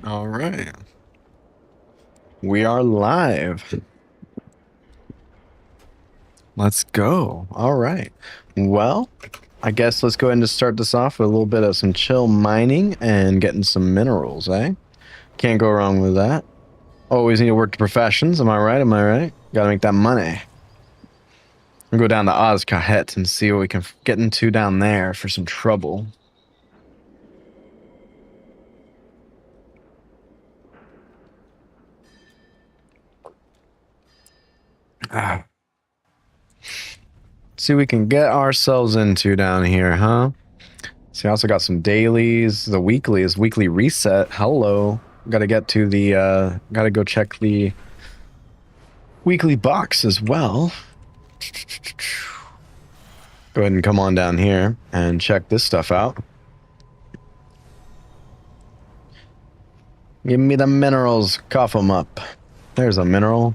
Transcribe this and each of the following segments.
All right. We are live. Let's go. All right. Well, I guess let's go ahead and just start this off with a little bit of some chill mining and getting some minerals, eh? Can't go wrong with that. Always need to work the professions. Am I right? Am I right? Gotta make that money. We'll go down to Ozcahet and see what we can get into down there for some trouble. See what we can get ourselves into down here, huh? See, I also got some dailies. The weekly is weekly reset. Hello. Gotta get to the, gotta go check the weekly box as well. Go ahead and come on down here and check this stuff out. Give me the minerals. Cough them up. There's a mineral.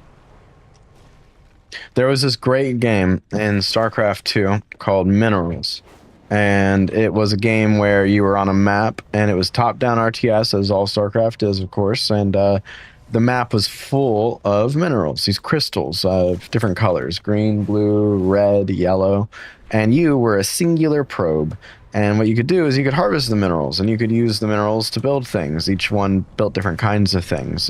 There was this great game in StarCraft 2 called Minerals. And it was a game where you were on a map, and it was top-down RTS, as all StarCraft is, of course. And the map was full of minerals, these crystals of different colors, green, blue, red, yellow. And you were a singular probe. And what you could do is you could harvest the minerals, and you could use the minerals to build things. Each one built different kinds of things.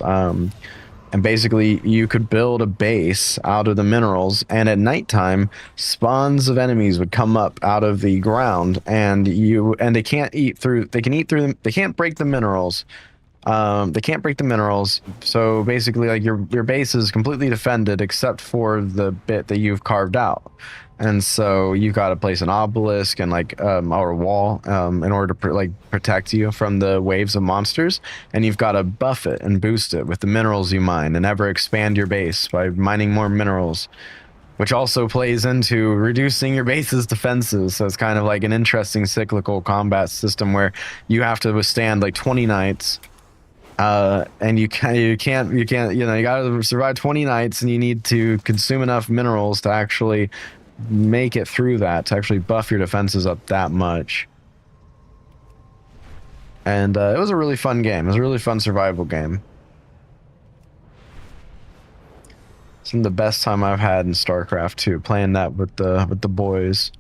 And basically, you could build a base out of the minerals, and at nighttime, spawns of enemies would come up out of the ground, and they can't eat through. They can eat through them. They can't break the minerals. They can't break the minerals. So basically, like your base is completely defended except for the bit that you've carved out. And so you've got to place an obelisk and or a wall in order to protect you from the waves of monsters. And you've got to buff it and boost it with the minerals you mine and ever expand your base by mining more minerals, which also plays into reducing your base's defenses. So it's kind of like an interesting cyclical combat system where you have to withstand like 20 nights. And you gotta survive 20 nights, and you need to consume enough minerals to actually make it through that, to actually buff your defenses up that much. And it was a really fun game. It was a really fun survival game. Some of the best time I've had in StarCraft 2, playing that with the boys.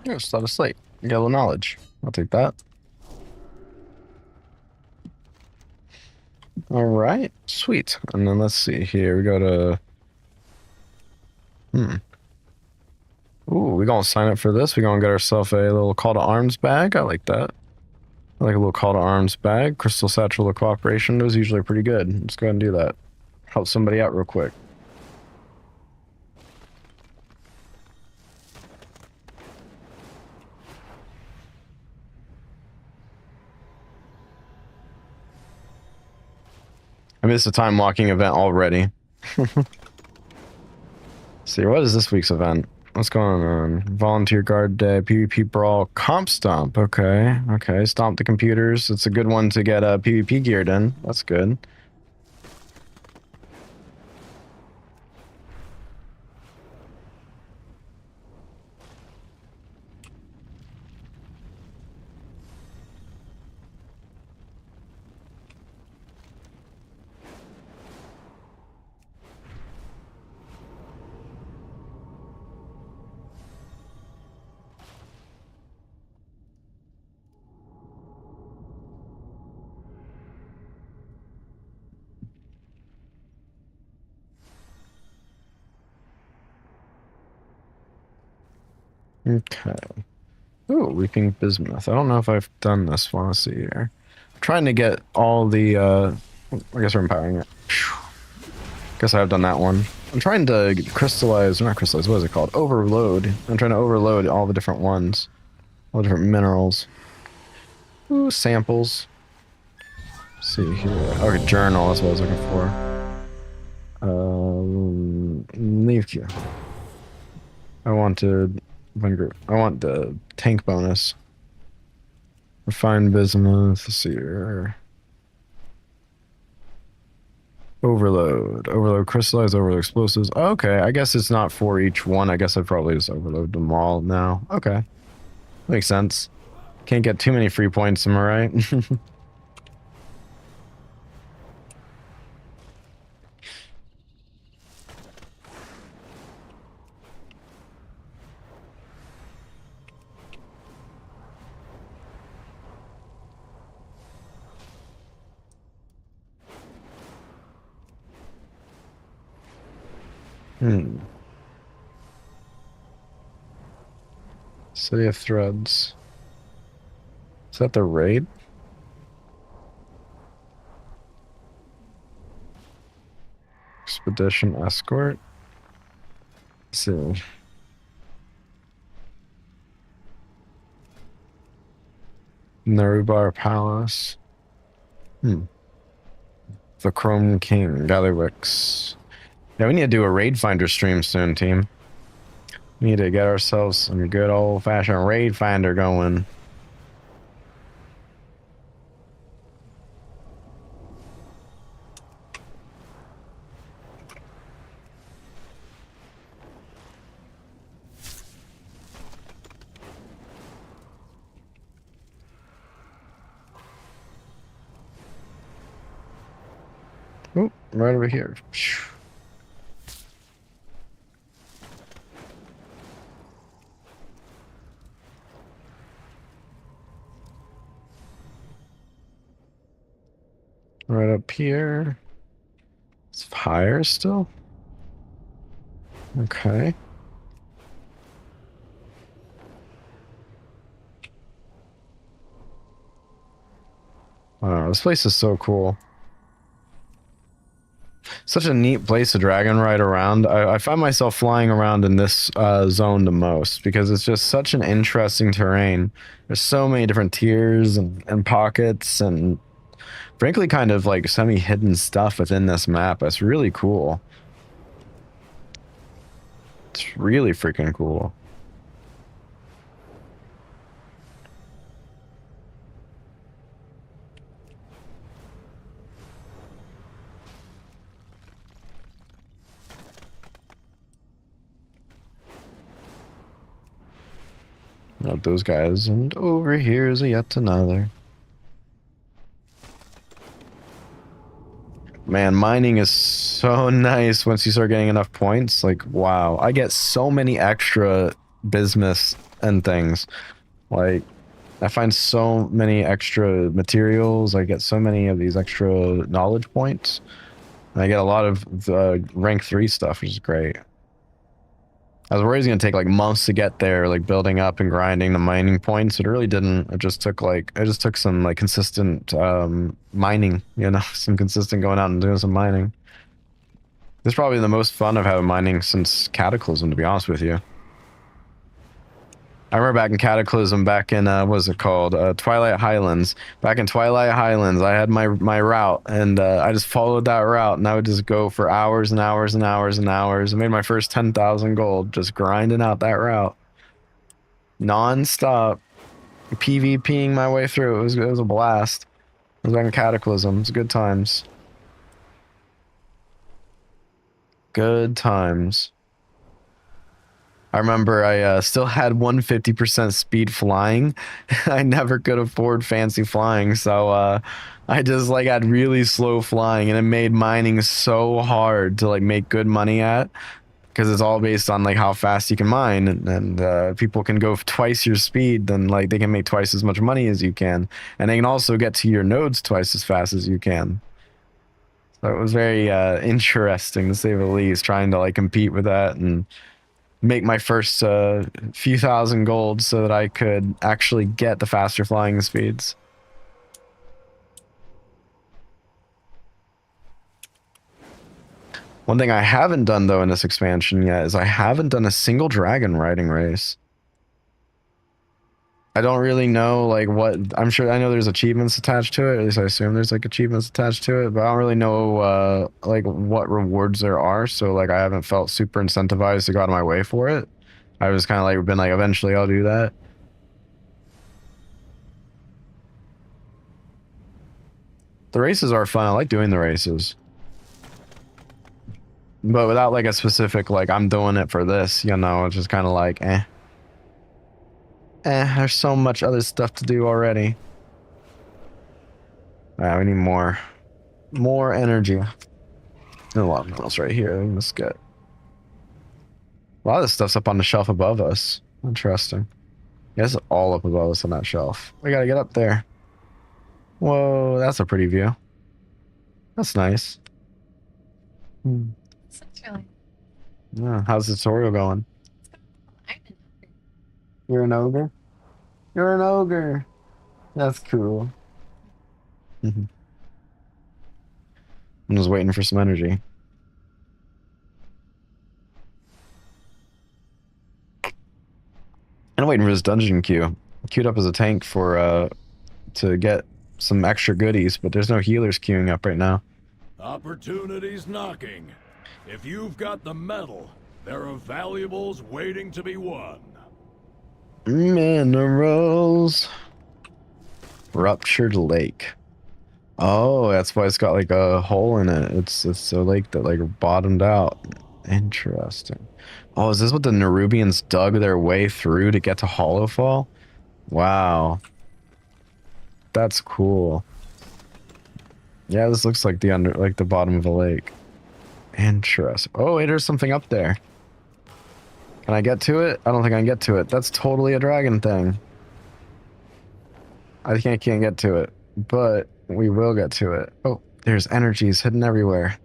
You're still asleep. Yellow knowledge. I'll take that. All right, sweet. And then let's see here. We go to. Ooh, we gonna sign up for this. We gonna get ourselves a little call to arms bag. I like that. I like a little call to arms bag. Crystal satchel of cooperation. Those are usually pretty good. Let's go ahead and do that. Help somebody out real quick. I missed a time walking event already. See, what is this week's event? What's going on? Volunteer Guard Day, PvP Brawl, Comp Stomp. Okay, okay. Stomp the computers. It's a good one to get PvP geared in. That's good. Okay. Ooh, Reaping Bismuth. I don't know if I've done this one. Let's see here. I'm trying to get all the, I guess we're empowering it. Guess I have done that one. I'm trying to crystallize, not crystallize, what is it called? Overload. I'm trying to overload all the different ones. All the different minerals. Ooh, samples. Let's see here. Okay, journal, that's what I was looking for. Leave queue. I wanted one group. I want the tank bonus. Refined bismuth. Let's see here. Overload. Overload crystallize, overload explosives. Okay, I guess it's not for each one. I guess I'd probably just overload them all now. Okay. Makes sense. Can't get too many free points, am I right? City of Threads. Is that the raid? Expedition escort? Let's see. Narubar Palace. The Chrome King, Gallywix. Yeah, we need to do a raid finder stream soon, team. We need to get ourselves some good old fashioned raid finder going. Oh, right over here. Right up here. It's fire still? Okay. Wow, this place is so cool. Such a neat place to dragon ride around. I find myself flying around in this zone the most because it's just such an interesting terrain. There's so many different tiers and pockets and frankly kind of like semi-hidden stuff within this map. It's really cool. It's really freaking cool. Not those guys, and over here is yet another. Man, mining is so nice once you start getting enough points. Like, wow, I get so many extra bismuths and things Like, I find so many extra materials. I get so many of these extra knowledge points. And I get a lot of the rank 3 stuff, which is great. I was worried it was going to take like months to get there, like building up and grinding the mining points. It really didn't. It just took some like consistent mining, you know, some consistent going out and doing some mining. This is probably the most fun I've had mining since Cataclysm, to be honest with you. I remember back in Cataclysm, back in, what was it called? Twilight Highlands. Back in Twilight Highlands, I had my route, and I just followed that route, and I would just go for hours and hours and hours and hours. I made my first 10,000 gold, just grinding out that route. Non-stop. PvPing my way through. It was a blast. It was back in Cataclysm. It was good times. Good times. I remember I still had 150% speed flying. I never could afford fancy flying, so I just like had really slow flying, and it made mining so hard to like make good money at, because it's all based on like how fast you can mine, and people can go twice your speed, then like they can make twice as much money as you can, and they can also get to your nodes twice as fast as you can. So it was very interesting, to say the least, trying to like compete with that and make my first few thousand gold so that I could actually get the faster flying speeds. One thing I haven't done though in this expansion yet is I haven't done a single dragon riding race. I don't really know like what, I'm sure I know there's achievements attached to it, at least I assume there's like achievements attached to it, but I don't really know like what rewards there are, so like I haven't felt super incentivized to go out of my way for it. I was kind of like been like eventually I'll do that. The races are fun. I like doing the races. But without like a specific like I'm doing it for this, you know, it's just kind of like there's so much other stuff to do already. Alright, we need more energy. And a lot of else right here. Let's get a lot of this stuff's up on the shelf above us. Interesting. Yeah, it's all up above us on that shelf. We gotta get up there. Whoa, that's a pretty view. That's nice. Yeah, how's the tutorial going? You're an ogre? You're an ogre. That's cool. I'm just waiting for some energy. I'm waiting for this dungeon queue. Queued up as a tank for to get some extra goodies, but there's no healers queuing up right now. Opportunity's knocking. If you've got the metal, there are valuables waiting to be won. Minerals. Ruptured lake. Oh, that's why it's got like a hole in it. It's a lake that like bottomed out. Interesting. Oh, is this what the Nerubians dug their way through to get to Hollowfall? Wow. That's cool. Yeah, this looks like the bottom of a lake. Interesting. Oh, wait, there's something up there. Can I get to it? I don't think I can get to it. That's totally a dragon thing. I think I can't get to it, but we will get to it. Oh, there's energies hidden everywhere.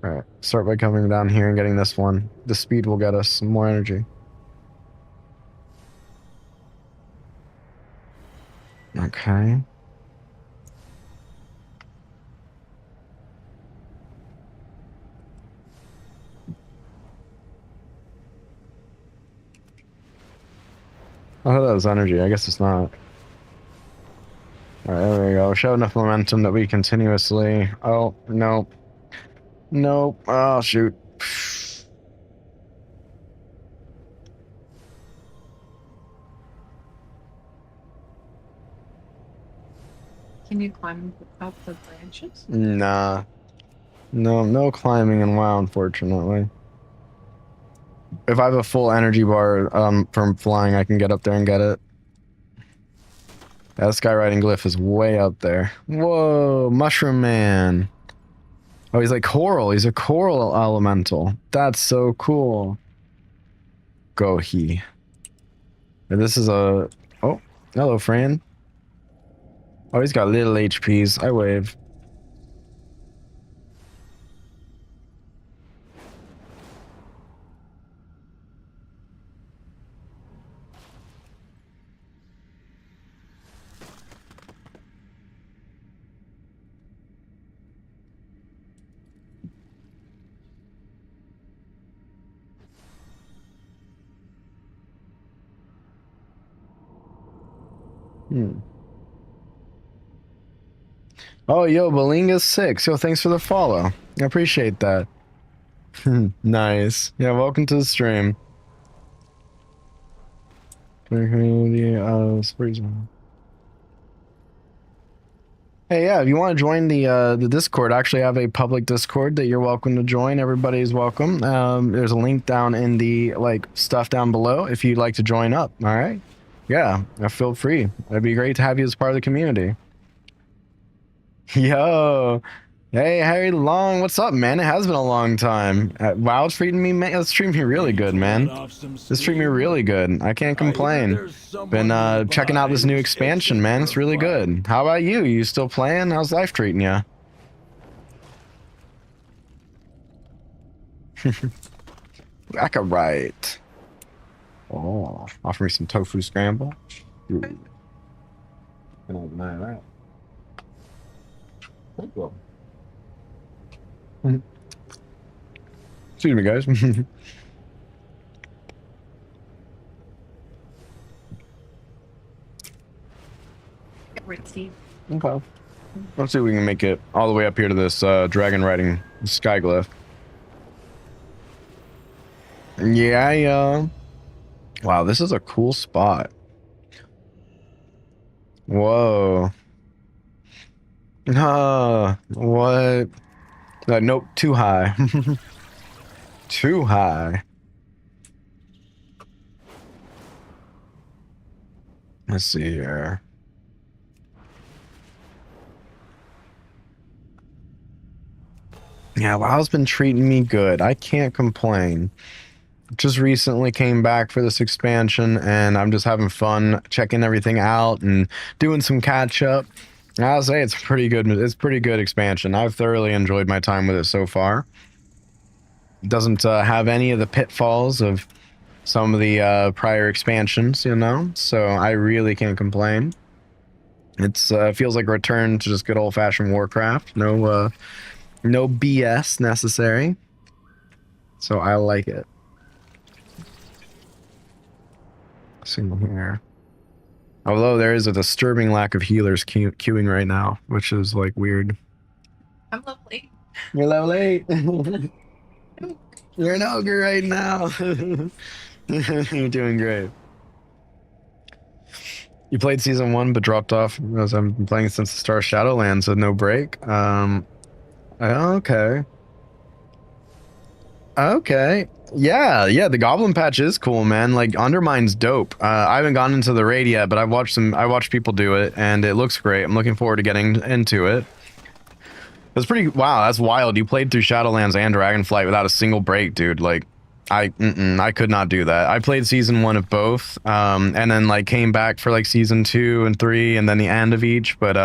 Alright, start by coming down here and getting this one. The speed will get us some more energy. Okay. I thought that was energy. I guess it's not. Alright, there we go. Show enough momentum that we continuously... Oh, nope. Nope. Oh, shoot. Can you climb up the branches? Nah. No climbing in WoW, unfortunately. If I have a full energy bar from flying, I can get up there and get it. That skywriting glyph is way up there. Whoa, Mushroom Man. Oh, he's like coral. He's a coral elemental. That's so cool. Go he. And this is a... Oh, hello, friend. Oh, he's got little HPs. I wave. Hmm. Oh, yo, Balinga6. Yo, thanks for the follow. I appreciate that. Nice. Yeah, welcome to the stream. Community, hey, yeah, if you want to join the Discord, I actually have a public Discord that you're welcome to join. Everybody's welcome. There's a link down in the stuff down below if you'd like to join up. All right. Yeah, feel free. It'd be great to have you as part of the community. Yo, hey Harry Long, what's up, man? It has been a long time. WoW, it's treating me, man. It's treating me really good, man. It's treating me really good. I can't complain. Been checking out this new expansion, man. It's really good. How about you? You still playing? How's life treating you? Back a right. Oh, offer me some tofu scramble. Ooh. I don't deny that. Well. Excuse me, guys. Okay. Let's see if we can make it all the way up here to this dragon riding skyglyph. Yeah. Wow, this is a cool spot. Whoa. What? Nope, too high. Too high. Let's see here. Yeah, WoW's been treating me good. I can't complain. Just recently came back for this expansion, and I'm just having fun checking everything out and doing some catch up. I'll say it's pretty good. It's pretty good expansion. I've thoroughly enjoyed my time with it so far. It doesn't have any of the pitfalls of some of the prior expansions, you know. So I really can't complain. It's feels like a return to just good old-fashioned Warcraft. No BS necessary. So I like it. Let's see here. Although there is a disturbing lack of healers queuing right now, which is like weird. I'm level 8. You're level 8. You're an ogre right now. You're doing great. You played season 1 but dropped off as I've been playing since the start of Shadowlands, so no break. Okay. Okay. Yeah, the Goblin Patch is cool, man. Like, Undermine's dope. I haven't gone into the raid yet, but I watched people do it, and it looks great. I'm looking forward to getting into it. It's pretty, wow, that's wild. You played through Shadowlands and Dragonflight without a single break, dude. Like, I could not do that. I played season 1 of both, and then, like, came back for, like, season 2 and 3, and then the end of each, but,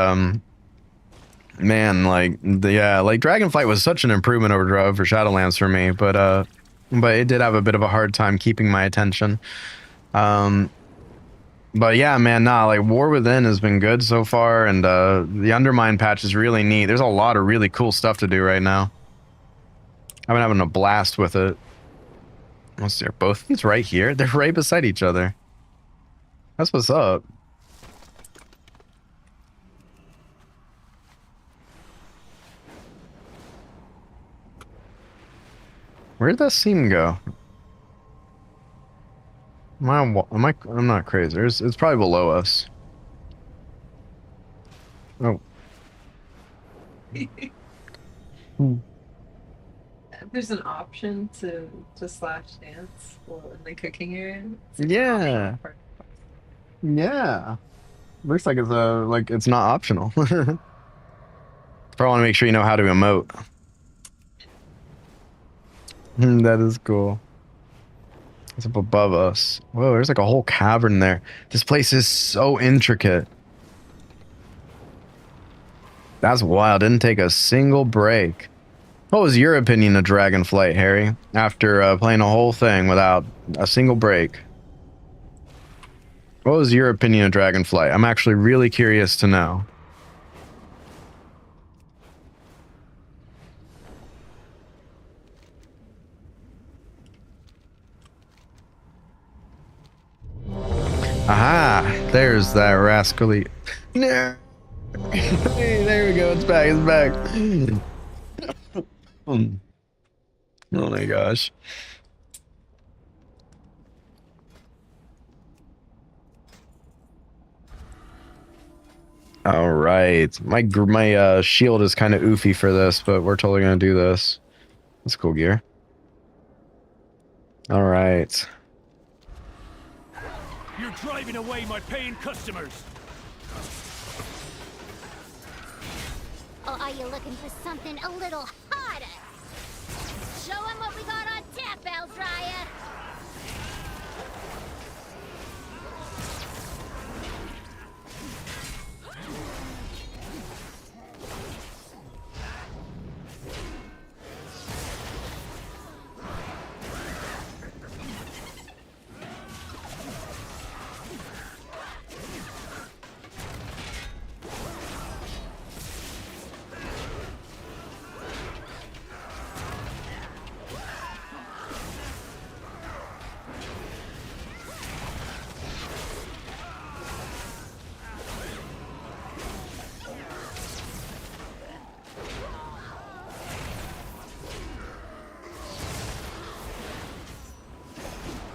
man, like, like Dragonflight was such an improvement over Shadowlands for me, but it did have a bit of a hard time keeping my attention. But yeah, man, like War Within has been good so far, and the Undermine patch is really neat. There's a lot of really cool stuff to do right now. I've been having a blast with it. Let's see, are both these right here? They're right beside each other. That's what's up. Where'd that seam go? I'm not crazy. It's probably below us. Oh. There's an option to slash dance in the cooking area. Yeah. Yeah. Looks like it's not optional. Probably want to make sure you know how to emote. That is cool. It's up above us. Whoa, there's like a whole cavern there. This place is so intricate. That's wild. Didn't take a single break. What was your opinion of Dragonflight, Harry? After playing a whole thing without a single break. What was your opinion of Dragonflight? I'm actually really curious to know. Aha! There's that rascally. No! Hey, there we go. It's back. It's back. Oh my gosh. All right. My shield is kind of oofy for this, but we're totally going to do this. That's cool gear. All right. You're driving away my paying customers. Or are you looking for something a little harder? Show 'em what we got on tap, Eldryer.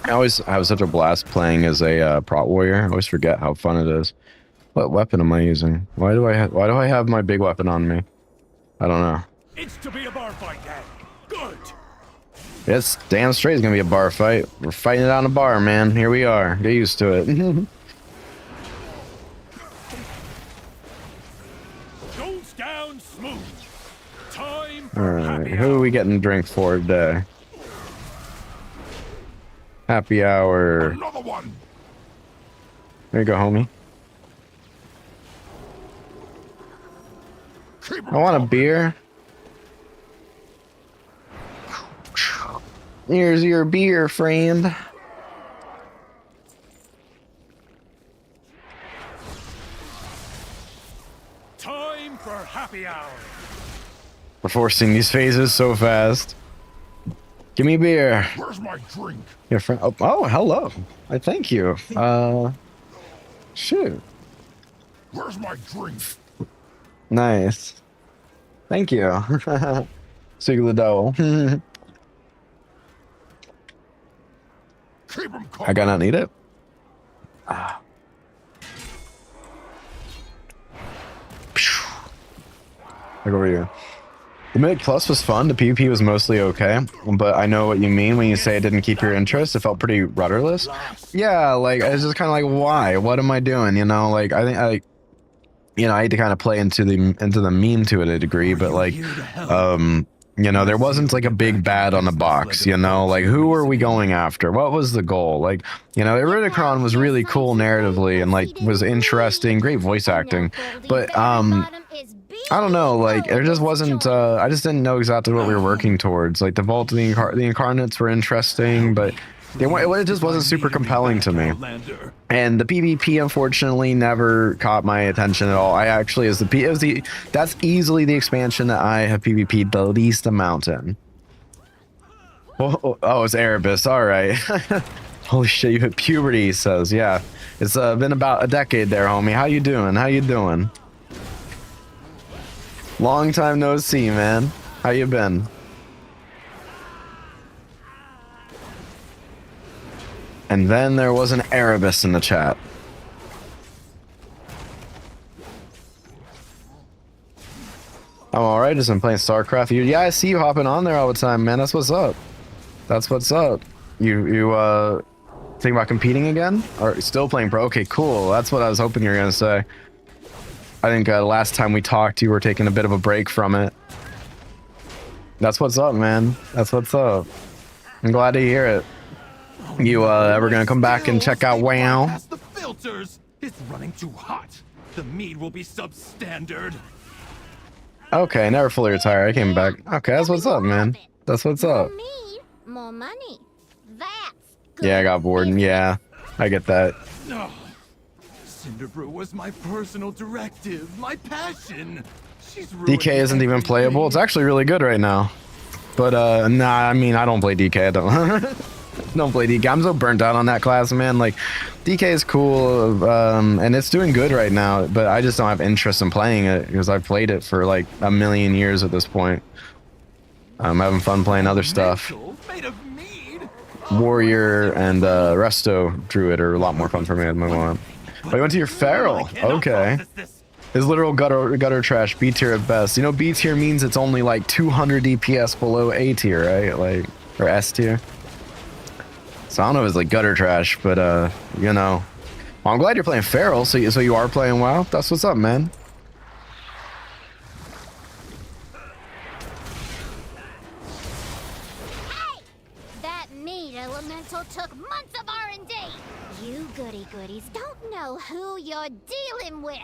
I always have such a blast playing as a prot warrior. I always forget how fun it is. What weapon am I using? Why do I have my big weapon on me? I don't know. It's to be a bar fight, then. Good. It's damn straight it's gonna be a bar fight. We're fighting it out in a bar, man. Here we are. Get used to it. Goes down smooth. Time All for right, happy who are hour. we getting a drink for today? Happy hour. Another one. There you go, homie. I want a beer. Here's your beer, friend. Time for happy hour. We're forcing these phases so fast. Give me a beer. Where's my drink? Your friend. Oh, hello. I thank you. Shoot. Where's my drink? Nice. Thank you. Sigladow. Keep 'em I gotta need it. Look over here. The Mythic Plus was fun. The PvP was mostly okay, but I know what you mean when you say it didn't keep your interest. It felt pretty rudderless. Yeah, like it's just kind of like, why? What am I doing? You know, like I think I had to kind of play into the meme to a degree, but like, you know, there wasn't like a big bad on the box. You know, like who were we going after? What was the goal? Like, you know, Iridicron was really cool narratively and like was interesting, great voice acting, but I don't know, like there just wasn't I just didn't know exactly what we were working towards. Like the Vault of the Incarnates were interesting, but it just wasn't super compelling to me. And the PvP unfortunately never caught my attention at all. I actually that's easily the expansion that I have PvP'd the least amount in. Oh, it's Erebus. All right. Holy shit, you hit puberty, he says. Yeah. It's been about a decade there, homie. How you doing? How you doing? Long time no see, man. How you been? And then there was an Erebus in the chat. I'm alright, just been playing StarCraft. Yeah, I see you hopping on there all the time, man. That's what's up. That's what's up. You think about competing again? Or still playing pro? Okay, cool. That's what I was hoping you were gonna say. I think last time we talked, you were taking a bit of a break from it. That's what's up, man. That's what's up. I'm glad to hear it. You ever gonna come back and check out WoW? Past the filters. It's running too hot. The meat will be substandard. Okay, never fully retired. I came back. Okay, that's what's up, man. That's what's up. More meat, more money. That's good. Yeah, I got bored. Yeah, I get that. No. Cinderbrew was my personal directive, my passion. She's ruining DK isn't even everything. playable. It's actually really good right now. But nah, I mean, I don't play DK. I don't don't play DK. I'm so burnt out on that class, man. Like, DK is cool, and it's doing good right now. But I just don't have interest in playing it because I've played it for like a million years at this point. I'm having fun playing other stuff. Metal made of mead. Warrior and Resto Druid are a lot more fun for me at the moment. Oh, you went to your Feral. I cannot Okay. process this. His literal gutter trash, B tier at best. You know, B tier means it's only like 200 DPS below A tier, right? Like, or S tier. So I don't know if it's like gutter trash, but you know. Well, I'm glad you're playing Feral, so you are playing WoW. That's what's up, man. Hey! That meat elemental took months of R&D. You goody-goodies don't know who you're dealing with.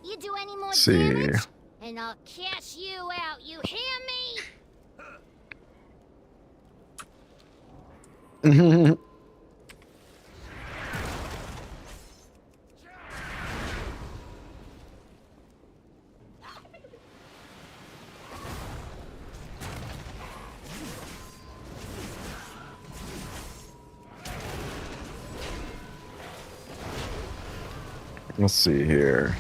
You do any more See. damage, and I'll cash you out. You hear me? Let's see here.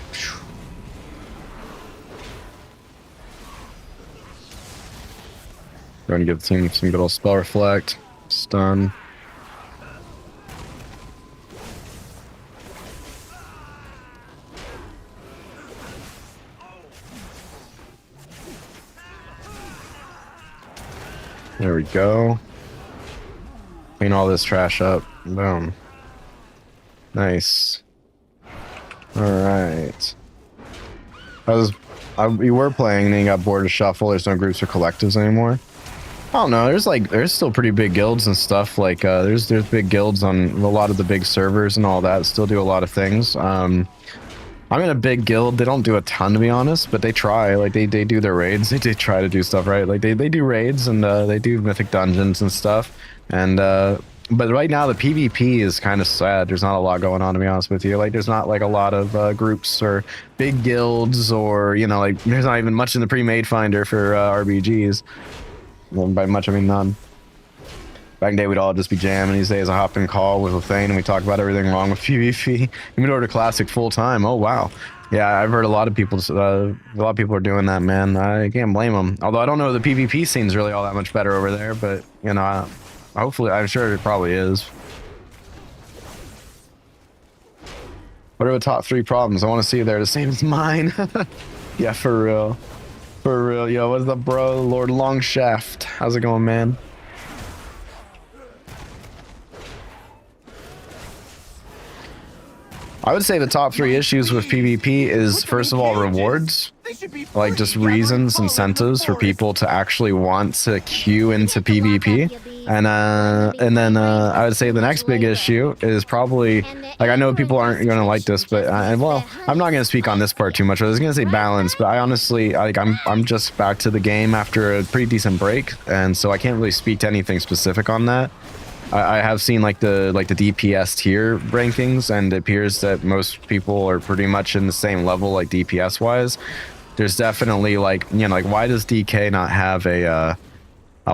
Going to give the team some good old spell reflect, stun. There we go. Clean all this trash up. Boom. Nice. All right. You were playing and then you got bored of shuffle. There's no groups or collectives anymore. I don't know. There's still pretty big guilds and stuff. Like there's big guilds on a lot of the big servers and all that. Still do a lot of things. I'm in a big guild. They don't do a ton, to be honest, but they try. Like they do their raids. They try to do stuff right. Like they do raids and they do mythic dungeons and stuff. And but right now the PvP is kind of sad. There's not a lot going on, to be honest with you. Like there's not like a lot of groups or big guilds, or you know, like there's not even much in the pre-made finder for RBGs. Well, by much I mean none. Back in the day, we'd all just be jamming. These days, I hop in call with Lethane and we talk about everything wrong with PvP. Even over to Classic full time. Oh wow, yeah, I've heard a lot of people are doing that, man. I can't blame them. Although I don't know if the PvP scene's really all that much better over there, but you know, hopefully, I'm sure it probably is. What are the top 3 problems? I want to see if they're the same as mine. Yeah, for real. For real. Yo, what's up, bro? Lord Longshaft. How's it going, man? I would say the top 3 issues with PvP is, first of all, rewards. Like, just reasons, incentives for people to actually want to queue into PvP. And then I would say the next big issue is probably, like, I know people aren't going to like this, but, well, I'm not going to speak on this part too much. I was going to say balance, but I honestly, like, I'm just back to the game after a pretty decent break, and so I can't really speak to anything specific on that. I have seen like the DPS tier rankings, and it appears that most people are pretty much in the same level, like DPS wise. There's definitely like, you know, like why does DK not have a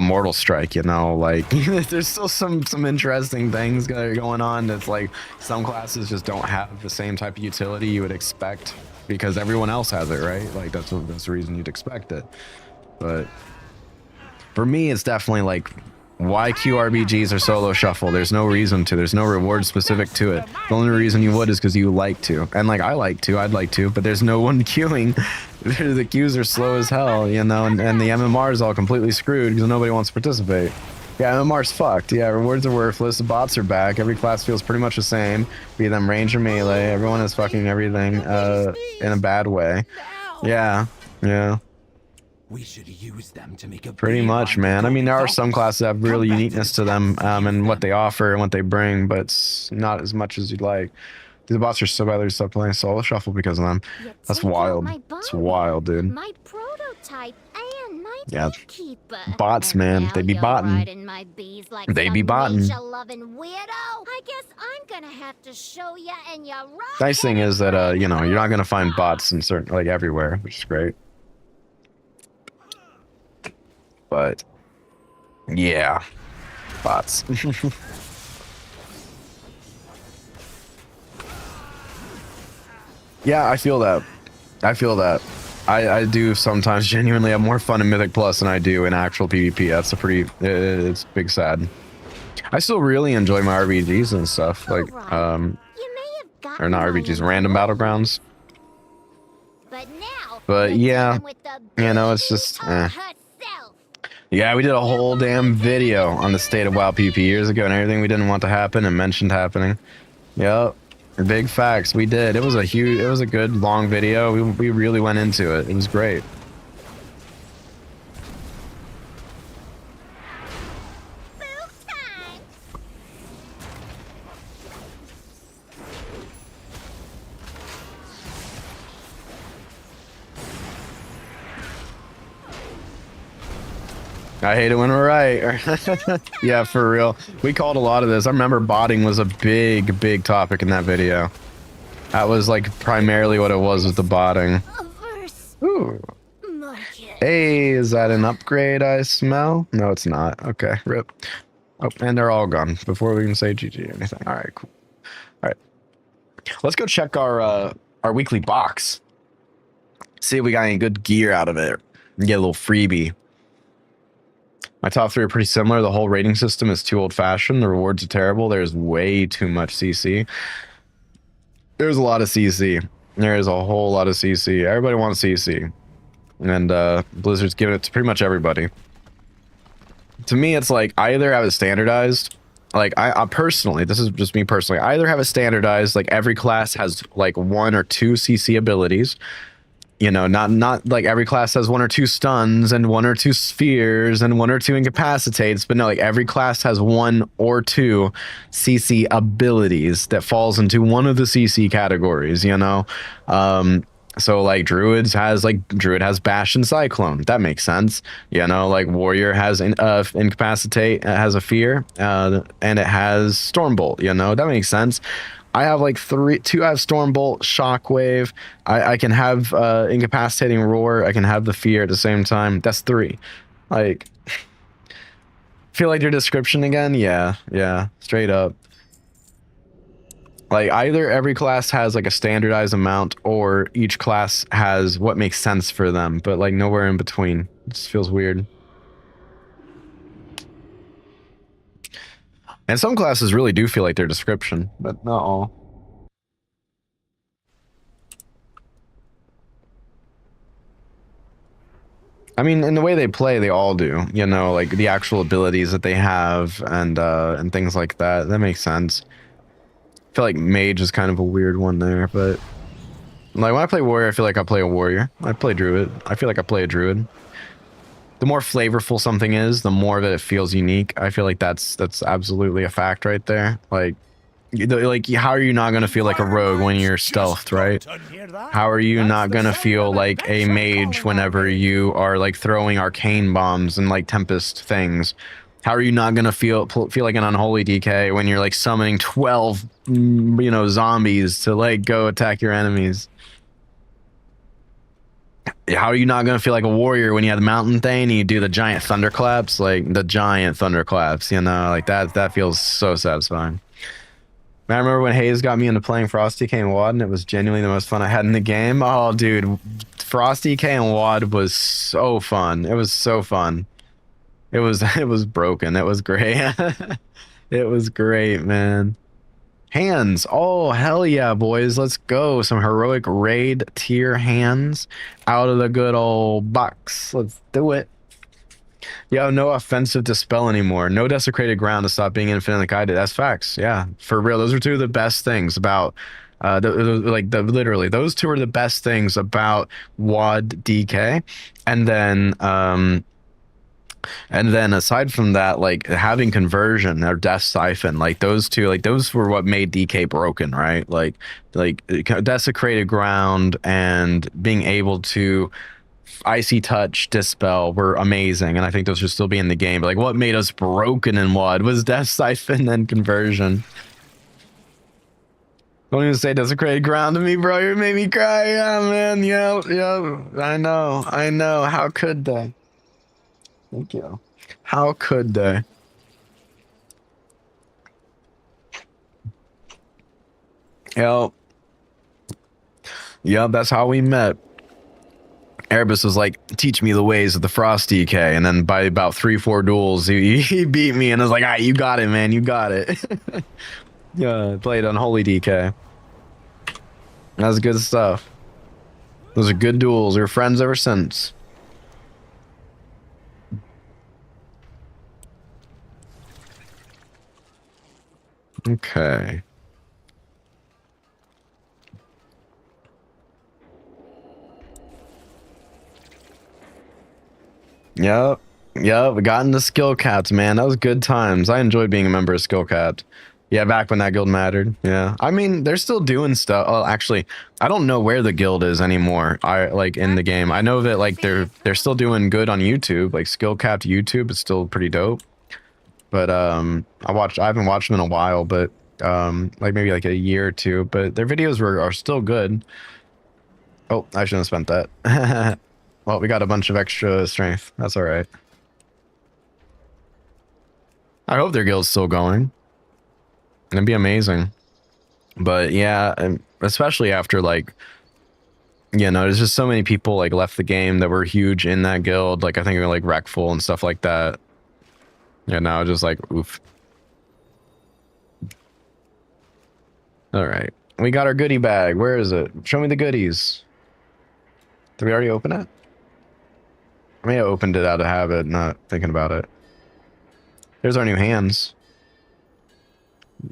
Mortal Strike? You know, like there's still some interesting things going on. That's like some classes just don't have the same type of utility you would expect because everyone else has it, right? Like that's the reason you'd expect it. But for me, it's definitely like, why QRBGs or solo shuffle? There's no reason to. There's no reward specific to it. The only reason you would is because you like to. And like I like to, I'd like to, but there's no one queuing. The queues are slow as hell, you know, and the MMR is all completely screwed because nobody wants to participate. Yeah, MMR's fucked. Yeah, rewards are worthless. The bots are back. Every class feels pretty much the same. Be them range or melee. Everyone is fucking everything in a bad way. Yeah, yeah. We should use them to make a Pretty much, beeline man. I for mean, there are Golden some Vault. classes that have Come really back to uniqueness the to them, tapestry and what they again. offer and what they bring, but it's not as much as you'd like. These bots are so bad they stop playing solo shuffle because of them. You That's take out wild. my It's bone, wild, dude. my prototype, and my Yeah. beekeeper. Bots, And man. now They be you're botting. riding my bees like They some be botting. nature-loving weirdo. I guess I'm gonna have to show ya and your Nice thing is that rock-headed you know, you're not gonna find friend. bots in certain, like, everywhere, which is great. But yeah, bots. Yeah, I feel that. I feel that. I do sometimes genuinely have more fun in Mythic Plus than I do in actual PvP. That's a pretty, it's big sad. I still really enjoy my RBGs and stuff, like, Alright. You may have gotten or not my RBGs, random battlegrounds. But now, But you're yeah, dealing with the you know, it's just, BEO eh. herself. Yeah, we did a whole damn video on the state of WoW PvP years ago and everything we didn't want to happen and mentioned happening. Yep. Big facts. We did. It was a good long video. We really went into it. It was great. Move time. I hate it when we're right. Yeah, for real. We called a lot of this. I remember botting was a big topic in that video. That was like primarily what it was the botting. Averse Ooh. market. Hey, is that an upgrade I smell? No, it's not. Okay, rip. Oh, and they're all gone before we can say GG or anything. All right, cool. All right. Let's go check our weekly box. See if we got any good gear out of it. Get a little freebie. My top three are pretty similar. The whole rating system is too old-fashioned. The rewards are terrible. There's way too much CC. There's a lot of CC. There is a whole lot of CC. Everybody wants CC. And Blizzard's giving it to pretty much everybody. To me, it's like, I either have it standardized. Like, I personally, this is just me personally, I either have it standardized, like every class has like 1 or 2 CC abilities. You know, not like every class has 1 or 2 stuns and 1 or 2 spheres and 1 or 2 incapacitates, but no, like every class has 1 or 2 CC abilities that falls into one of the CC categories, you know? So like Druid has Bash and Cyclone. That makes sense. You know, like Warrior has Incapacitate, has a Fear, and it has Stormbolt, you know? That makes sense. I have like 2 I have Stormbolt, Shockwave. I can have Incapacitating Roar. I can have the Fear at the same time. That's 3. Like, feel like your description again? Yeah, straight up. Like, either every class has like a standardized amount or each class has what makes sense for them, but like nowhere in between. It just feels weird. And some classes really do feel like their description, but not all. I mean, in the way they play, they all do. You know, like the actual abilities that they have and things like that. That makes sense. I feel like Mage is kind of a weird one there, but like when I play Warrior, I feel like I play a Warrior. I play Druid. I feel like I play a Druid. The more flavorful something is, the more that it feels unique. I feel like that's absolutely a fact right there. Like how are you not gonna feel like a rogue when you're stealthed, right? How are you not gonna feel like a mage whenever you are like throwing arcane bombs and like tempest things? How are you not gonna feel like an unholy DK when you're like summoning 12, you know, zombies to like go attack your enemies? How are you not gonna feel like a warrior when you have the mountain thing and you do the giant thunderclaps? Like the giant thunderclaps, you know, like that feels so satisfying. I remember when Hayes got me into playing Frosty K and WoD, and it was genuinely the most fun I had in the game. Oh, dude, Frosty K and WoD was so fun. It was so fun. It was broken. It was great. It was great, man. Hands. Oh, hell yeah, boys. Let's go. Some heroic raid tier hands out of the good old box. Let's do it. Yo, no offensive dispel anymore. No desecrated ground to stop being infinitely guided. That's facts. Yeah, for real. Those are 2 of the best things about Literally, those two are the best things about WAD DK, and then aside from that, like having conversion or death siphon, like those two, like those were what made DK broken, right? Like desecrated ground and being able to icy touch dispel were amazing, and I think those should still be in the game. But like what made us broken in WAD was death siphon and conversion. Don't even say desecrated ground to me, bro. You made me cry. Yeah, man. Yeah. I know. How could they? Thank you. How could they? Yep. That's how we met. Erebus was like, teach me the ways of the Frost DK. And then by about 3-4 duels, he beat me and I was like, all right, you got it, man. You got it. Yeah, played Unholy DK. That was good stuff. Those are good duels. We're friends ever since. Okay. Yep. We got into skill caps, man. That was good times. I enjoyed being a member of skill caps. Yeah, back when that guild mattered. Yeah. I mean, they're still doing stuff. Oh, actually, I don't know where the guild is anymore. In the game. I know that like they're still doing good on YouTube. Like skill capped YouTube is still pretty dope. But I haven't watched them in a while, but like maybe like a year or two, but their videos are still good. Oh, I shouldn't have spent that. Well, we got a bunch of extra strength. That's all right. I hope their guild's still going. It'd be amazing. But yeah, and especially after like, there's just so many people like left the game that were huge in that guild. Like I think like Wreckful and stuff like that. Yeah, now just like oof. All right, we got our goodie bag. Where is it? Show me the goodies. Did we already open it? I may have opened it out of habit, not thinking about it. Here's our new hands.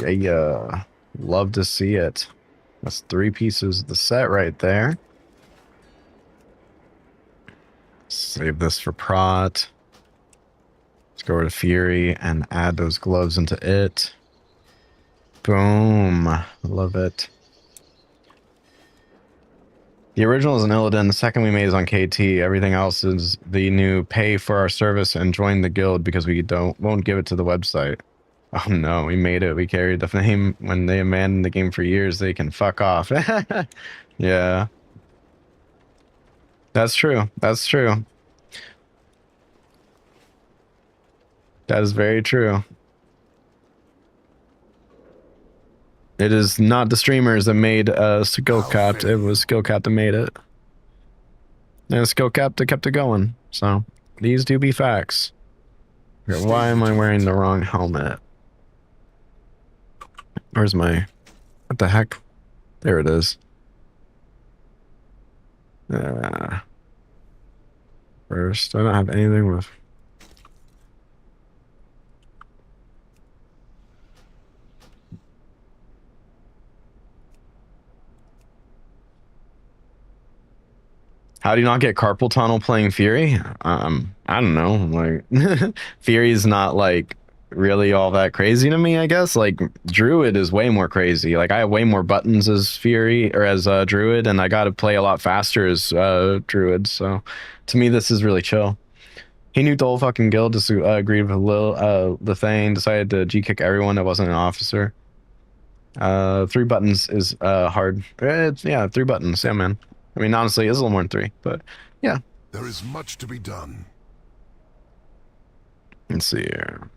Yeah, love to see it. That's 3 pieces of the set right there. Save this for Prot. Let's go over to Fury and add those gloves into it. Boom. Love it. The original is an Illidan. The second we made is on KT. Everything else is the new pay for our service and join the guild because we won't give it to the website. Oh no, we made it. We carried the name. When they abandoned the game for years, they can fuck off. Yeah. That's true. That's true. That is very true. It is not the streamers that made Skill Capped. It was Skill Capped that made it. And Skill Capped that kept it going. So, these do be facts. Why am I wearing the wrong helmet? Where's my... What the heck? There it is. First, I don't have anything with... How do you not get carpal tunnel playing Fury? I don't know. Like, Fury's not like really all that crazy to me, I guess. Like, Druid is way more crazy. Like, I have way more buttons as Fury or as Druid, and I got to play a lot faster as Druid. So, to me, this is really chill. He nuked the whole fucking guild. Just agreed with the thing. Decided to G-kick everyone that wasn't an officer. 3 buttons is hard. Yeah, 3 buttons. Yeah, man. I mean, honestly, it's a little more than 3, but yeah. There is much to be done. Let's see here.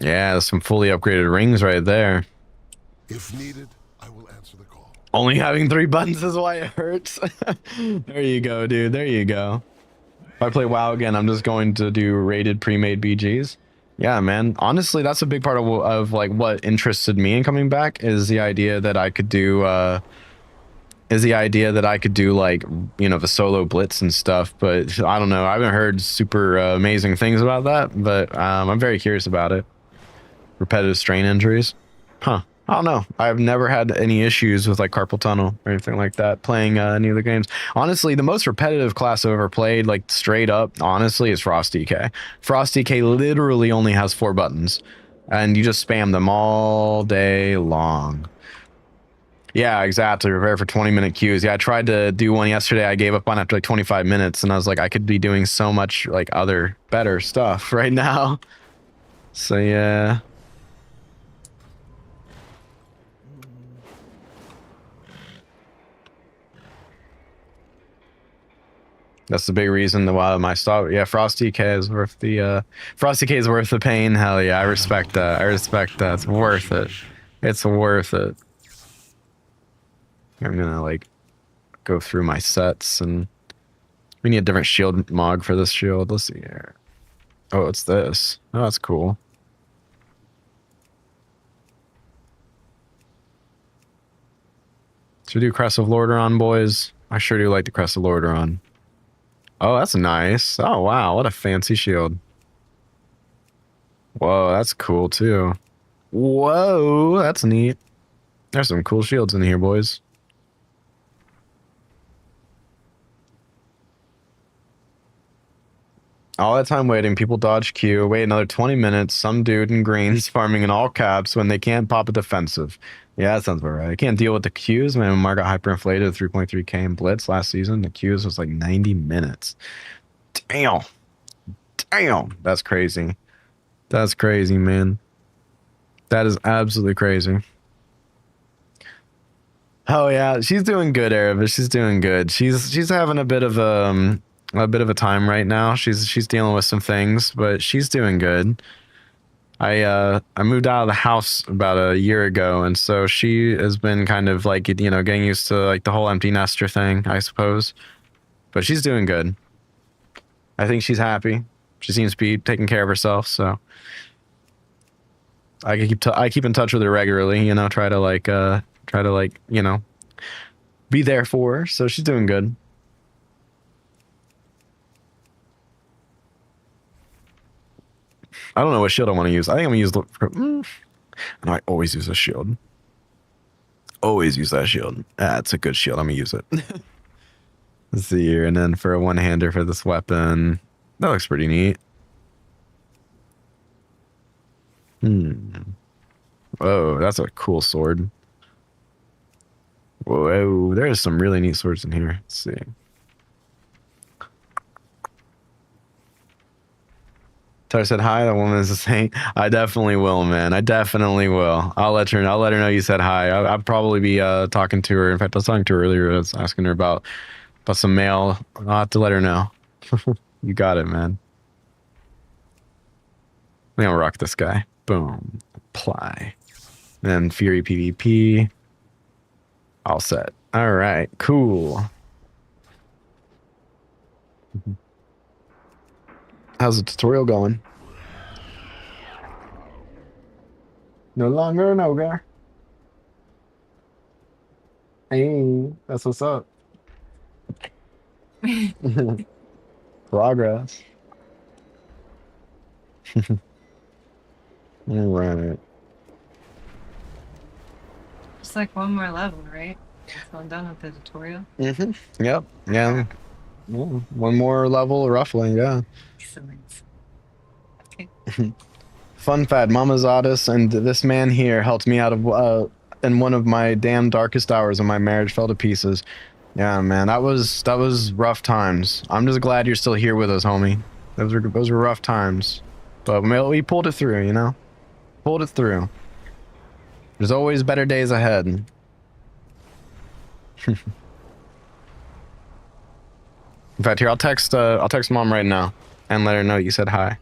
Yeah, some fully upgraded rings right there. If needed, I will answer the call. Only having 3 buttons is why it hurts. There you go, dude. There you go. I play WoW again, I'm just going to do rated pre-made BGs. Yeah, man. Honestly, that's a big part of like what interested me in coming back is the idea that I could do like, you know, the solo blitz and stuff. But I don't know. I haven't heard super amazing things about that, but I'm very curious about it. Repetitive strain injuries. Huh. I don't know. I've never had any issues with like carpal tunnel or anything like that playing any of the games. Honestly, the most repetitive class I've ever played, like straight up, honestly, is Frost DK. Frost DK literally only has 4 buttons, and you just spam them all day long. Yeah, exactly. Prepare for 20-minute queues. Yeah, I tried to do one yesterday. I gave up on after like 25 minutes, and I was like, I could be doing so much like other better stuff right now. So yeah. That's the big reason why my stop. Yeah, Frosty K is worth the Frosty K is worth the pain. Hell yeah, I respect that. I respect that. It's worth it. It's worth it. I'm gonna like go through my sets, and we need a different shield mod for this shield. Let's see here. Oh, it's this. Oh, that's cool. Should we do Crest of Lordaeron, boys? I sure do like the Crest of Lordaeron. Oh, that's nice. Oh, wow. What a fancy shield. Whoa, that's cool, too. Whoa, that's neat. There's some cool shields in here, boys. All that time waiting, people dodge queue, wait another 20 minutes, some dude in greens farming in all caps when they can't pop a defensive. Yeah, that sounds about right. I can't deal with the queues, man. Mar got hyperinflated at 3.3k in Blitz last season. The queues was like 90 minutes. Damn. Damn. That's crazy. That's crazy, man. That is absolutely crazy. Oh yeah, she's doing good, Arabish. She's doing good. She's having a bit of a time right now. She's dealing with some things, but she's doing good. I moved out of the house about a year ago, and so she has been kind of like, you know, getting used to like the whole empty nester thing, I suppose. But she's doing good. I think she's happy. She seems to be taking care of herself, so I keep in touch with her regularly, you know, try to like, you know, be there for her. So she's doing good. I don't know what shield I want to use. I think I'm gonna use and I always use a shield. Always use that shield. That's a good shield. I'm gonna use it. Let's see here, and then for a one-hander for this weapon, that looks pretty neat. Whoa, that's a cool sword. Whoa, there's some really neat swords in here. Let's see. Tara said hi. The woman is a saint. I definitely will, man. I definitely will. I'll let her know you said hi. I'll probably be talking to her. In fact, I was talking to her earlier. I was asking her about some mail. I'll have to let her know. You got it, man. I'm gonna rock this guy. Boom. Apply. Then Fury PvP. All set. All right. Cool. How's the tutorial going? No longer an ogre. Hey, that's what's up. Progress. All right. Just like one more level, right? So I'm done with the tutorial. Yep. Yeah. Well, one more level, roughly. Yeah. Excellent. Okay. Fun fact: Mama Xodas and this man here helped me out of in one of my damn darkest hours when my marriage fell to pieces. Yeah, man, that was rough times. I'm just glad you're still here with us, homie. Those were rough times, but we pulled it through. You know, pulled it through. There's always better days ahead. In fact, here I'll text mom right now and let her know you said hi.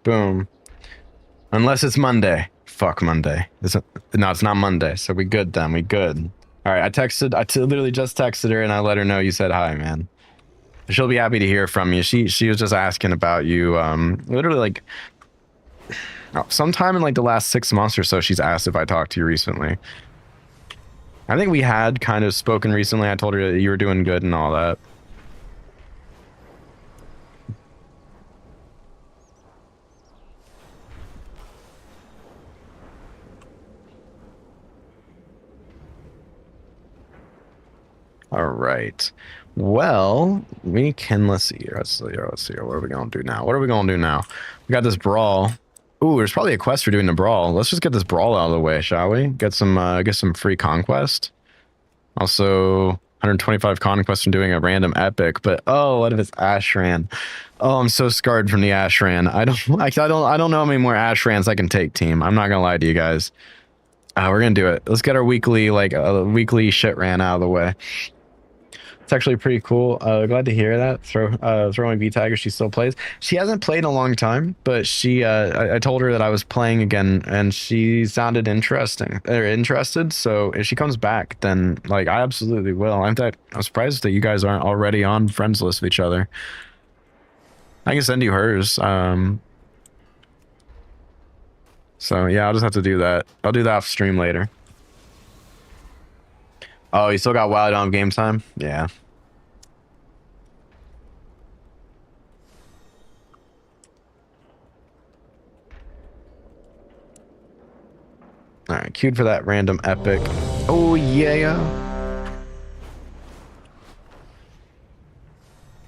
Boom. Unless it's Monday. Fuck Monday. No, it's not Monday. So we good then. We good. All right. I literally just texted her and I let her know you said hi, man. She'll be happy to hear from you. She was just asking about you. Literally like sometime in like the last 6 months or so, she's asked if I talked to you recently. I think we had kind of spoken recently. I told her that you were doing good and all that. All right. Well, we can, let's see here. Let's see here. What are we going to do now? We got this brawl. Ooh, there's probably a quest for doing the brawl. Let's just get this brawl out of the way, shall we? Get some free conquest. Also, 125 conquest from doing a random epic. But oh, what if it's Ashran? Oh, I'm so scarred from the Ashran. I don't know how many more Ashrans I can take, team. I'm not gonna lie to you guys. We're gonna do it. Let's get our weekly shit ran out of the way. It's actually pretty cool. Glad to hear that. Throwing V Tiger, she still plays. She hasn't played in a long time, but I told her that I was playing again, and she sounded interested. So if she comes back, then like I absolutely will. I'm surprised that you guys aren't already on friends list with each other. I can send you hers. So yeah, I'll just have to do that. I'll do that off stream later. Oh, you still got Wild on game time? Yeah. All right, queued for that random epic. Oh, yeah.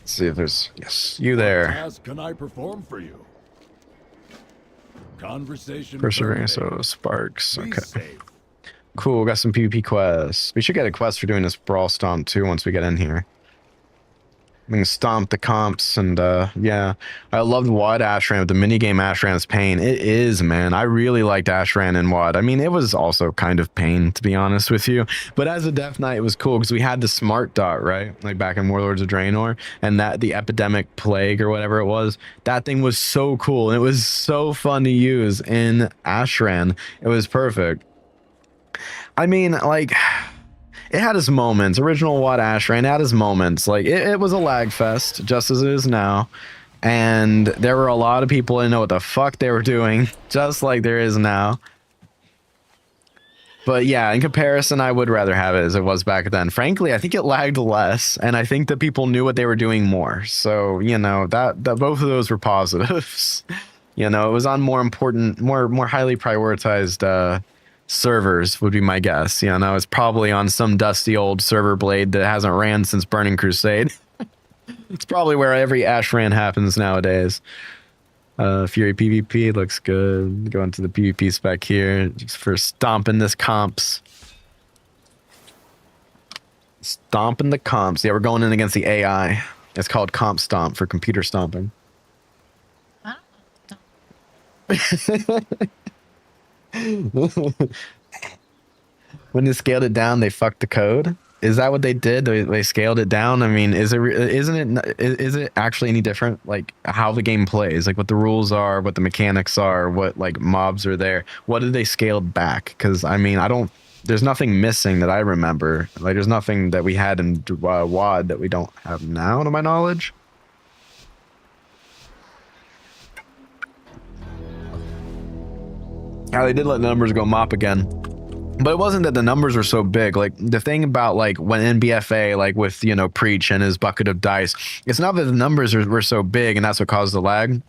Let's see if there's... Yes, you there. What task can I perform for you? Conversation. Perseverance, so sparks. Be Okay. safe. Cool, got some PvP quests. We should get a quest for doing this brawl stomp too once we get in here. We can stomp the comps and yeah. I loved WoD Ashran with the minigame Ashran's pain. It is, man. I really liked Ashran in WoD. I mean, it was also kind of pain, to be honest with you. But as a Death Knight, it was cool because we had the smart dot, right? Like back in Warlords of Draenor, and that the epidemic plague or whatever it was. That thing was so cool and it was so fun to use in Ashran. It was perfect. I mean, like, it had its moments. Original WoD Ashran had its moments. Like, it was a lag fest, just as it is now. And there were a lot of people who didn't know what the fuck they were doing, just like there is now. But yeah, in comparison, I would rather have it as it was back then. Frankly, I think it lagged less, and I think that people knew what they were doing more. So, you know, that both of those were positives. You know, it was on more important, more highly prioritized servers would be my guess. You know, it's probably on some dusty old server blade that hasn't ran since Burning Crusade. It's probably where every Ashran happens nowadays. Fury PvP looks good. Go into the PvP spec here just for stomping this comps. Stomping the comps. Yeah, we're going in against the AI. It's called comp stomp for computer stomping. When they scaled it down, they fucked the code. Is that what they did? They scaled it down. I mean, is it actually any different? Like how the game plays, like what the rules are, what the mechanics are, what like mobs are there. What did they scale back? Because I mean, there's nothing missing that I remember. Like there's nothing that we had in WoD that we don't have now, to my knowledge. Yeah, they did let the numbers go mop again. But it wasn't that the numbers were so big. Like the thing about like when NBFA, like with, you know, Preach and his bucket of dice, it's not that the numbers were so big and that's what caused the lag.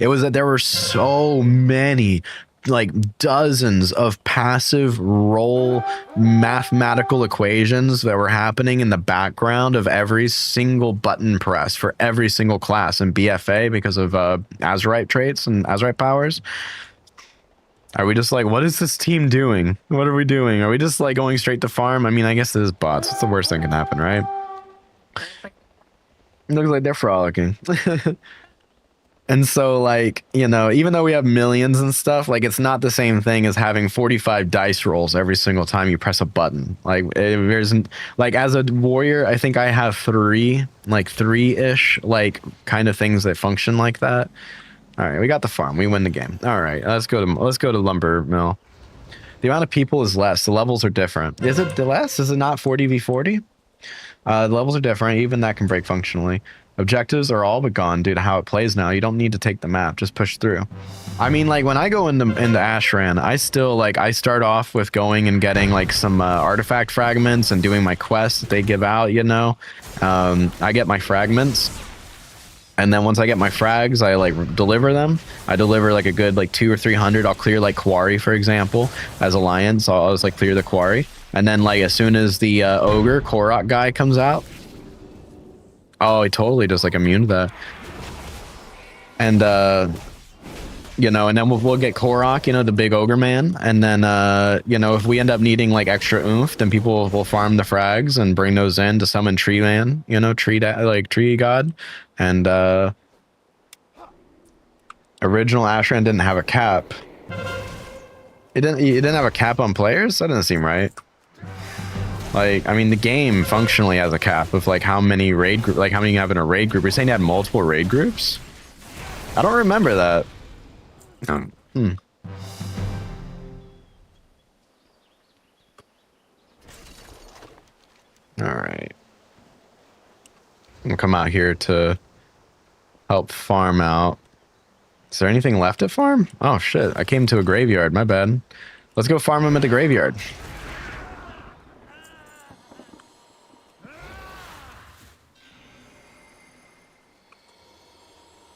It was that there were so many, like dozens of passive roll mathematical equations that were happening in the background of every single button press for every single class in BFA because of Azerite traits and Azerite powers. Are we just like, what is this team doing? What are we doing? Are we just like going straight to farm? I mean, I guess this is bots. It's the worst thing can happen, right? It looks like they're frolicking. And so like, you know, even though we have millions and stuff, like it's not the same thing as having 45 dice rolls every single time you press a button. Like there's like as a warrior, I think I have three-ish like kind of things that function like that. All right, we got the farm. We win the game. All right, let's go to lumber mill. The amount of people is less. The levels are different. Is it less? Is it not 40v40? The levels are different. Even that can break functionally. Objectives are all but gone due to how it plays now. You don't need to take the map. Just push through. I mean, like when I go into Ashran, I still like I start off with going and getting like some artifact fragments and doing my quests that they give out. You know, I get my fragments. And then once I get my frags, I like deliver them. I deliver like a good like 200 or 300. I'll clear like Quarry, for example, as Alliance. I'll always like clear the Quarry. And then like as soon as the Ogre Korok guy comes out, oh, he totally just like immune to that. And you know, and then we'll get Korok, you know, the big Ogre man. And then you know, if we end up needing like extra oomph, then people will farm the frags and bring those in to summon Tree Man, you know, Tree God. And original Ashran didn't have a cap. It didn't have a cap on players? That doesn't seem right. Like, I mean, the game functionally has a cap of like how many like how many you have in a raid group. You're saying you had multiple raid groups? I don't remember that. All right. I'm gonna come out here to help farm out. Is there anything left at farm? Oh shit, I came to a graveyard, my bad. Let's go farm them at the graveyard.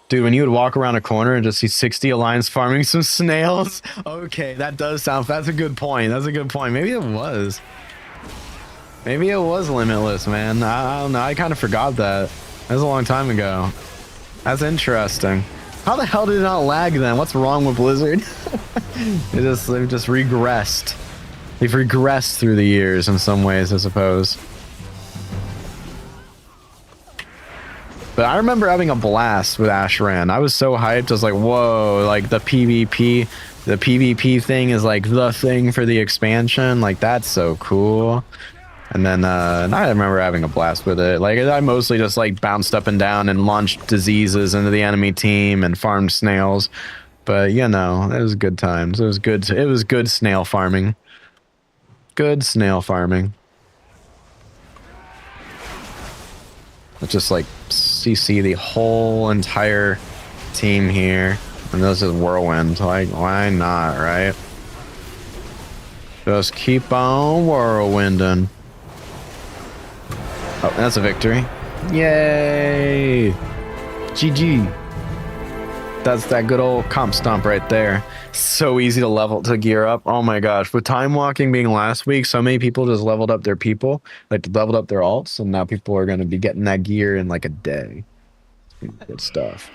Dude, when you would walk around a corner and just see 60 Alliance farming some snails. Okay, that does sound, that's a good point. That's a good point. Maybe it was. Maybe it was Limitless, man. I don't know, I kind of forgot that. That was a long time ago. That's interesting. How the hell did it not lag then? What's wrong with Blizzard? They've just regressed. They've regressed through the years in some ways, I suppose. But I remember having a blast with Ashran. I was so hyped. I was like, whoa, like the PvP thing is like the thing for the expansion. Like, that's so cool. And then I remember having a blast with it. Like, I mostly just like bounced up and down and launched diseases into the enemy team and farmed snails. But you know, it was good times. It was good. It was good snail farming. Good snail farming. Let's just like CC the whole entire team here. And this is Whirlwind. Like, why not, right? Just keep on whirlwinding. Oh, that's a victory. Yay! GG. That's that good old comp stomp right there. So easy to level, to gear up. Oh my gosh. With time walking being last week, so many people just leveled up their people, like leveled up their alts, and now people are going to be getting that gear in like a day. Good stuff.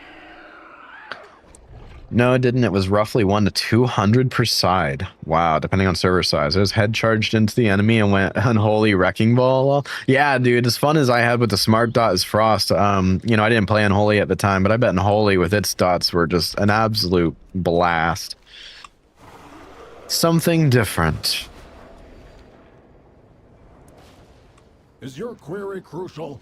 No, it didn't. It was roughly 1 to 200 per side. Wow, depending on server size. It was head charged into the enemy and went unholy wrecking ball. Yeah, dude, as fun as I had with the smart dot as Frost, you know, I didn't play Unholy at the time, but I bet Unholy with its dots were just an absolute blast. Something different. Is your query crucial?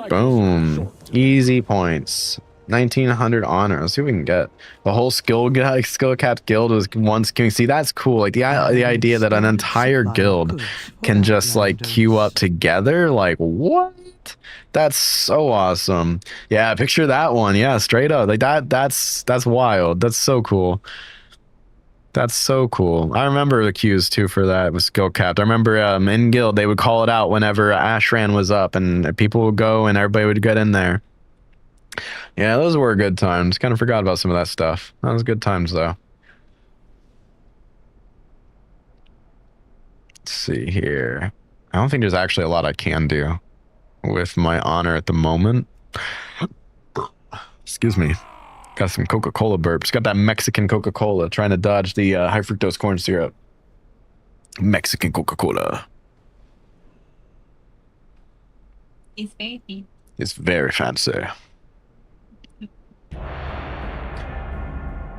Boom. Easy points. 1900 honor. Let's see what we can get. The whole skill capped guild was once. Can you see? That's cool. Like the idea that an entire guild can just like queue up together. Like what? That's so awesome. Yeah, picture that one. Yeah, straight up. Like that's wild. That's so cool. That's so cool. I remember the queues too for that. It was skill capped. I remember in guild they would call it out whenever Ashran was up, and people would go and everybody would get in there. Yeah, those were good times. Kind of forgot about some of that stuff. That was good times, though. Let's see here. I don't think there's actually a lot I can do with my honor at the moment. Excuse me. Got some Coca-Cola burps. Got that Mexican Coca-Cola trying to dodge the high fructose corn syrup. Mexican Coca-Cola. It's fancy. It's very fancy.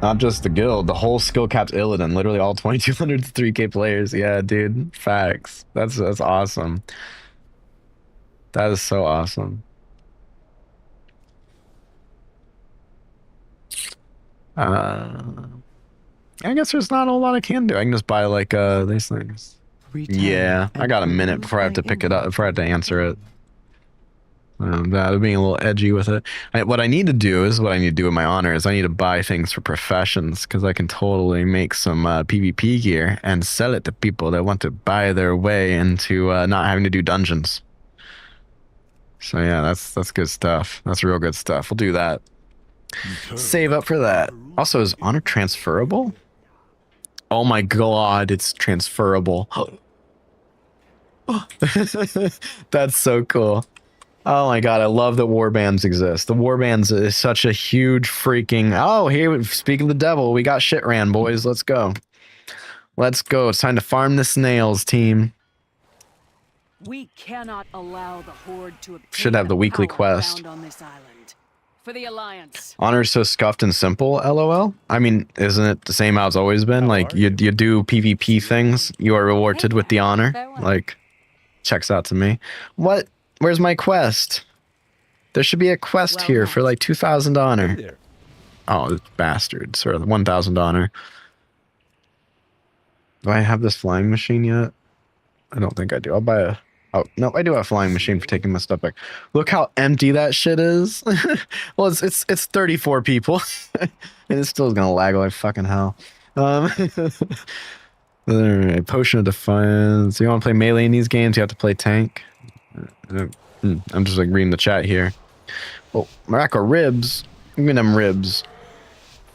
Not just the guild, the whole skill capped Illidan, literally all 2200 to 3k players. Yeah, dude, facts. That's awesome. That is so awesome. Uh, I guess there's not a whole lot I can do. I can just buy like these things. Yeah, I got a minute before I have to pick it up, before I have to answer it. That being a little edgy with it. What I need to do is what I need to do with my honor is I need to buy things for professions because I can totally make some PvP gear and sell it to people that want to buy their way into not having to do dungeons. So yeah, that's good stuff. That's real good stuff. We'll do that. Save up for that. Also, is honor transferable? Oh my god, it's transferable. That's so cool. Oh my god, I love that warbands exist. The warbands is such a huge freaking... Oh, here, speak of the devil, we got shit ran, boys. Let's go. Let's go. It's time to farm the snails, team. We cannot allow the horde to obtain Should have the weekly power quest. found on this island. For the Alliance. Honor is so scuffed and simple, lol. I mean, isn't it the same how it's always been? Like, you do PvP things, you are rewarded with the honor. Like, checks out to me. What? Where's my quest? There should be a quest here for like 2,000 honor. Oh, bastards. Or 1,000 honor. Do I have this flying machine yet? I don't think I do. I'll buy a... Oh, no, I do have a flying machine for taking my stuff back. Look how empty that shit is. Well, it's 34 people. And it's still gonna lag like fucking hell. Alright, Potion of Defiance. You want to play melee in these games, you have to play tank. I'm just like reading the chat here. Oh, Maraca ribs. Give me them ribs.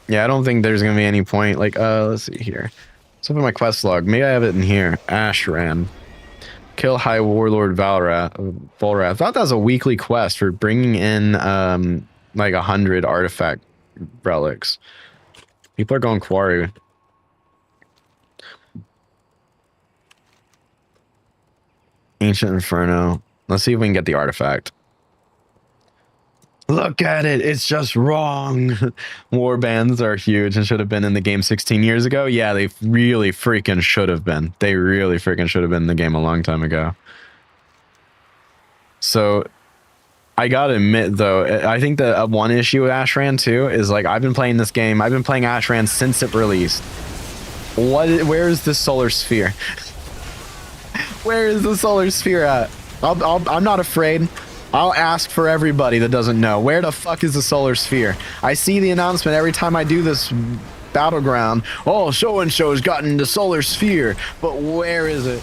Yeah, I don't think there's gonna be any point. Like, let's see here. Let's open my quest log. Maybe I have it in here. Ashran. Kill High Warlord Volrath. I thought that was a weekly quest for bringing in like 100 artifact relics. People are going quarry. Ancient Inferno. Let's see if we can get the artifact. Look at it. It's just wrong. Warbands are huge and should have been in the game 16 years ago. Yeah, they really freaking should have been. They really freaking should have been in the game a long time ago. So, I gotta admit, though, I think the one issue with Ashran, too, is like, I've been playing this game. I've been playing Ashran since it released. Where is the solar sphere? Where is the solar sphere at? I'm not afraid. I'll ask for everybody that doesn't know. Where the fuck is the solar sphere? I see the announcement every time I do this battleground. Oh, so-and-so's gotten the solar sphere. But where is it?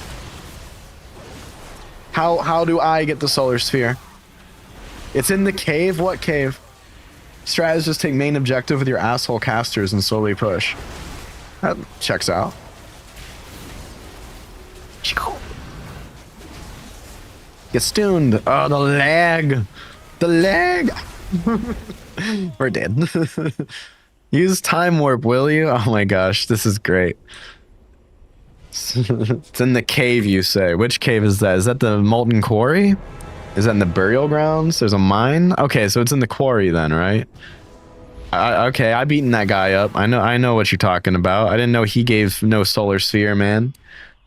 How do I get the solar sphere? It's in the cave? What cave? Strat is just take main objective with your asshole casters and slowly push. That checks out. Get stoned. Oh, the lag. The lag. We're dead. Use time warp, will you? Oh my gosh, this is great. It's in the cave, you say. Which cave is that? Is that the molten quarry? Is that in the burial grounds? There's a mine? Okay, so it's in the quarry then, right? Okay, I beaten that guy up. I know what you're talking about. I didn't know he gave no solar sphere, man.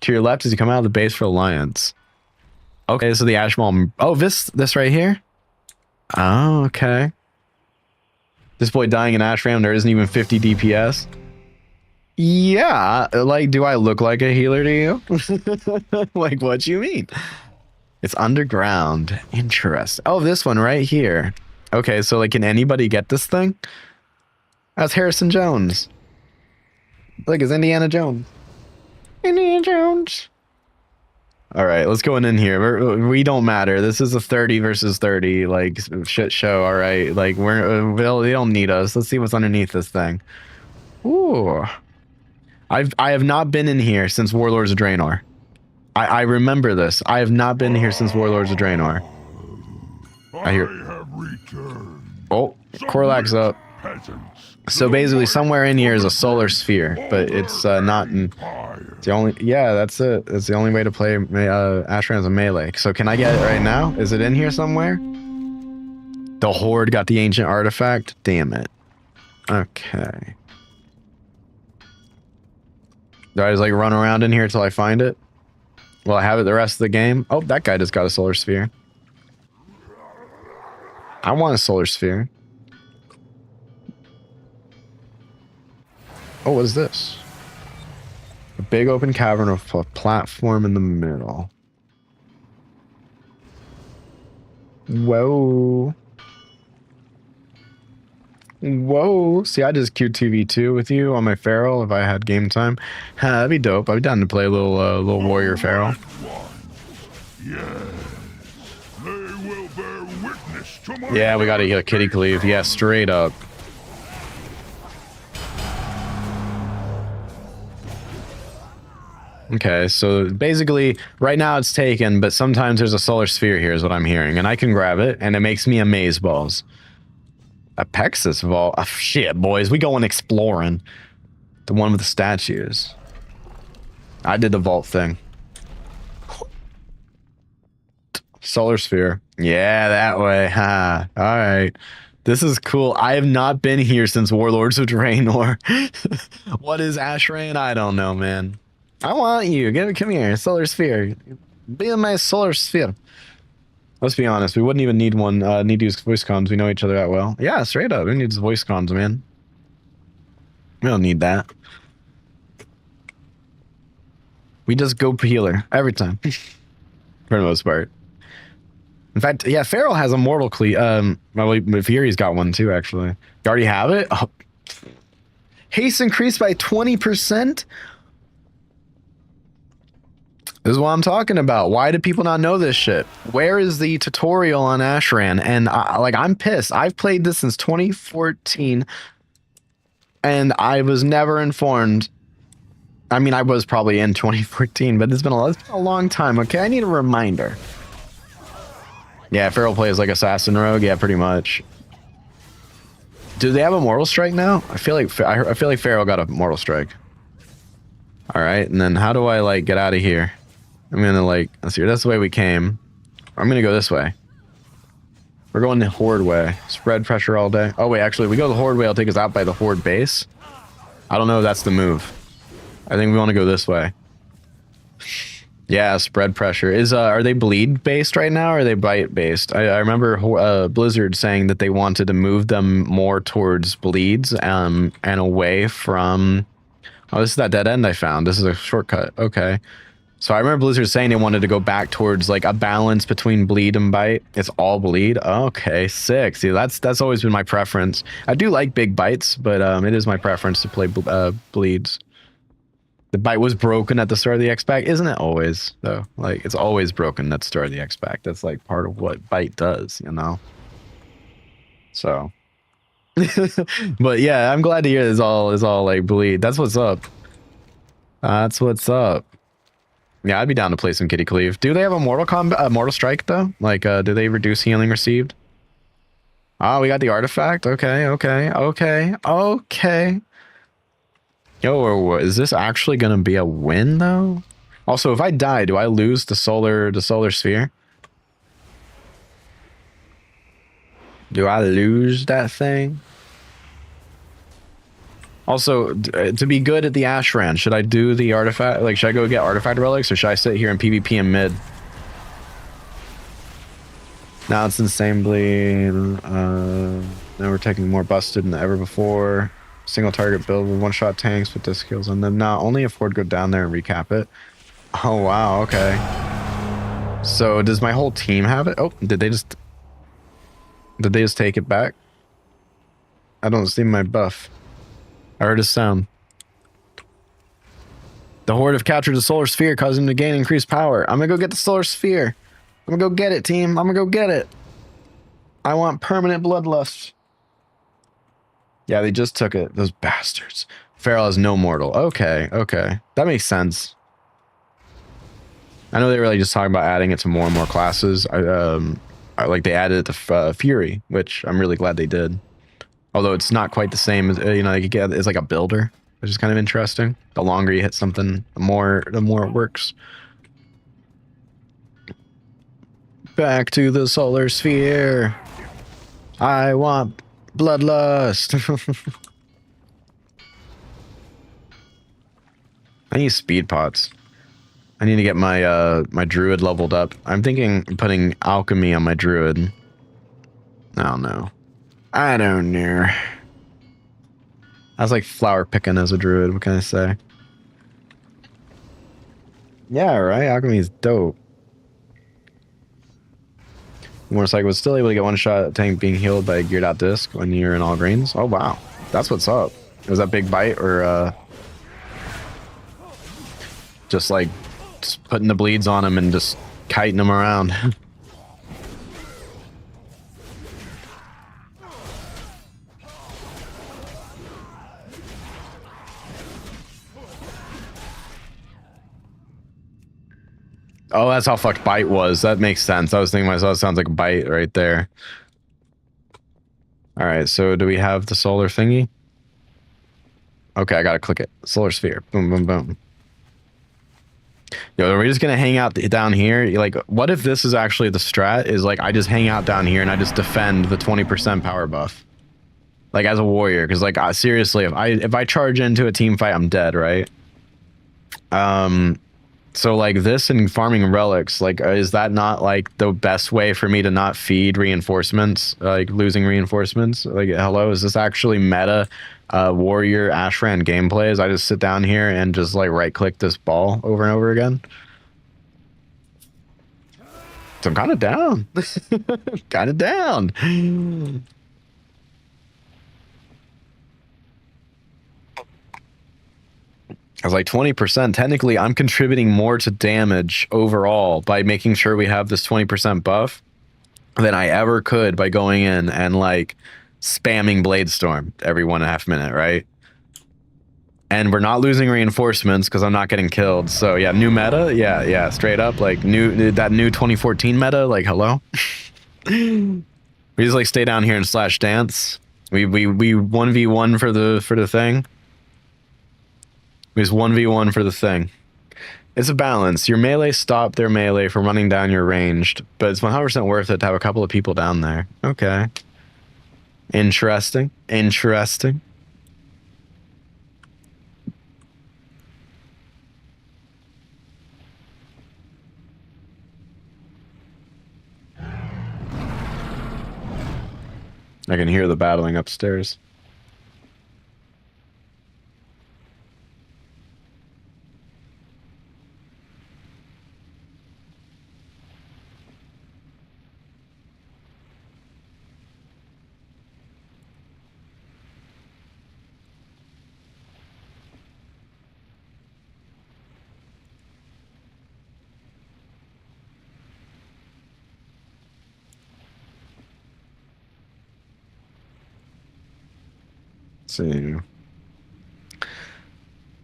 To your left as you come out of the base for Alliance. Okay, so the ash ball. Oh, this right here. Oh, okay. This boy dying in Ashram. There isn't even 50 DPS. Yeah, like, do I look like a healer to you? Like, what you mean? It's underground. Interesting. Oh, this one right here. Okay, so like, can anybody get this thing? That's Harrison Jones. Look, it's Indiana Jones. Indiana Jones. All right, let's go in here. We don't matter. This is a 30 versus 30 like shit show. All right, like they don't need us. Let's see what's underneath this thing. Ooh, I have not been in here since Warlords of Draenor. I remember this. I have not been here since Warlords of Draenor. I hear. Oh, Korlak's up. So basically, somewhere in here is a solar sphere, but it's not in. It's the only. Yeah, that's it. It's the only way to play Ashran as a melee. So can I get it right now? Is it in here somewhere? The Horde got the ancient artifact. Damn it. Okay. Do I just like run around in here till I find it? Will I have it the rest of the game? Oh, that guy just got a solar sphere. I want a solar sphere. Oh, what is this? A big open cavern with a platform in the middle. Whoa. Whoa. See, I just queued 2v2 with you on my Feral if I had game time. That'd be dope. I'd be down to play a little warrior Feral. Yeah, we gotta get a kitty cleave. Yeah, straight up. Okay, so basically, right now it's taken, but sometimes there's a solar sphere here is what I'm hearing, and I can grab it, and it makes me amaze balls. A Pexus vault? Oh, shit, boys, we going exploring. The one with the statues. I did the vault thing. Solar sphere. Yeah, that way. Ha. All right. This is cool. I have not been here since Warlords of Draenor. What is Ashran? I don't know, man. I want you. Come here. Solar sphere. Be in my solar sphere. Let's be honest. We wouldn't even need one. Need to use voice comms. We know each other that well. Yeah, straight up. We need voice comms, man. We don't need that. We just go healer every time. For the most part. In fact, yeah, Feral has a mortal cleave. Well, Fury's got one too, actually. You already have it? Oh. Haste increased by 20%? This is what I'm talking about. Why do people not know this shit? Where is the tutorial on Ashran? And I'm pissed. I've played this since 2014, and I was never informed. I mean, I was probably in 2014, but it's been a long time. Okay, I need a reminder. Yeah, Feral plays like Assassin Rogue. Yeah, pretty much. Do they have a Mortal Strike now? I feel like Feral got a Mortal Strike. All right, and then how do I like get out of here? I'm gonna let's see. That's the way we came. I'm gonna go this way. We're going the Horde way. Spread pressure all day. Oh wait, actually, we go the Horde way. It'll take us out by the Horde base. I don't know if that's the move. I think we want to go this way. Yeah, spread pressure. Are they bleed based right now, or are they bite based? I remember Blizzard saying that they wanted to move them more towards bleeds and away from. Oh, this is that dead end I found. This is a shortcut. Okay. So I remember Blizzard saying they wanted to go back towards like a balance between bleed and bite. It's all bleed. Okay, sick. See, that's always been my preference. I do like big bites, but it is my preference to play bleeds. The bite was broken at the start of the X-Pack. Isn't it always, though? Like, it's always broken at the start of the X-Pack. That's, like, part of what bite does, you know? So. But, yeah, I'm glad to hear this is all, like, bleed. That's what's up. That's what's up. Yeah, I'd be down to play some Kitty Cleave. Do they have a Mortal Strike, though? Like, do they reduce healing received? Oh, we got the artifact? Okay. Yo, is this actually gonna be a win though? Also, if I die, do I lose the solar sphere? Do I lose that thing? Also, to be good at the Ashran, should I do the artifact? Like, should I go get artifact relics, or should I sit here in PvP in mid? Now it's insane bleed. Now we're taking more busted than ever before. Single target build with one-shot tanks with disc kills on them. Now only if Ford go down there and recap it. Oh wow, okay. So does my whole team have it? Oh, did they just take it back? I don't see my buff. I heard a sound. The Horde have captured the solar sphere, causing them to gain increased power. I'm gonna go get the solar sphere. I'm gonna go get it, team. I'm gonna go get it. I want permanent bloodlust. Yeah, they just took it. Those bastards. Feral has no mortal. Okay. That makes sense. I know they were really just talking about adding it to more and more classes. Like they added it to Fury, which I'm really glad they did. Although it's not quite the same as, you know, it's like a builder, which is kind of interesting. The longer you hit something, the more it works. Back to the solar sphere. I want bloodlust. I need speed pots. I need to get my my druid leveled up. I'm thinking putting alchemy on my druid. I don't know. I was like flower picking as a druid. What can I say? Yeah, right. Alchemy is dope. Motorcycle was still able to get one shot at tank being healed by a geared out disc when you're in all greens. Oh wow, that's what's up. Was that big bite or just like just putting the bleeds on him and just kiting him around? Oh, that's how fucked bite was. That makes sense. I was thinking to myself, it sounds like a bite right there. All right, so do we have the solar thingy? Okay, I gotta click it. Solar sphere. Boom, boom, boom. Yo, are we just gonna hang out down here? Like, what if this is actually the strat? Is like I just hang out down here and I just defend the 20% power buff, like as a warrior? Because like seriously, if I charge into a team fight, I'm dead, right? So like this and farming relics, like is that not like the best way for me to not feed reinforcements, like losing reinforcements? Like hello, is this actually meta warrior Ashran gameplay? As I just sit down here and just like right click this ball over and over again? So I'm kind of down. Kind of down. I was like 20%. Technically, I'm contributing more to damage overall by making sure we have this 20% buff than I ever could by going in and like spamming Blade Storm every 1.5 minutes, right? And we're not losing reinforcements because I'm not getting killed. So yeah, new meta, yeah, straight up like that new 2014 meta. Like hello, we just like stay down here and slash dance. We 1v1 for the thing. It's 1v1 for the thing. It's a balance. Your melee stop their melee from running down your ranged, but it's 100% worth it to have a couple of people down there. Okay. Interesting. Interesting. I can hear the battling upstairs. See.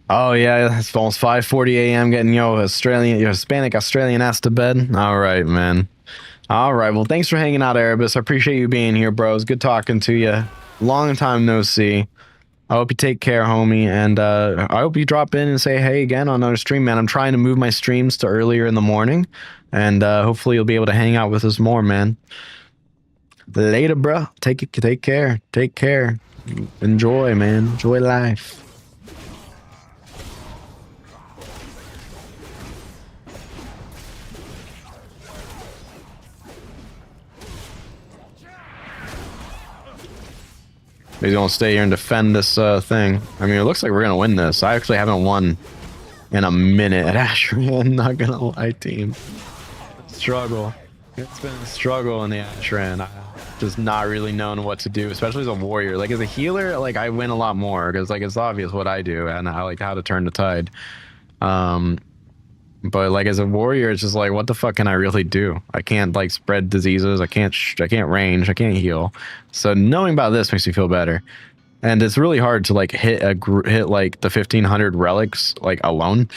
Oh yeah, it's almost 5:40 a.m. getting your Hispanic Australian ass to bed. All right, man. All right. Well, thanks for hanging out, Erebus. I appreciate you being here, bros. Good talking to you. Long time no see. I hope you take care, homie, and I hope you drop in and say hey again on another stream, man. I'm trying to move my streams to earlier in the morning, and hopefully you'll be able to hang out with us more, man. Later, bro. Take care. Take care. Enjoy, man. Enjoy life. He's gonna stay here and defend this thing. I mean, it looks like we're gonna win this. I actually haven't won in a minute at Ashran. Not gonna lie, team. Struggle. It's been a struggle in the Ashran. Just not really knowing what to do, especially as a warrior. Like as a healer, like I win a lot more because like it's obvious what I do and I like how to turn the tide. But like as a warrior, it's just like what the fuck can I really do? I can't like spread diseases. I can't range. I can't heal. So knowing about this makes me feel better. And it's really hard to like hit like the 1500 relics like alone.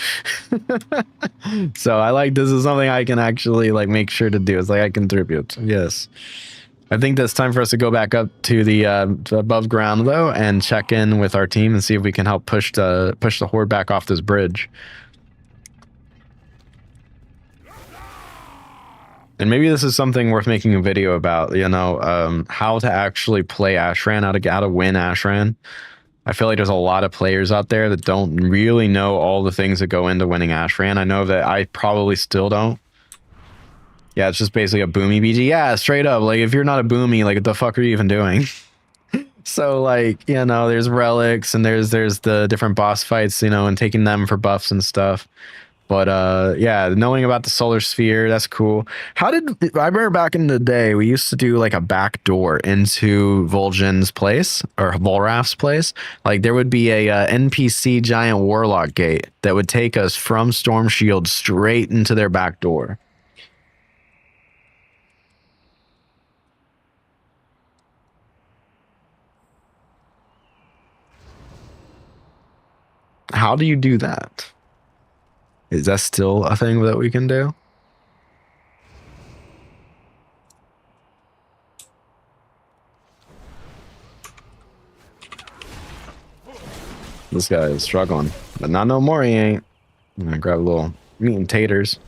So I like this is something I can actually like make sure to do. It's like I contribute. Yes. I think that's time for us to go back up to the to above ground though and check in with our team and see if we can help push the horde back off this bridge. And maybe this is something worth making a video about, you know, how to actually play Ashran, how to win Ashran. I feel like there's a lot of players out there that don't really know all the things that go into winning Ashran. I know that I probably still don't. Yeah, it's just basically a boomy BG. Yeah, straight up. Like, if you're not a boomy, like, what the fuck are you even doing? So like, you know, there's relics and there's the different boss fights, you know, and taking them for buffs and stuff. But yeah, knowing about the solar sphere, that's cool. How did I remember back in the day we used to do like a back door into Vol'jin's place or Volrath's place? Like there would be a NPC giant warlock gate that would take us from Storm Shield straight into their back door. How do you do that? Is that still a thing that we can do? This guy is struggling, but not no more. He ain't. I'm gonna grab a little meat and taters.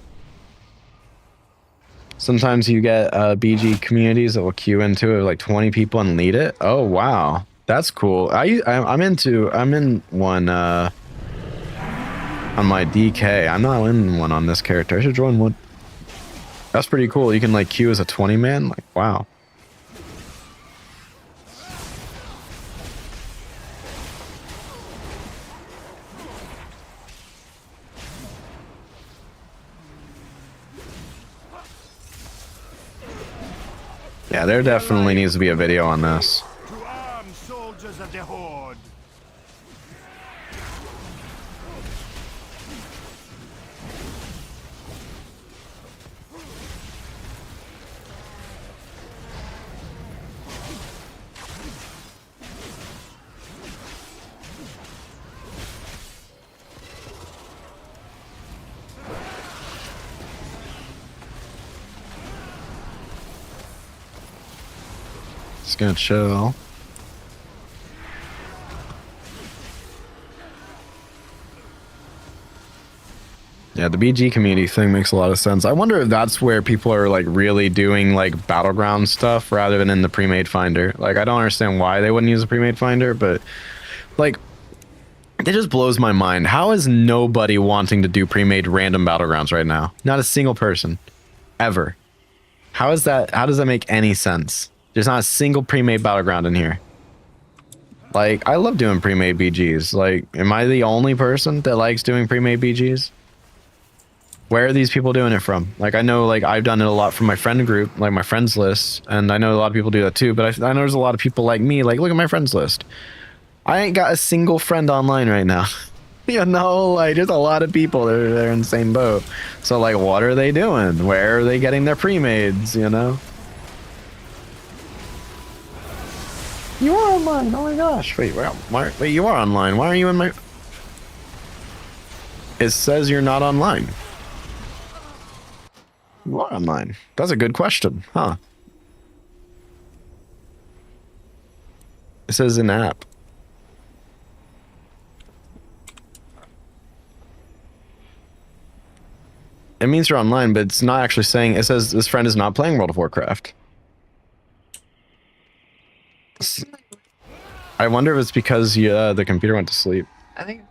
Sometimes you get BG communities that will queue into it with like 20 people and lead it. Oh wow, that's cool. I'm in one on my DK. I'm not in one on this character. I should join one. That's pretty cool. You can like queue as a 20 man. Like wow. Yeah, there definitely needs to be a video on this. To arm, soldiers of the Horde! Just gonna chill. Yeah, the BG community thing makes a lot of sense. I wonder if that's where people are like really doing like battleground stuff rather than in the pre-made finder. Like I don't understand why they wouldn't use a pre-made finder, but like it just blows my mind. How is nobody wanting to do pre-made random battlegrounds right now? Not a single person ever. How is that? How does that make any sense? There's not a single pre-made battleground in here. Like, I love doing pre-made BGs. Like, am I the only person that likes doing pre-made BGs? Where are these people doing it from? Like, I know, like, I've done it a lot from my friend group, like my friends list, and I know a lot of people do that too, but I know there's a lot of people like me, like, look at my friends list. I ain't got a single friend online right now. You know, like, there's a lot of people that are in the same boat. So, like, what are they doing? Where are they getting their pre-mades, you know? You are online. Oh my gosh. Wait, wait, you are online. Why are you in my... It says you're not online. You are online. That's a good question, huh? It says in app. It means you're online, but it's not actually saying... It says this friend is not playing World of Warcraft. I wonder if it's because the computer went to sleep. I think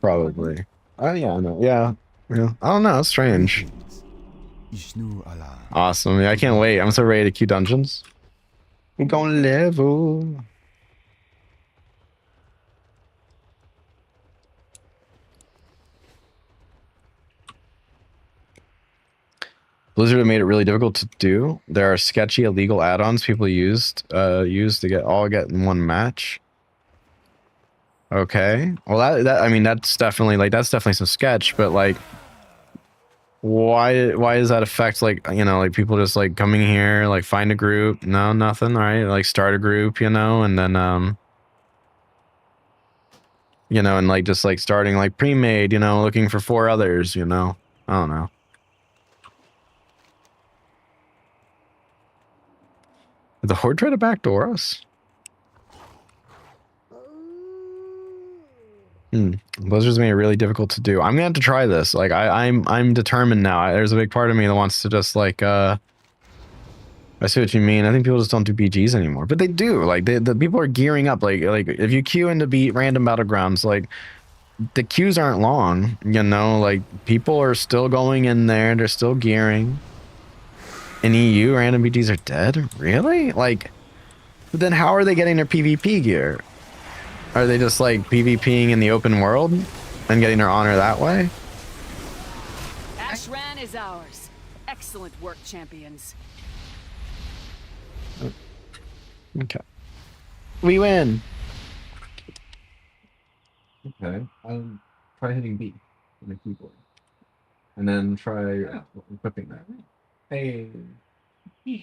Probably. Oh yeah, I know. Yeah. I don't know. It's strange. Awesome. Yeah, I can't wait. I'm so ready to queue dungeons. We're going level. Blizzard have made it really difficult to do. There are sketchy illegal add-ons people used to get in one match. Okay. Well, that I mean that's definitely some sketch, but like why does that affect like, you know, like people just like coming here, like find a group? No, nothing, right? Like start a group, you know, and then you know, and like just like starting like pre-made, you know, looking for 4 others, you know. I don't know. Did the Horde try to backdoor us? Blizzard's made it really difficult to do. I'm gonna have to try this. Like I'm determined now. There's a big part of me that wants to just like I see what you mean. I think people just don't do BGs anymore, but they do. Like the people are gearing up. Like if you queue into beat random battlegrounds, like the queues aren't long. You know, like people are still going in there. They're still gearing. In EU, random BGs are dead? Really? Like, But then how are they getting their PvP gear? Are they just like PvPing in the open world and getting their honor that way? Ashran is ours. Excellent work, champions. Okay. We win. Okay. Try hitting B on the keyboard. And then try equipping that. Hey. Yeah,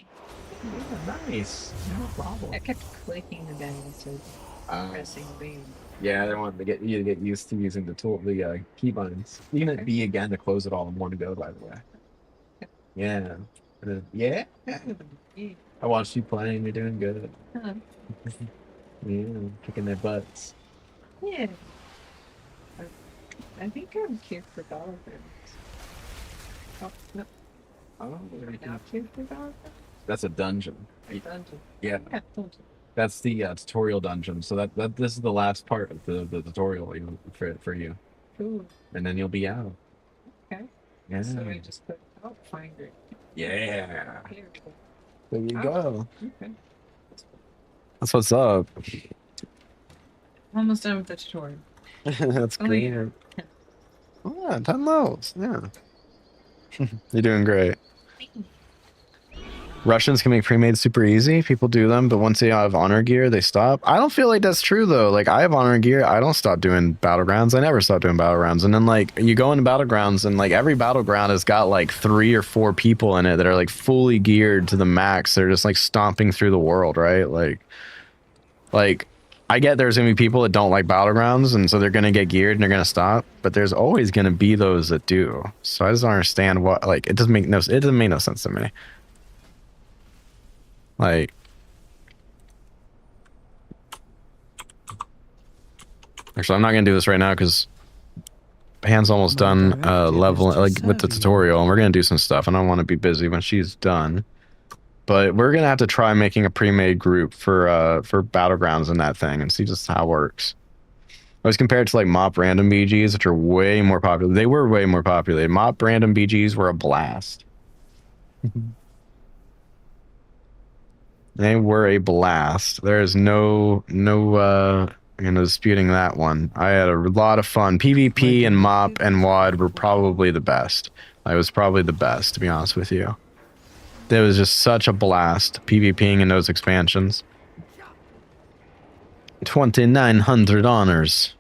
nice. No problem. I kept clicking the down so pressing B. Yeah, I wanted to get you to get used to using the key buttons. You can hit B again to close it all in one to go, by the way. Yeah. And then, yeah. I watched you playing. You're doing good. Huh. Yeah, kicking their butts. Yeah. I think I'm here for Battlegrounds. Oh, no. Oh, Not here for Battlegrounds? that's a dungeon. Dungeon. Yeah, Yeah, dungeon. that's the tutorial dungeon. So that this is the last part of the tutorial for you, Cool. and then you'll be out. Okay. Yeah. So I just put Finder. Yeah. Here. There you Oh. go. Okay. That's what's up. Almost done with the tutorial. That's Oh, great. yeah. Oh, yeah, 10 lows. Yeah. You're doing great. Russians can make pre-made super easy. People do them, but once they have honor gear, they stop. I don't feel like that's true though. Like I have honor gear, I don't stop doing battlegrounds. I never stop doing battlegrounds. And then like you go into battlegrounds and like every battleground has got like 3 or 4 people in it that are like fully geared to the max. They're just like stomping through the world, right? Like I get there's gonna be people that don't like battlegrounds and so they're gonna get geared and they're gonna stop, but there's always gonna be those that do. So I just don't understand what like it doesn't make no sense to me. Like, actually, I'm not gonna do this right now because Pan's almost done leveling like with the tutorial, and we're gonna do some stuff. And I don't want to be busy when she's done, but we're gonna have to try making a pre-made group for battlegrounds and that thing, and see just how it works. As compared to like mop random BGs, which are way more popular. They were way more popular. Mop random BGs were a blast. They were a blast. There is no disputing that one. I had a lot of fun. PvP and Mop and WAD were probably the best. I was probably the best, to be honest with you. There was just such a blast PvPing in those expansions. 2,900 honors.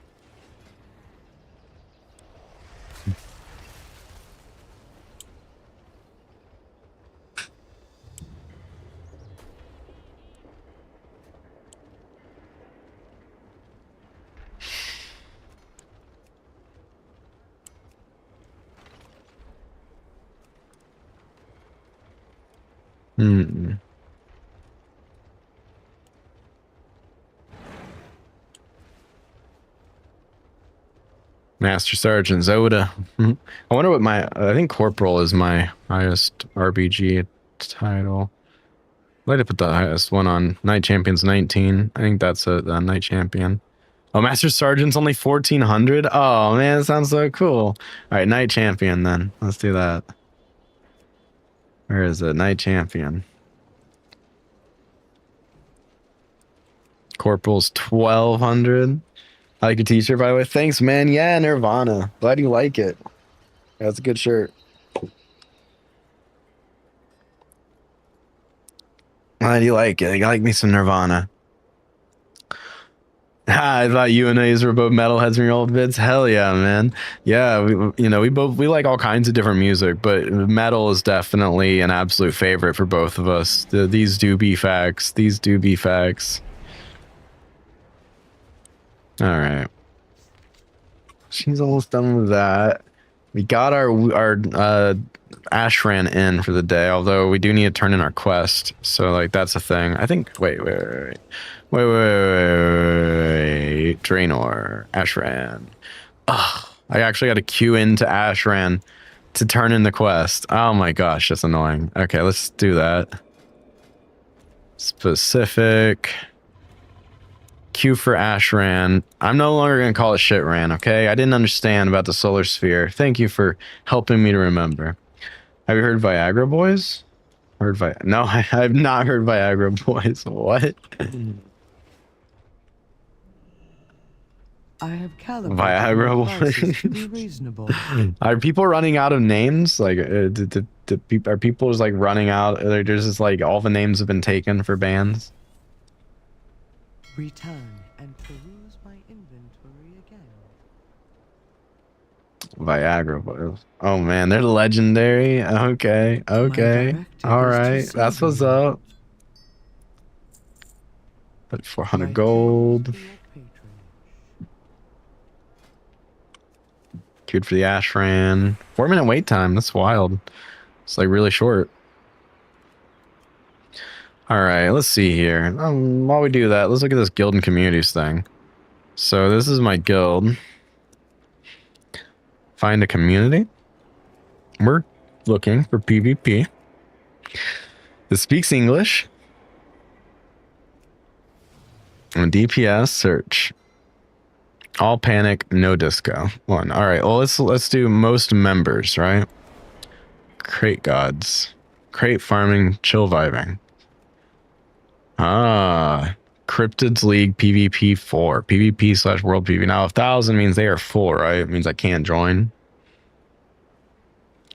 Master Sergeant Xoda. I wonder what I think Corporal is my highest RBG title. I'd like to put the highest one on Knight Champions 19. I think that's the Knight Champion. Oh, Master Sergeant's only 1,400? Oh, man, that sounds so cool. All right, Knight Champion then. Let's do that. Where is it? Knight Champion. Corporal's 1,200. I like your t-shirt, by the way. Thanks, man. Yeah, Nirvana. Glad you like it. That's a good shirt. Glad you like it. You like me some Nirvana. I thought you and Ace were both metalheads in your old vids. Hell yeah, man. Yeah, we like all kinds of different music, but metal is definitely an absolute favorite for both of us. These do be facts. These do be facts. All right. She's almost done with that. We got our Ashran in for the day, although we do need to turn in our quest. So like that's a thing. I think wait. Draenor, Ashran. Ugh, I actually got to queue into Ashran to turn in the quest. Oh my gosh, that's annoying. Okay, let's do that. Specific. Q for Ashran. I'm no longer going to call it Shitran, okay? I didn't understand about the solar sphere. Thank you for helping me to remember. Have you heard Viagra Boys? Heard no, I've not heard Viagra Boys. What? I have calibrated Viagra my prices to Boys. be reasonable. Are people running out of names? Like, are people just like running out? They're just like all the names have been taken for bands. Return and peruse my inventory again. Viagra Boys. Oh man, they're legendary. Okay, okay, all right. That's what's up. But 400 gold. Queued for the Ashran. 4-minute wait time. That's wild. It's like really short. All right, let's see here. While we do that, let's look at this guild and communities thing. So this is my guild. Find a community. We're looking for PvP. That speaks English. And DPS search. All panic, no disco. One. All right. Well, let's do most members, right? Crate gods, crate farming, chill vibing. Cryptids League PvP 4 PvP / World PvP. Now 1,000 means they are full, right? It means I can't join.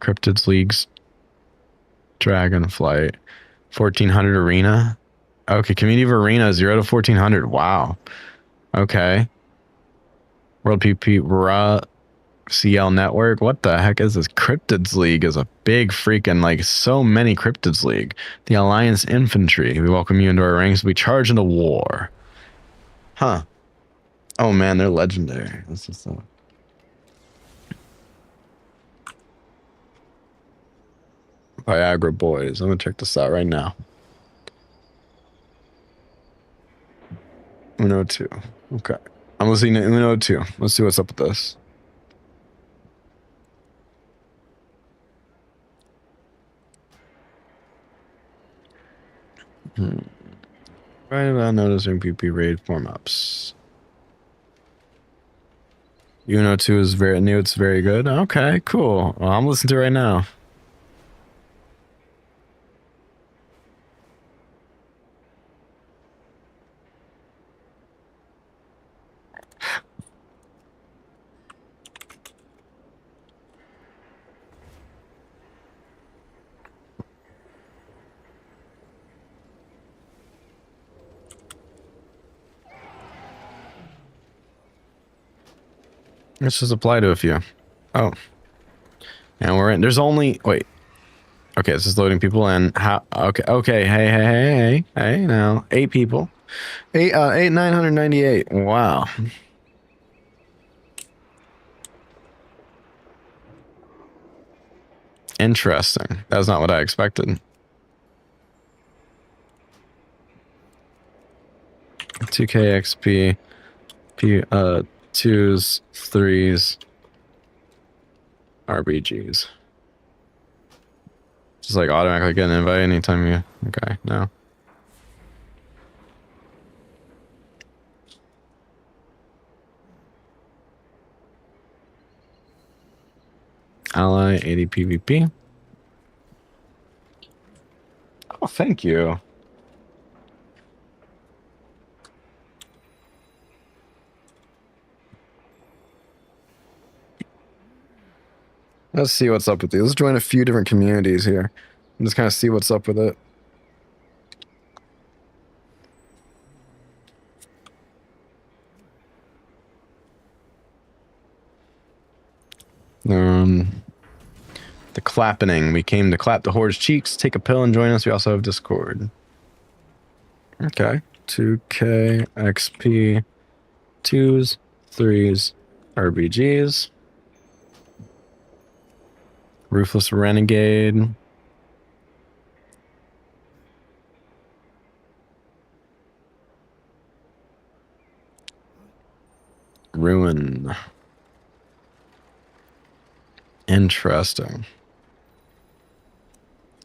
Cryptids Leagues, Dragonflight, 1400 arena. Okay, community of arena 0 to 1400. Wow. Okay. World PvP raw CL network. What the heck is this? Cryptids League is a big freaking, like, so many Cryptids League. The Alliance Infantry. We welcome you into our ranks. We charge into war. Huh. Oh man, they're legendary. That's just so. Viagra Boys. I'm gonna check this out right now. Uno 2. Okay. I'm listening to Uno 2. Let's see what's up with this. Right about noticing PP raid form ups. Uno 2 is very new. It's very good. Okay, cool. Well, I'm listening to it right now. Let's just apply to a few. Oh. And we're in. There's only... Wait. Okay, this is loading people in. How? Okay. Hey, now. 8 people. 998. Wow. Interesting. That's not what I expected. 2k XP. 2s, 3s, RBGs. Just like automatically get an invite anytime you... Okay, no. Ally, 80 PvP. Oh, thank you. Let's see what's up with these. Let's join a few different communities here and just kind of see what's up with it. The clappening. We came to clap the horde's cheeks. Take a pill and join us. We also have Discord. Okay. 2k XP. 2s, 3s, RBGs. Ruthless Renegade. Ruin. Interesting.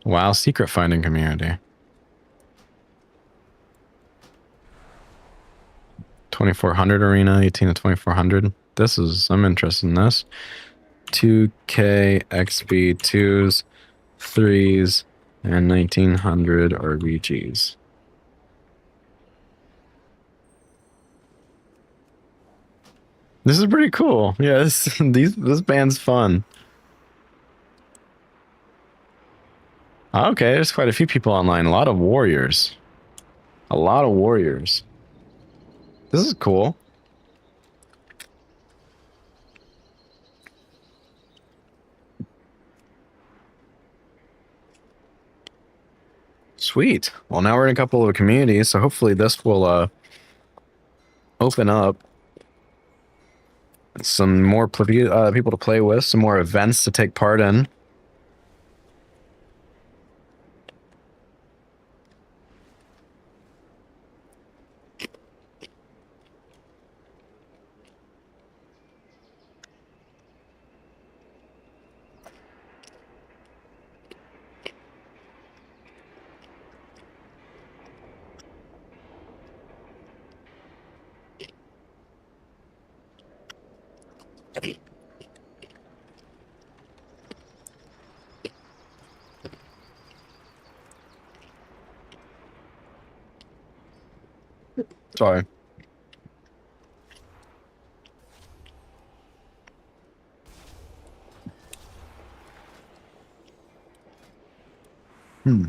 Wow, secret finding community. 2400 arena, 18 to 2400. I'm interested in this. 2k XP 2s, 3s, And 1900 RBGs. This is pretty cool. Yeah, this band's fun. Okay, there's quite a few people online. A lot of warriors. A lot of warriors. This is cool. Sweet. Well, now we're in a couple of communities, so hopefully this will open up some more people to play with, some more events to take part in. Sorry. Hmm.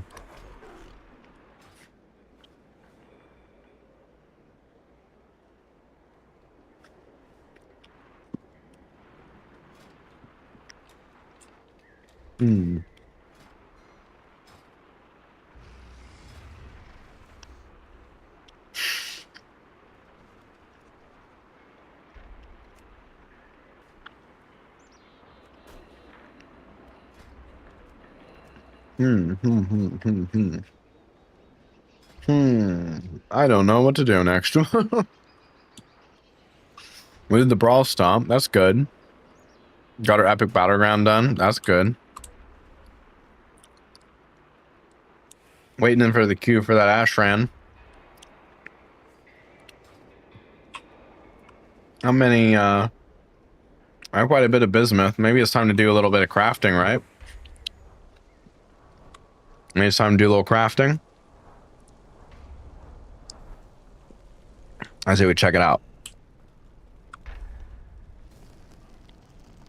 Hmm. I don't know what to do next. We did the Brawl Stomp. That's good. Got our Epic Battleground done. That's good. Waiting in for the queue for that Ashran. How many, I have quite a bit of bismuth. Maybe it's time to do a little bit of crafting, right? Maybe it's time to do a little crafting. I say we check it out.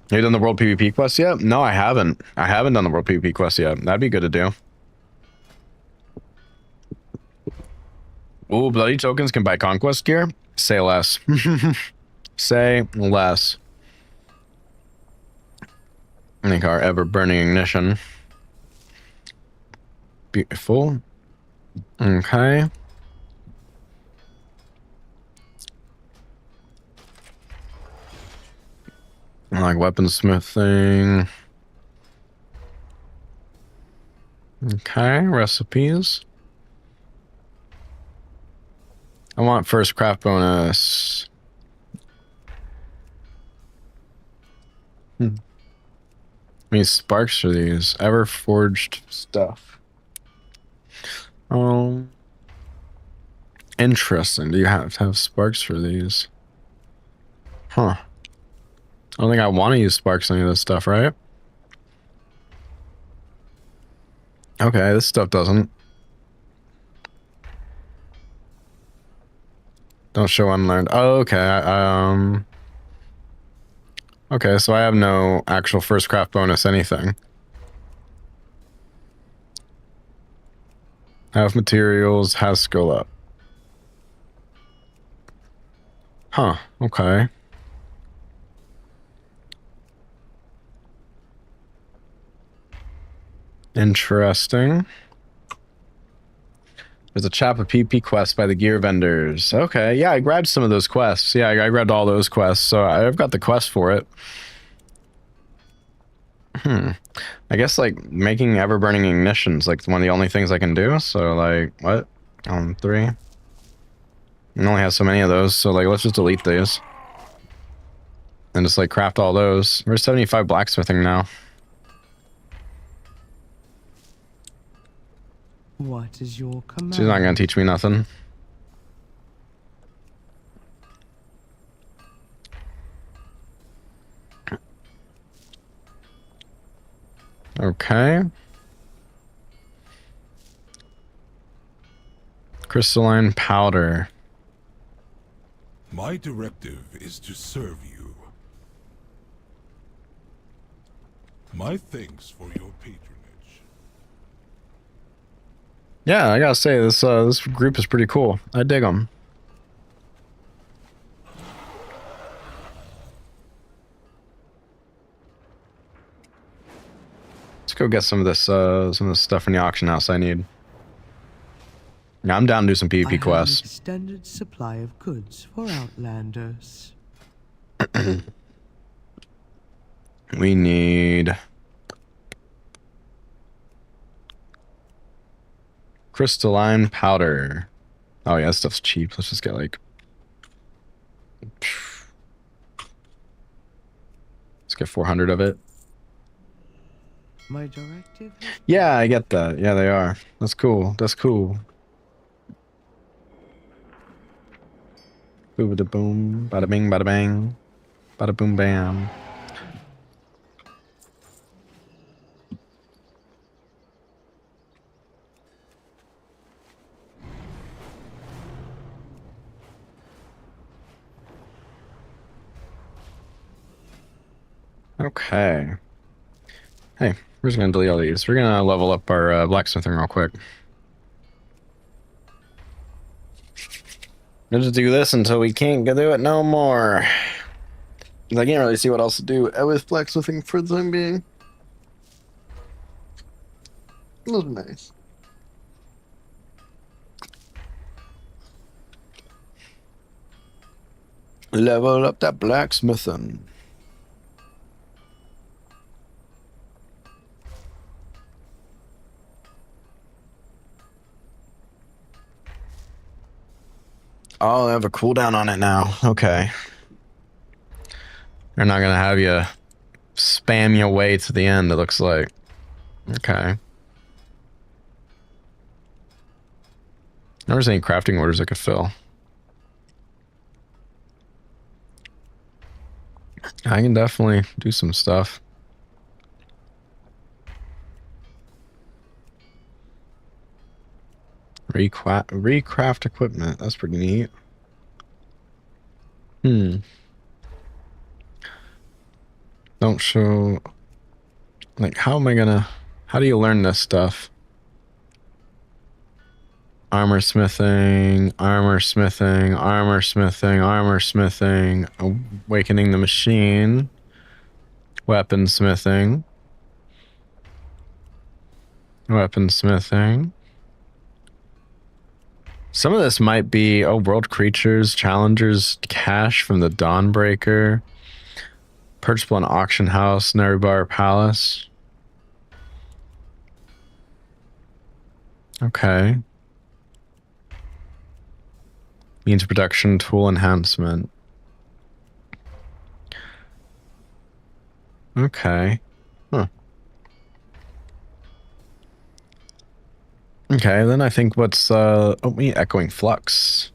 Have you done the World PvP quest yet? No, I haven't. I haven't done the World PvP quest yet. That'd be good to do. Ooh, bloody tokens can buy conquest gear? Say less. Say less. I think our ever-burning ignition. Beautiful. Okay. I like weaponsmithing. Okay, recipes. I want first craft bonus. I mean, sparks for these. Ever forged stuff. Interesting. Do you have to have sparks for these? Huh. I don't think I want to use sparks on any of this stuff, right? Okay, this stuff doesn't. Don't show unlearned. Oh, okay. Okay, so I have no actual first craft bonus anything. Have materials, has skill up. Huh, okay. Interesting. There's a chap of PP quest by the gear vendors. Okay, yeah, I grabbed some of those quests. Yeah, I grabbed all those quests, so I've got the quest for it. I guess, like, making ever-burning ignitions, like, one of the only things I can do. So, like, what? 3. I only have so many of those, so, like, let's just delete these. And just, like, craft all those. We're 75 blacksmithing now. What is your command? She's not gonna teach me nothing. Okay. Crystalline powder. My directive is to serve you. My thanks for your patronage. Yeah, I gotta say this this group is pretty cool. I dig them. Let's go get some of this stuff in the auction house I need. Yeah, I'm down to do some I PvP have quests. an extended supply of goods for Outlanders. We need crystalline powder. Oh yeah, that stuff's cheap. Let's just get like, let's get 400 of it. My directive is Yeah, I get that. Yeah, they are. That's cool. That's cool. Boo bada boom, bada bing, bada bang, bada boom bam. Okay. Hey, we're just gonna delete all these. We're gonna level up our blacksmithing real quick. We'll just do this until we can't do it no more. I can't really see what else to do with blacksmithing for the time being. That was nice. Level up that blacksmithing. Oh, they have a cooldown on it now. Okay. They're not gonna have you spam your way to the end, it looks like. Okay. There's any crafting orders I could fill. I can definitely do some stuff. Recraft equipment. That's pretty neat. Don't show... Like, how am I gonna... How do you learn this stuff? Armor smithing, armor smithing, armor smithing, armor smithing, awakening the machine, weapon smithing, weapon smithing. Some of this might be, world creatures, challengers, cash from the Dawnbreaker, purchasable in auction house, Nerubar Palace. Okay. Means production tool enhancement. Okay. Huh. Okay, then I think what's echoing flux.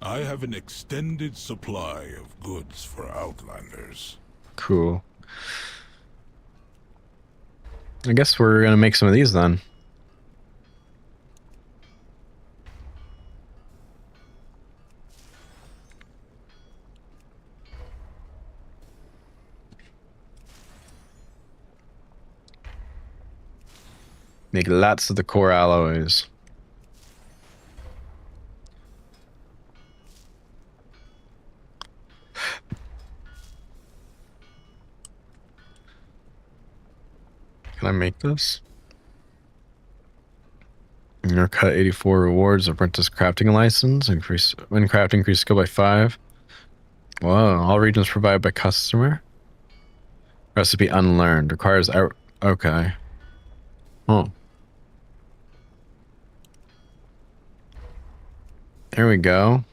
I have an extended supply of goods for Outlanders. Cool. I guess we're gonna make some of these then. Make lots of the core alloys. Can I make this? Cut 84 rewards, apprentice crafting license, increase skill by 5. Whoa, all regions provided by customer. Recipe unlearned, requires okay. Oh. There we go.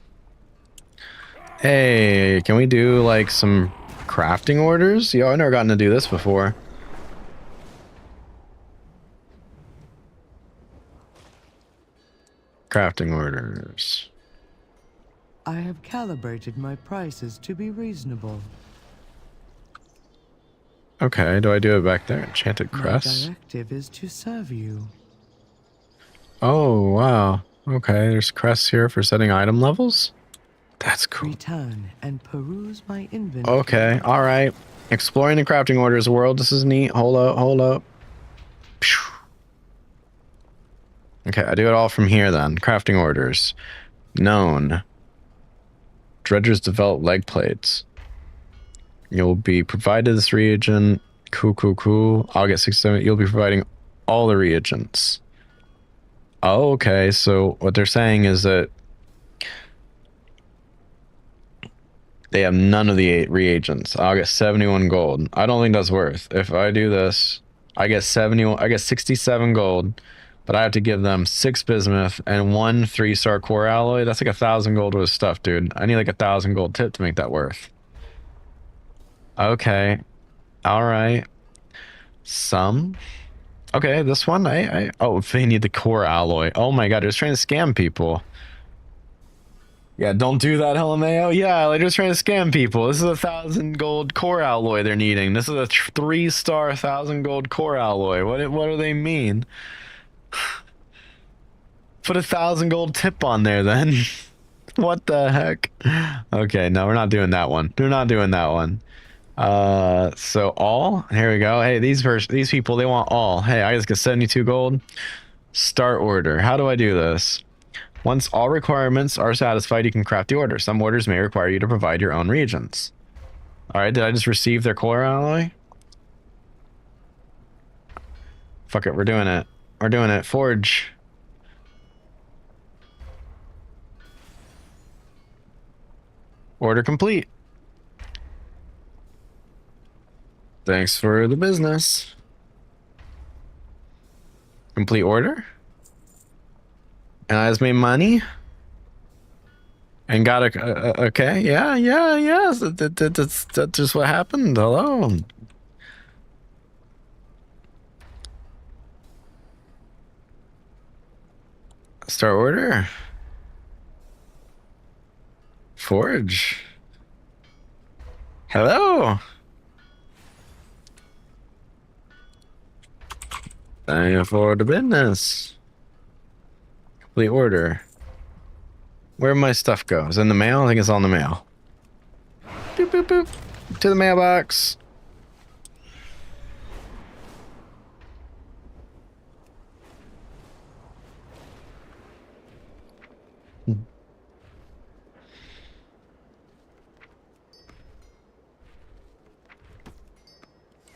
Hey, can we do like some crafting orders? Yo, I've never gotten to do this before. Crafting orders. I have calibrated my prices to be reasonable. Okay, do I do it back there? Enchanted My crest. directive is to serve you. Oh, wow. Okay, there's crests here for setting item levels. That's cool. Return and peruse my inventory. Okay, all right. Exploring the crafting orders world. This is neat. Hold up, hold up. Phew. Okay, I do it all from here then. Crafting orders. Known. Dredgers develop leg plates. You'll be provided this reagent. Cool. I'll get 67. You'll be providing all the reagents. Oh, okay. So what they're saying is that they have none of the 8 reagents. I'll get 71 gold. I don't think that's worth. If I do this, I get 67 gold, but I have to give them 6 bismuth and 1 3-star core alloy. That's like 1,000 gold worth of stuff, dude. I need like 1,000 gold tip to make that worth. Okay. All right. Some. Okay, this one, oh, they need the core alloy. Oh my god, they're just trying to scam people. Yeah, don't do that, LMAO. Yeah, they're just trying to scam people. This is 1,000 gold core alloy they're needing. This is a 3-star 1,000 gold core alloy. What do they mean? Put 1,000 gold tip on there then. What the heck? Okay, no, we're not doing that one. We're not doing that one. So all, here we go. Hey, these people, they want all. Hey, I just get 72 gold. Start order. How do I do this? Once all requirements are satisfied, you can craft the order. Some orders may require you to provide your own reagents. All right, did I just receive their core alloy? Fuck it, we're doing it. We're doing it. Forge. Order complete. Thanks for the business. Complete order. And I just made money. And got a okay, yeah. That's just what happened. Hello. Start order. Forge. Hello. Thank you for the business. Complete order. Where'd my stuff go? Is it in the mail? I think it's on the mail. Boop, boop, boop. To the mailbox.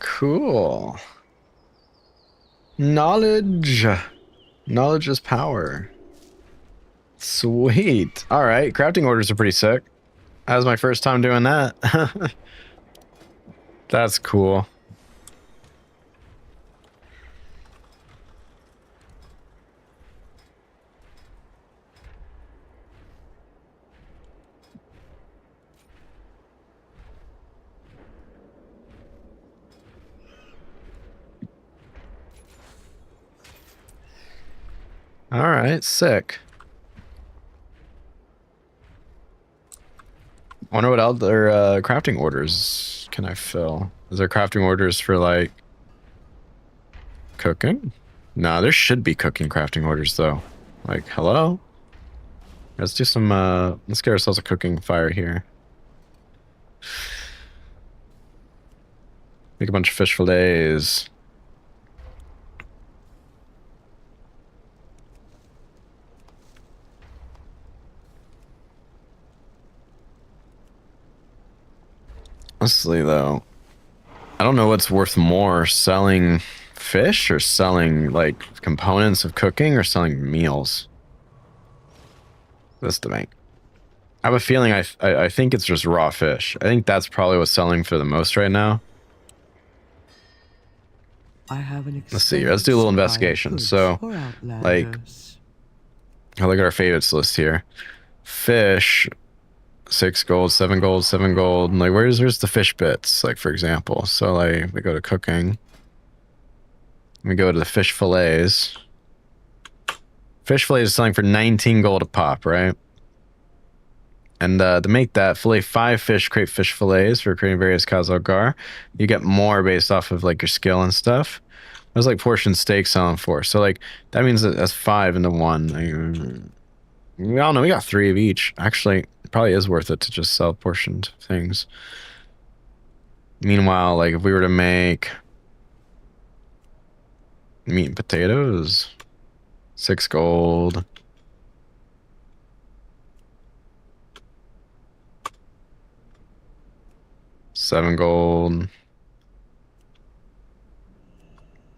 Cool. Knowledge. Knowledge is power. Sweet. All right. Crafting orders are pretty sick. That was my first time doing that. That's cool. All right, sick. I wonder what other crafting orders can I fill? Is there crafting orders for like cooking? Nah, there should be cooking crafting orders though. Like, hello? Let's do some let's get ourselves a cooking fire here. Make a bunch of fish fillets. Honestly, though, I don't know what's worth more, selling fish or selling, like, components of cooking or selling meals. That's the thing. I have a feeling I think it's just raw fish. I think that's probably what's selling for the most right now. I have an Let's see. Let's do a little investigation. So, like, I'll look at our favorites list here. Fish... 6 gold, 7 gold, 7 gold. And like, where's the fish bits? Like, for example, so like we go to cooking. We go to the fish fillets. Fish fillets is selling for 19 gold a pop, right? And to make that, fillet 5 fish, create fish fillets for creating various Kazalgar. You get more based off of like your skill and stuff. There's like portion steak selling for. So like that means that that's 5 into 1. We all know we got 3 of each. Actually, it probably is worth it to just sell portioned things. Meanwhile, like if we were to make meat and potatoes, 6 gold. $7 gold.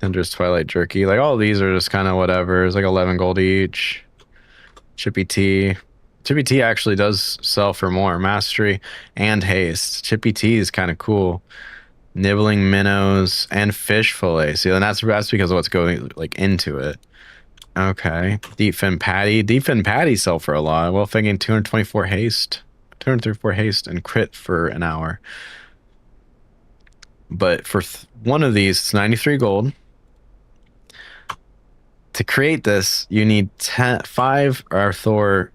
Tinder's Twilight Jerky. Like all these are just kind of whatever. It's like 11 gold each. Chippy Tea. Chippy Tea actually does sell for more. Mastery and Haste. Chippy Tea is kind of cool. Nibbling minnows and fish fillet. See, and that's because of what's going like into it. Okay. Deep fin patty. Deep fin patty sell for a lot. Well, thinking 224 haste. 234 haste and crit for an hour. But for one of these, it's 93 gold. To create this, you need 5 Arthur.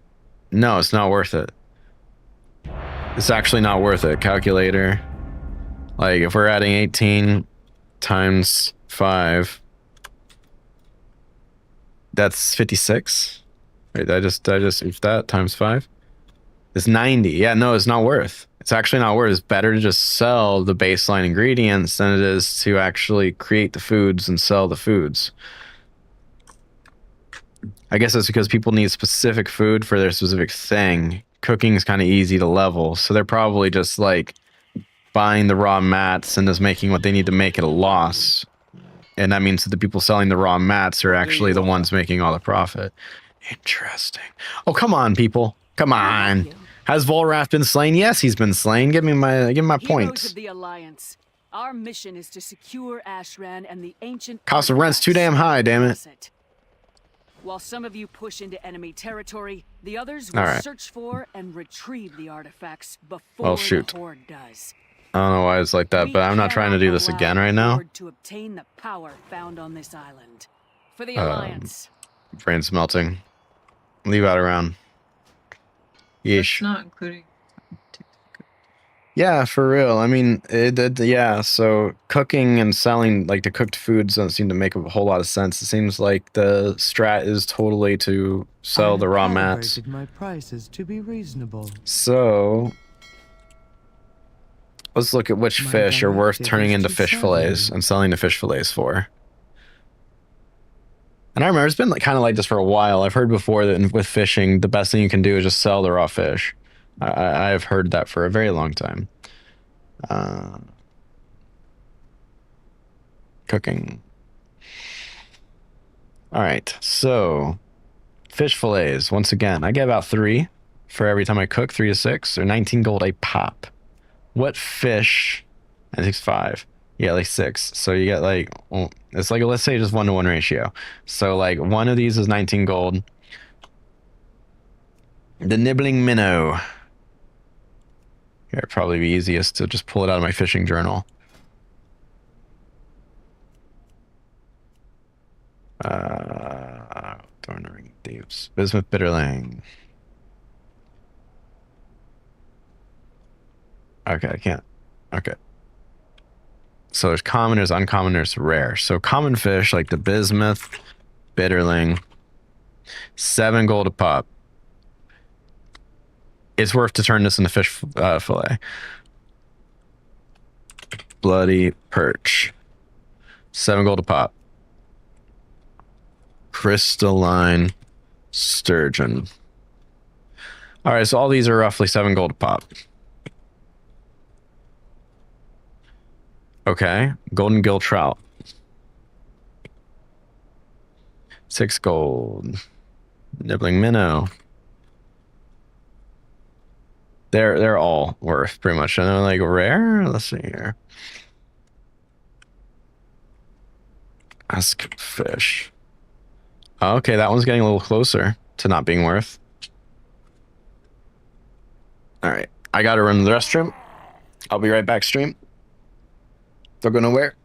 No, it's not worth it. It's actually not worth it. Calculator. Like if we're adding 18 times 5, that's 56. Wait, I just if that times 5. It's 90. Yeah, no, it's not worth. It's actually not worth. It's better to just sell the baseline ingredients than it is to actually create the foods and sell the foods. I guess that's because people need specific food for their specific thing. Cooking is kind of easy to level, so they're probably just like buying the raw mats and just making what they need to make at a loss. And that means that the people selling the raw mats are actually the ones making all the profit. Interesting. Oh, come on, people. Come on. Has Volrath been slain? Yes, he's been slain. Give me my points. Heroes of the Alliance. Our mission is to secure Ashran and the ancient Cost of rent's too damn high, damn it. While some of you push into enemy territory, the others will search for and retrieve the artifacts before the Horde does. I don't know why it's like that, but I'm not trying to do this again right now. To obtain the power found on this island. For the Alliance. Brain's melting. Leave out around. Yeesh. That's not including. Yeah, for real. I mean, yeah, so cooking and selling, like, the cooked foods don't seem to make a whole lot of sense. It seems like the strat is totally to sell the raw mats. My prices to be reasonable. So, let's look at which fish are worth turning into fish fillets and selling the fish fillets for. And I remember it's been kind of like this for a while. I've heard before that with fishing, the best thing you can do is just sell the raw fish. I've heard that for a very long time. Cooking. All right, so fish fillets. Once again, I get about 3 for every time I cook. 3 to 6 or 19 gold a pop. What fish? I think it's 5. Yeah, like 6. So you get like, well, it's like, let's say just 1-to-1 ratio. So like one of these is 19 gold. The nibbling minnow. Here, it'd probably be easiest to just pull it out of my fishing journal. Thorn Thieves. Bismuth Bitterling. Okay, I can't. Okay. So there's common, there's uncommon, there's rare. So common fish like the bismuth, bitterling, 7 gold a pop. It's worth to turn this into fish fillet. Bloody perch, 7 gold a pop. Crystalline sturgeon. All right, so all these are roughly 7 gold a pop. Okay, golden gill trout. 6 gold. Nibbling minnow. They're all worth pretty much. I know, like rare. Let's see here. Ask fish. Okay, that one's getting a little closer to not being worth. All right, I gotta run to the restroom. I'll be right back, stream. Don't go nowhere.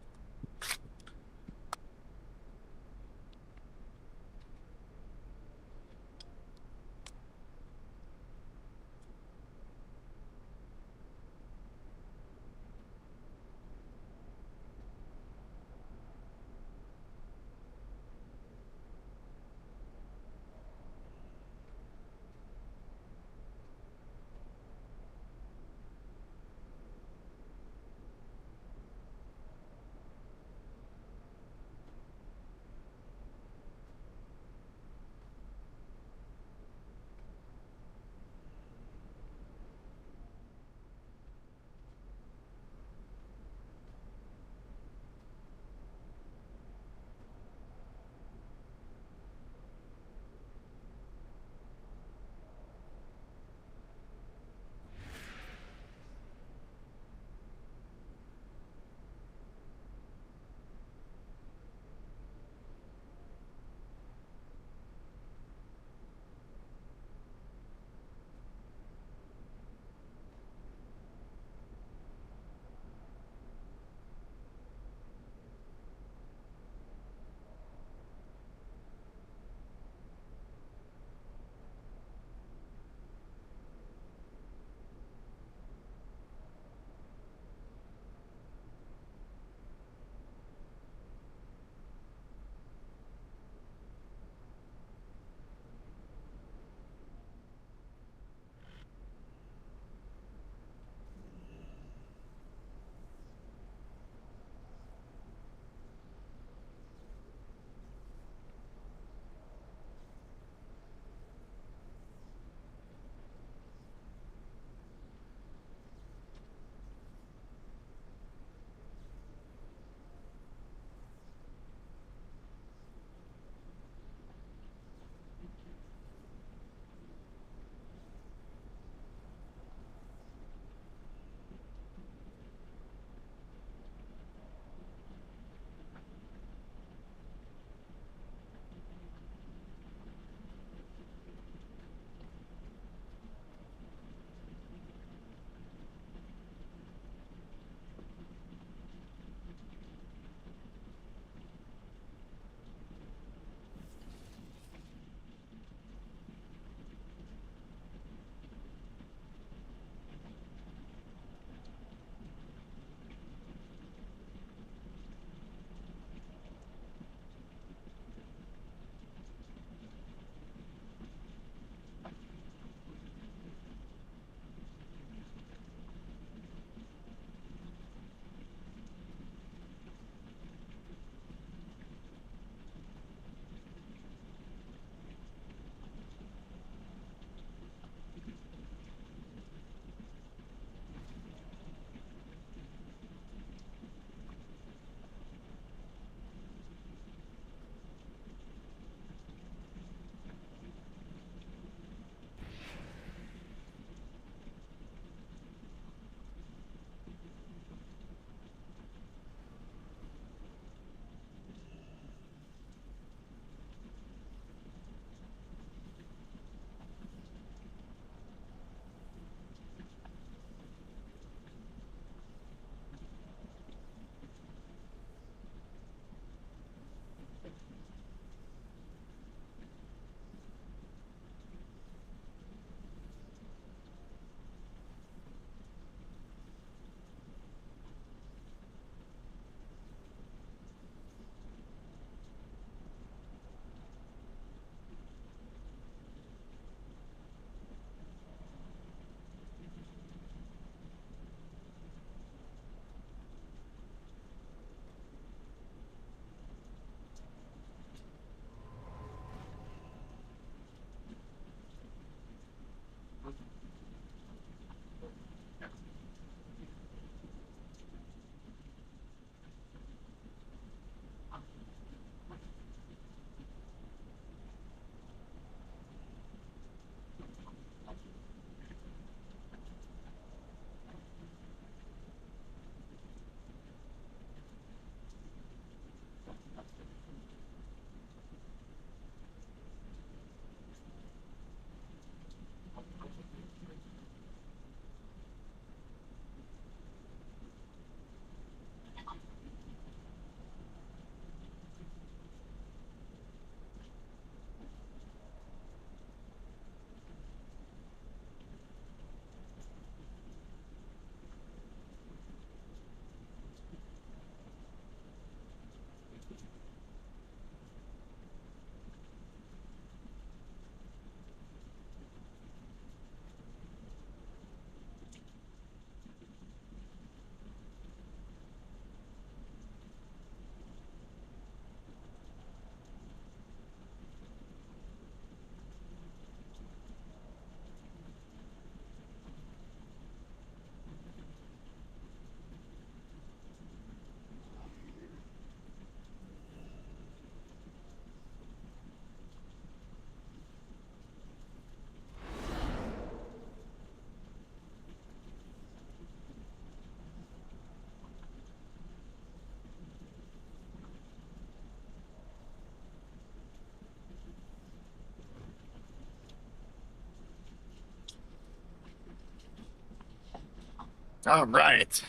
All right.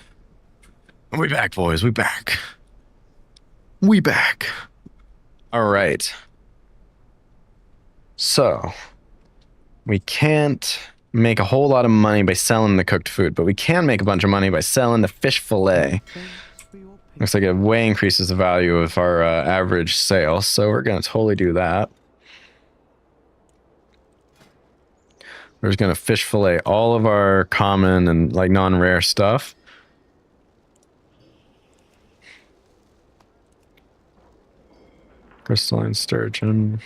We back, boys. We back. We back. All right. So, we can't make a whole lot of money by selling the cooked food, but we can make a bunch of money by selling the fish fillet. Looks like it way increases the value of our average sale, so we're going to totally do that. We're just going to fish fillet all of our common and like non-rare stuff. Crystalline sturgeon.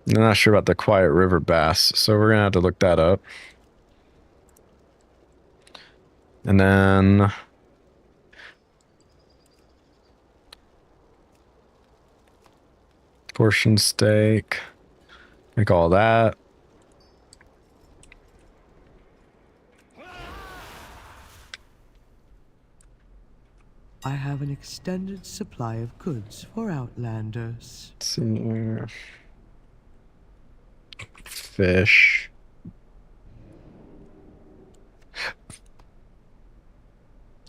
I'm not sure about the quiet river bass, so we're gonna have to look that up. And then portion steak, make all that. I have an extended supply of goods for Outlanders. Let's see here. Fish.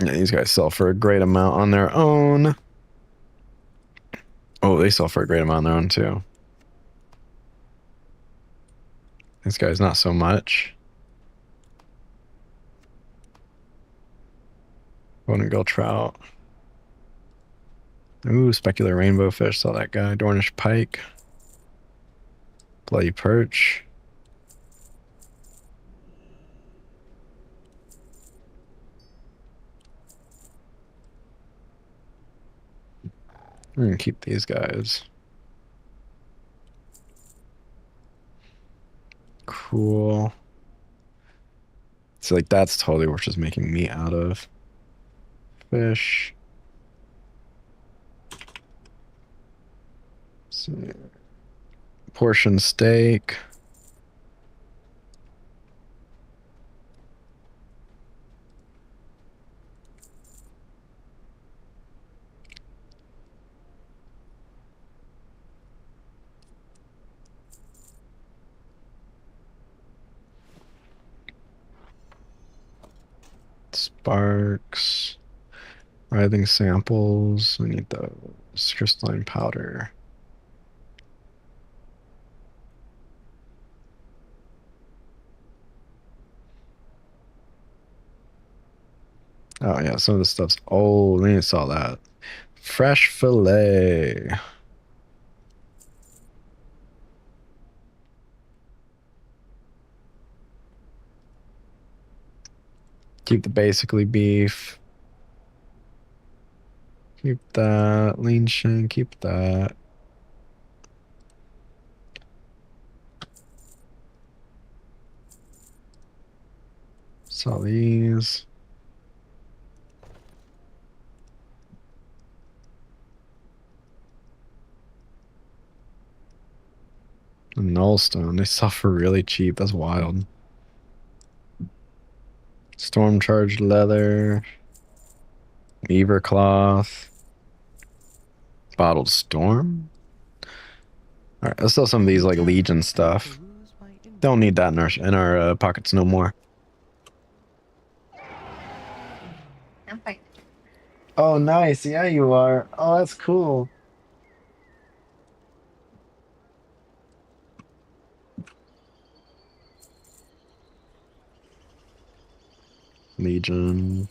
Yeah, these guys sell for a great amount on their own. Oh, they sell for a great amount on their own too. This guy's not so much. Golden gill trout. Ooh, specular rainbow fish. Saw that guy. Dornish pike. Bloody perch. We're gonna keep these guys. Cool. So like that's totally worth just making meat out of. Fish. So, portion steak. Sparks. Writhing samples. We need those. Crystalline powder. Oh yeah, some of the stuff's old. I saw that. Fresh fillet. Keep the basically beef. Keep that. Lean shank, keep that. Saw these. The nullstone, they sell for really cheap. That's wild. Storm charged leather. Beaver cloth. Bottled storm. Alright, let's sell some of these like Legion stuff. Don't need that in our pockets no more. I'm fine. Oh, nice. Yeah, you are. Oh, that's cool. Legion.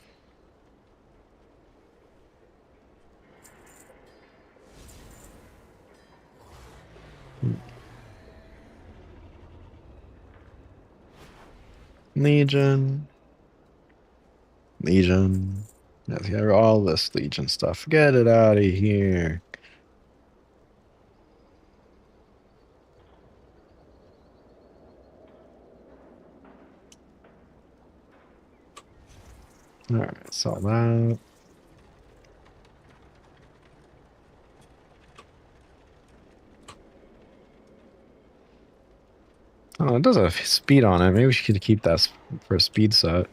Legion. Legion. Yes, yeah, all this Legion stuff. Get it out of here. Alright, saw that. Oh, it does have speed on it. Maybe we should keep that for a speed set.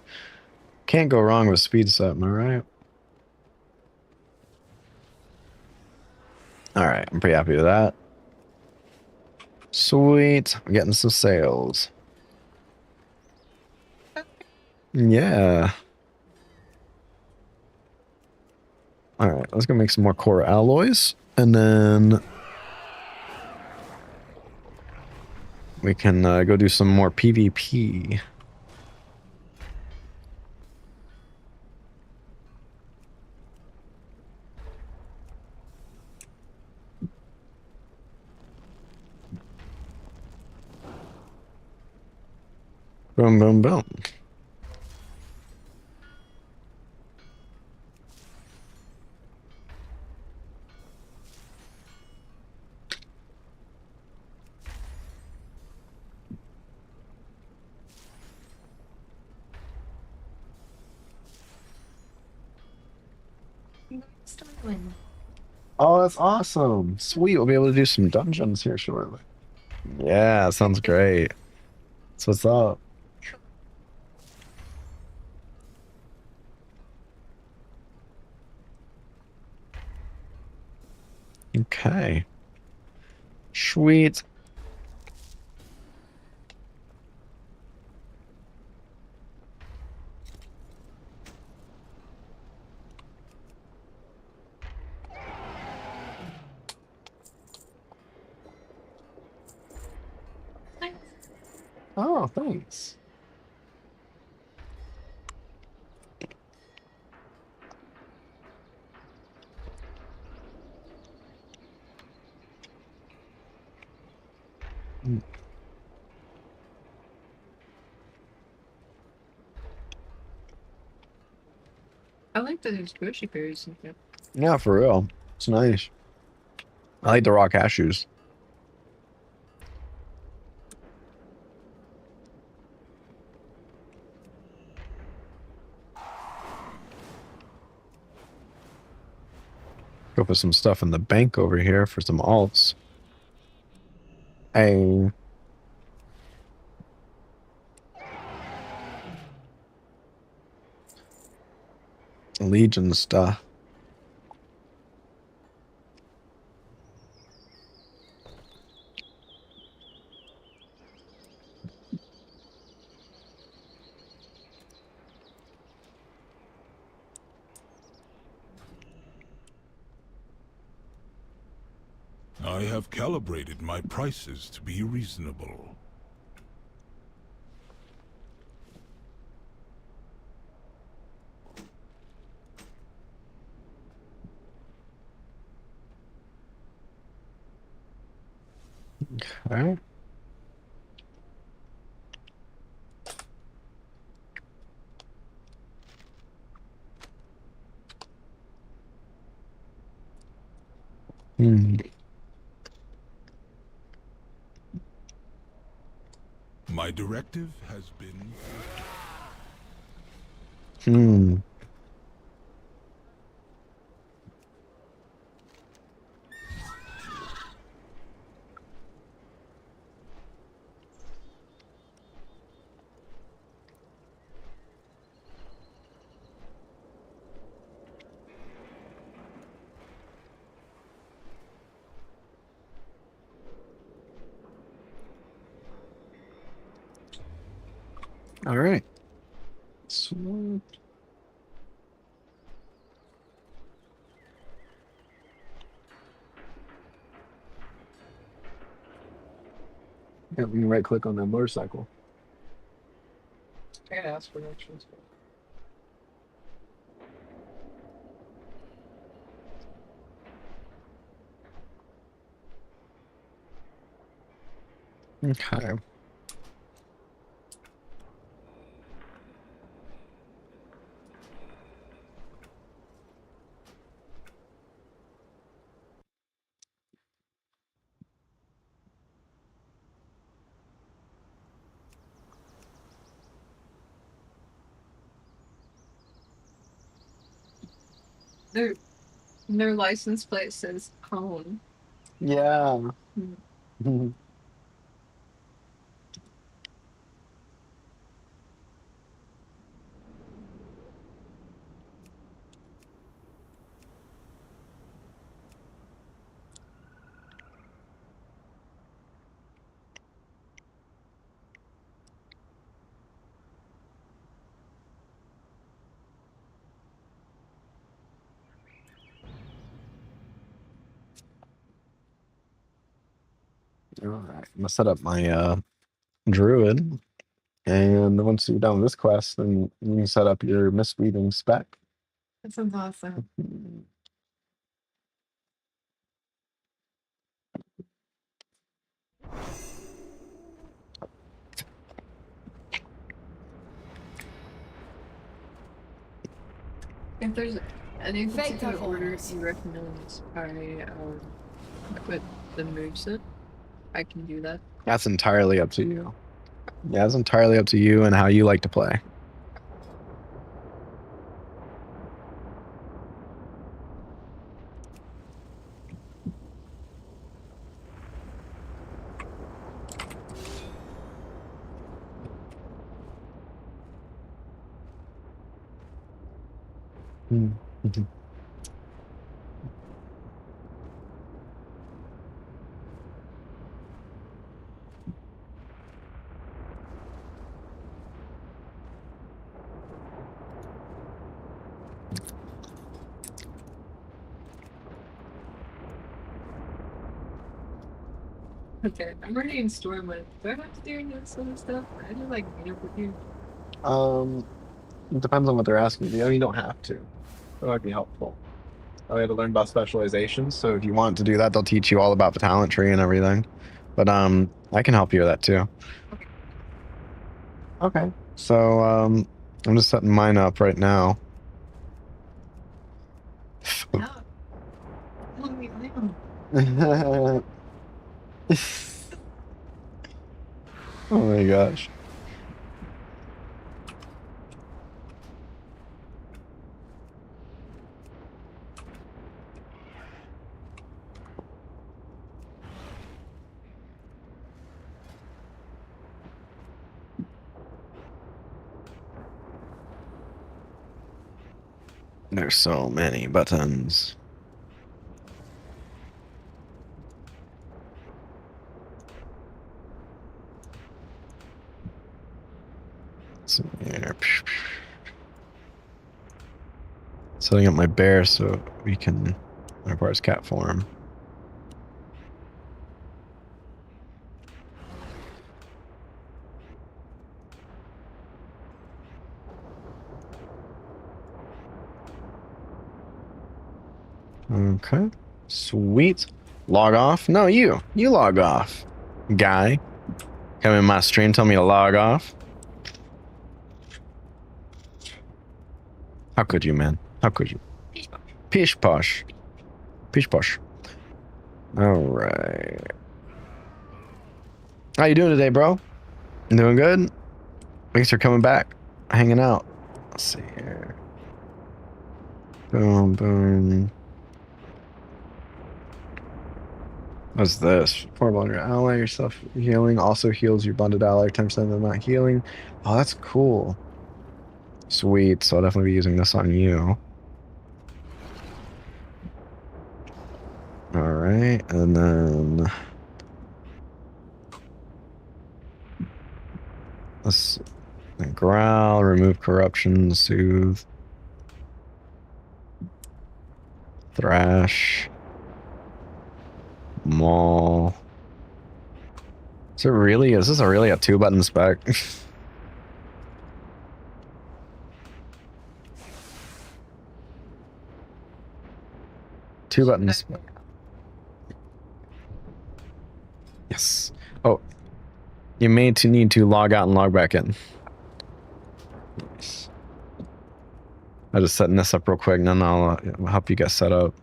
Can't go wrong with speed set, am I right? All right, I'm pretty happy with that. Sweet. I'm getting some sales. Yeah. All right, let's go make some more core alloys, and then we can go do some more PvP. Boom, boom, boom. Starling. Oh, that's awesome. Sweet. We'll be able to do some dungeons here shortly. Yeah, sounds great. So what's up? Okay. Sweet. Oh, thanks. I like those grocery berries and stuff. Yeah, for real. It's nice. I like the raw cashews. Go put some stuff in the bank over here for some alts. Hey. Legion stuff. I have calibrated my prices to be reasonable. Okay. Hmm. My directive has been... Hmm. All right. Sweet. Yeah, we can right click on that motorcycle. I gotta ask for directions. Okay. Their license plate says cone. Yeah. Hmm. All right, I'm gonna set up my Druid, and once you're done with this quest, then you can set up your Mistweaving spec. That sounds awesome. If there's any particular orders you recommend I put the moveset, I can do that. That's entirely up to you. Yeah, it's entirely up to you and how you like to play. Mm-hmm. Okay, I'm already in store mode. Do I have to do any of this other stuff? I just like meet up with you. It depends on what they're asking you. You don't have to. That might be helpful. I had to learn about specializations, so if you want to do that, they'll teach you all about the talent tree and everything. But I can help you with that too. Okay. So I'm just setting mine up right now. No. No. Oh my gosh. There's so many buttons. So here. Setting up my bear so we can requires cat form. Okay. Sweet. Log off? No, you. You log off. Guy. Come in my stream, tell me to log off. How could you, man? How could you? Pish posh. Pish posh. Alright. How you doing today, bro? Doing good? Thanks for coming back. Hanging out. Let's see here. Boom, boom. What's this? 4 blunder ally, your self healing also heals your bonded ally 10% of them not healing. Oh, that's cool. Sweet, so I'll definitely be using this on you. Alright, and then let's growl, remove corruption, soothe, thrash, maul. Is this really a 2-button spec? 2-button spec. Yes. Oh, you may need to log out and log back in. Nice. I'm just setting this up real quick, and then I'll help you get set up.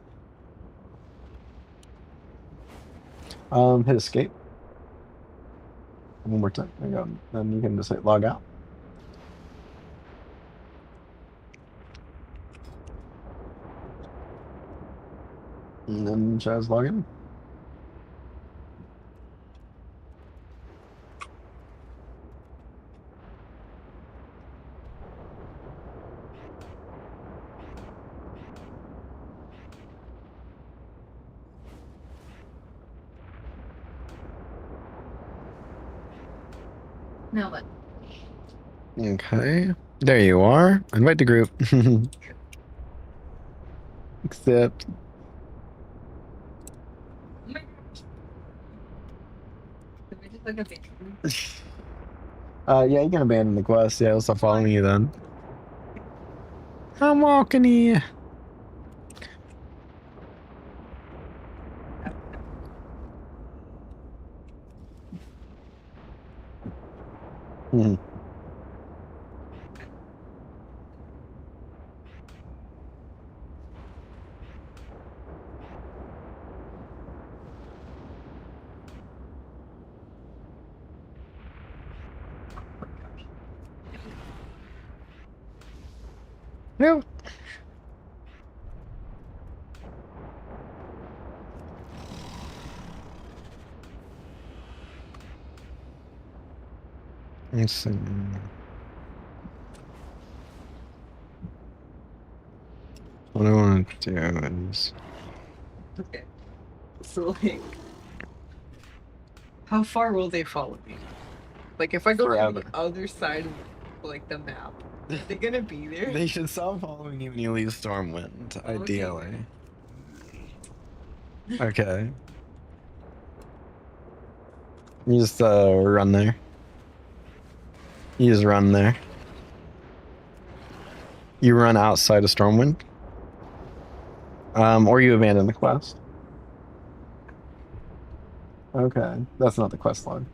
Hit escape. One more time. There you go. Then you can just hit log out. And then try to log in. Now what? Okay. There you are. Invite the group. Accept. Look at me. Yeah, you can abandon the quest. Yeah, I'll stop following you then. I'm walking here. Hmm. Yep. Let's see. What I want to do is. Okay. So like, how far will they follow me? Like, if I go to the other side of like the map, are they gonna be there? They should stop following you when you leave Stormwind, ideally. Okay. You just run there. You just run there. You run outside of Stormwind. Or you abandon the quest. Okay, that's not the quest log.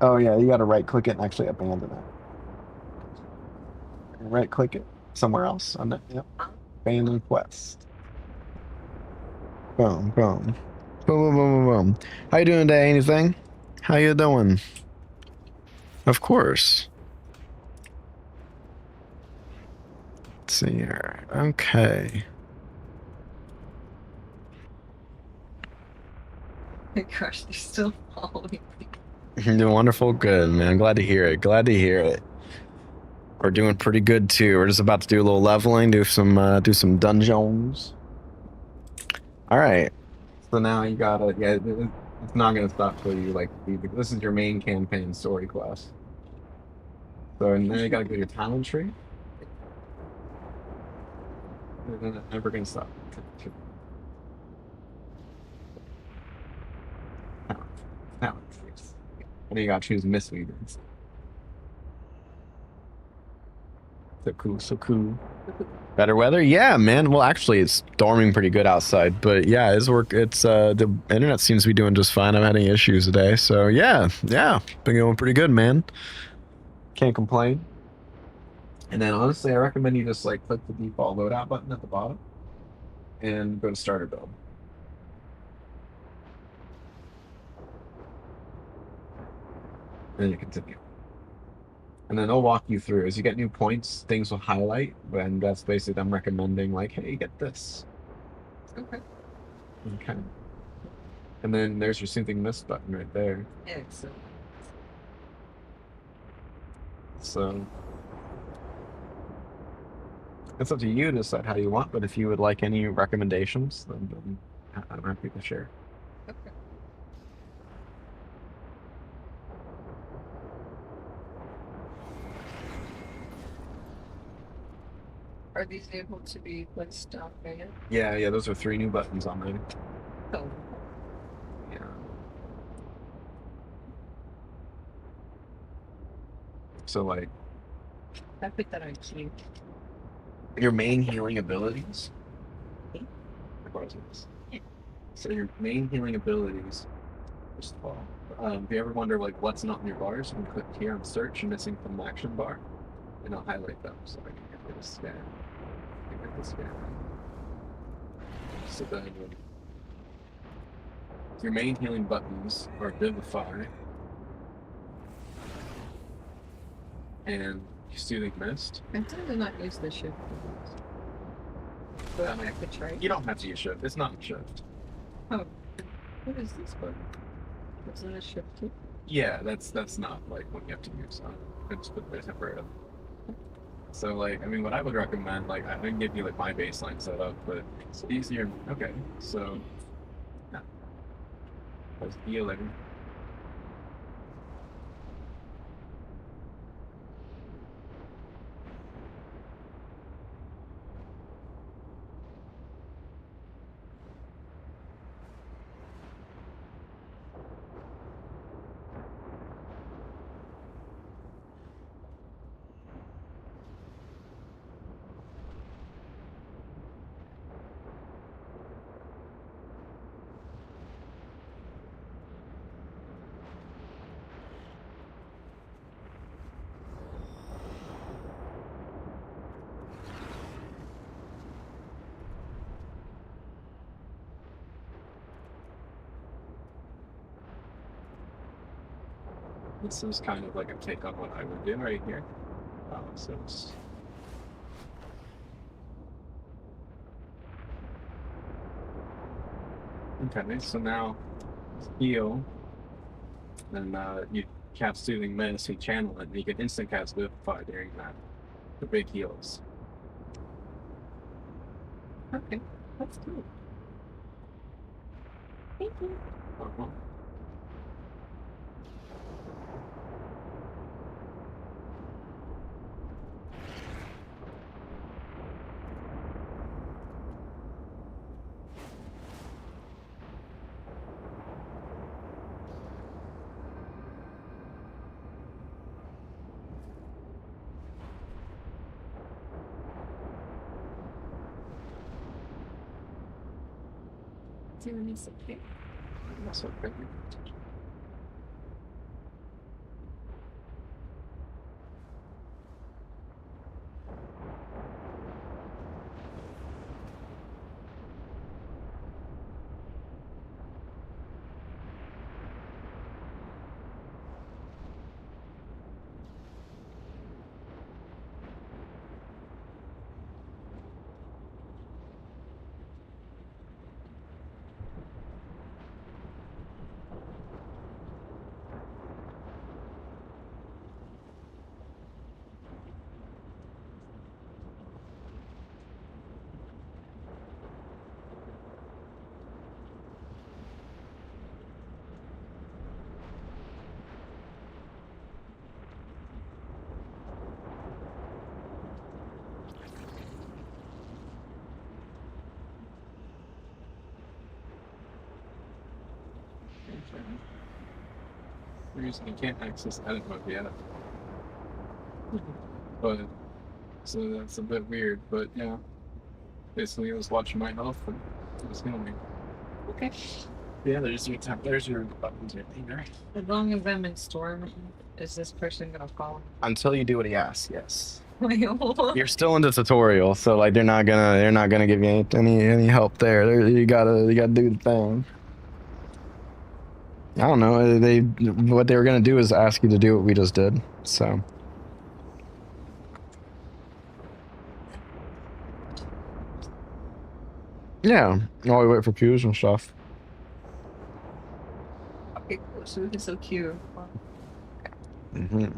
Oh yeah, you gotta right click it and actually abandon it. Right click it somewhere else on it. Yep. Abandon quest. Boom, boom. Boom, boom, boom, boom, boom. How you doing today? Anything? How you doing? Of course. Let's see here. Okay. Oh my gosh, they're still following me. You're doing wonderful. Good, man. Glad to hear it. Glad to hear it. We're doing pretty good too. We're just about to do a little leveling, do some dungeons. All right. So now you gotta, yeah, it's not gonna stop till you like this is your main campaign story quest. So now you gotta go to your talent tree. And then it's never gonna stop. Talent trees. And then you gotta choose misleaders. So cool, so cool. Better weather? Yeah, man. Well, actually, it's storming pretty good outside, but yeah, it's the internet seems to be doing just fine. I'm having any issues today, so yeah, been going pretty good, man. Can't complain. And then honestly, I recommend you just like click the default loadout button at the bottom and go to starter build. And then you continue. And then they'll walk you through. As you get new points, things will highlight, and that's basically them recommending, like, hey, get this. Okay. Okay. And then there's your Soothing Mist button right there. Excellent. So it's up to you to decide how you want, but if you would like any recommendations, then I'm happy to share. Okay. Are these able to be placed down again? Yeah, those are 3 new buttons on there. Oh. Yeah. So like I put that on key. your main healing abilities. So your main healing abilities, first of all, if you ever wonder like what's not in your bars, you can click here on search missing from the action bar, and I'll highlight them so I can get this scan. So then your main healing buttons are Vivify and Soothing Mist. I tend to not use the shift. But I could try. You don't have to use shift. It's not shift. Oh, what is this button? Is it a shift key? Yeah, that's not like what you have to use. I just put it temporarily. So like, I mean, what I would recommend, like, I can give you like my baseline setup, but it's easier. Okay, so yeah, that's E11. this is kind of like a take on what I would do right here. So it's... Okay, so now heal, and you cast Soothing Mist, you channel it, and you can instant cast Vivify during that. The big heals. Okay, that's cool. Thank you. Doing this okay. That's okay. For reason you can't access edit mode yet. But so that's a bit weird, but yeah. Basically I was watching my health and it was healing me. Okay. Yeah, there's your buttons right there. As long as I'm in storm, is this person gonna follow? Until you do what he asks, yes. Wait, what? You're still in the tutorial, so like they're not gonna give you any help there. You gotta do the thing. I don't know. What they were gonna do is ask you to do what we just did. So. Yeah, while we wait for cues and stuff. Okay, cool. So it's so cute. Mhm.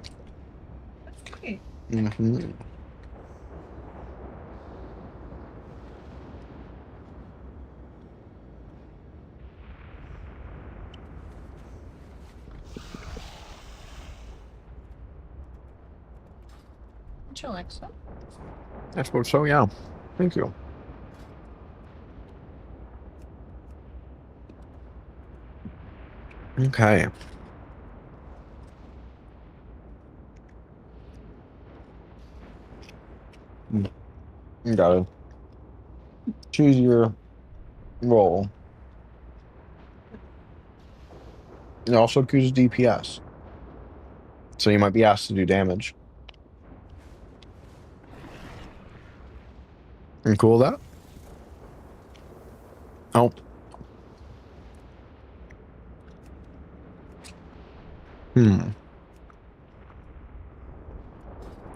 Okay. Mhm. Don't you like so? I suppose so. Yeah. Thank you. Okay. You gotta choose your role. It also chooses DPS. So you might be asked to do damage. You cool with that? Oh.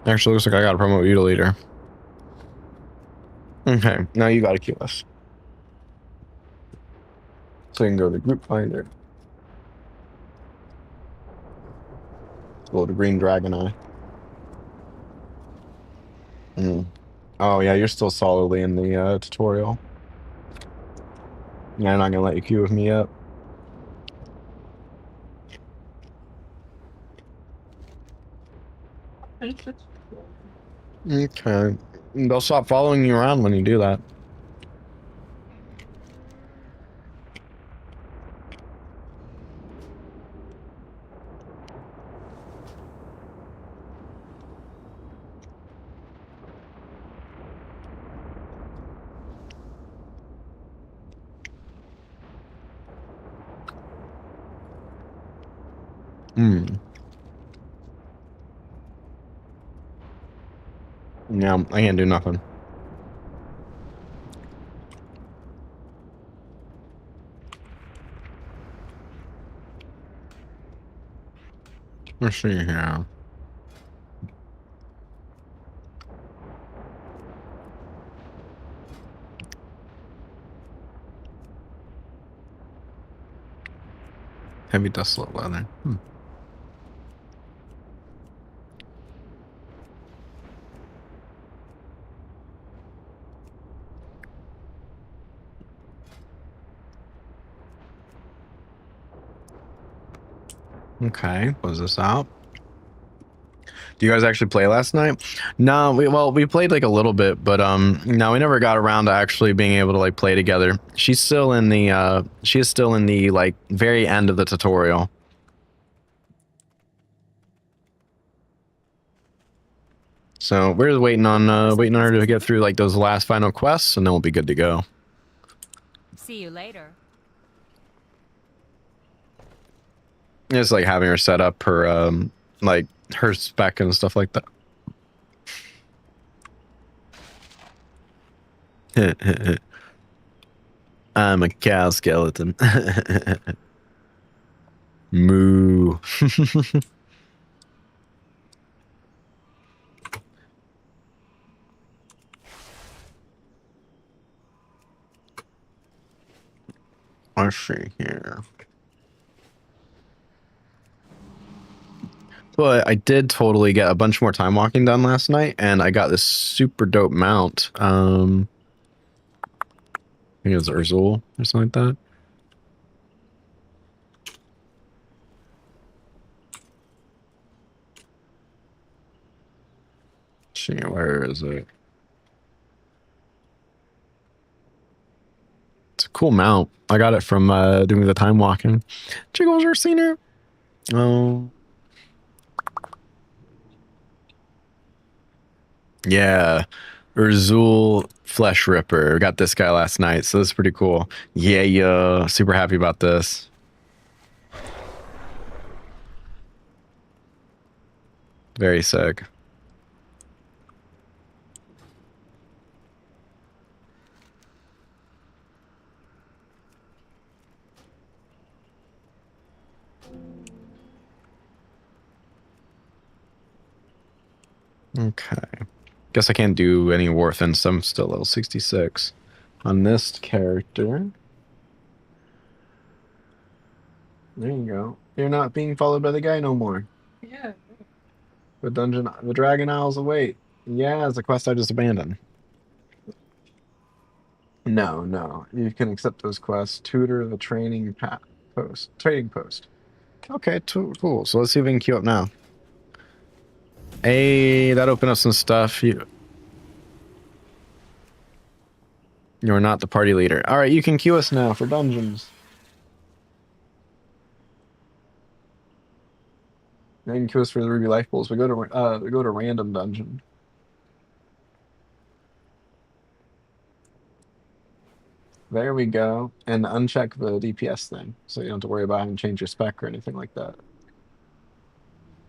Actually, looks like I gotta promote you to leader. Okay, now you gotta queue us. So you can go to group finder. Go to green dragon eye. Oh yeah, you're still solidly in the tutorial. Yeah, I'm not gonna let you queue with me yet. Okay. They'll stop following you around when you do that. Yeah, I can't do nothing. Let's see here. Heavy dustlet leather. Okay, was this out? Do you guys actually play last night? No, we played like a little bit, but no, we never got around to actually being able to like play together. She is still in the like very end of the tutorial. So we're just waiting on her to get through like those last final quests, and then we'll be good to go. See you later. It's like having her set up her like her spec and stuff like that. I'm a cow skeleton. Moo. Let's see here. But I did totally get a bunch more time walking done last night, and I got this super dope mount. I think it was Urzul or something like that. Let's see, where is it? It's a cool mount. I got it from doing the time walking. Jiggles or seen her? Oh. Yeah, Urzul Flesh Ripper. Got this guy last night, so this is pretty cool. Yeah, super happy about this. Very sick. Okay. Guess I can't do any Warthen, so I'm still level 66 on this character. There you go. You're not being followed by the guy no more. Yeah. The Dragon Isles await. Yeah, it's a quest I just abandoned. No. You can accept those quests. Tutor the trading post. Okay, cool. So let's see if we can queue up now. Hey, that opened up some stuff. You're not the party leader. All right, you can queue us now for dungeons. Now you can queue us for the Ruby Life Pools. We go to random dungeon. There we go. And uncheck the DPS thing, so you don't have to worry about having to change your spec or anything like that.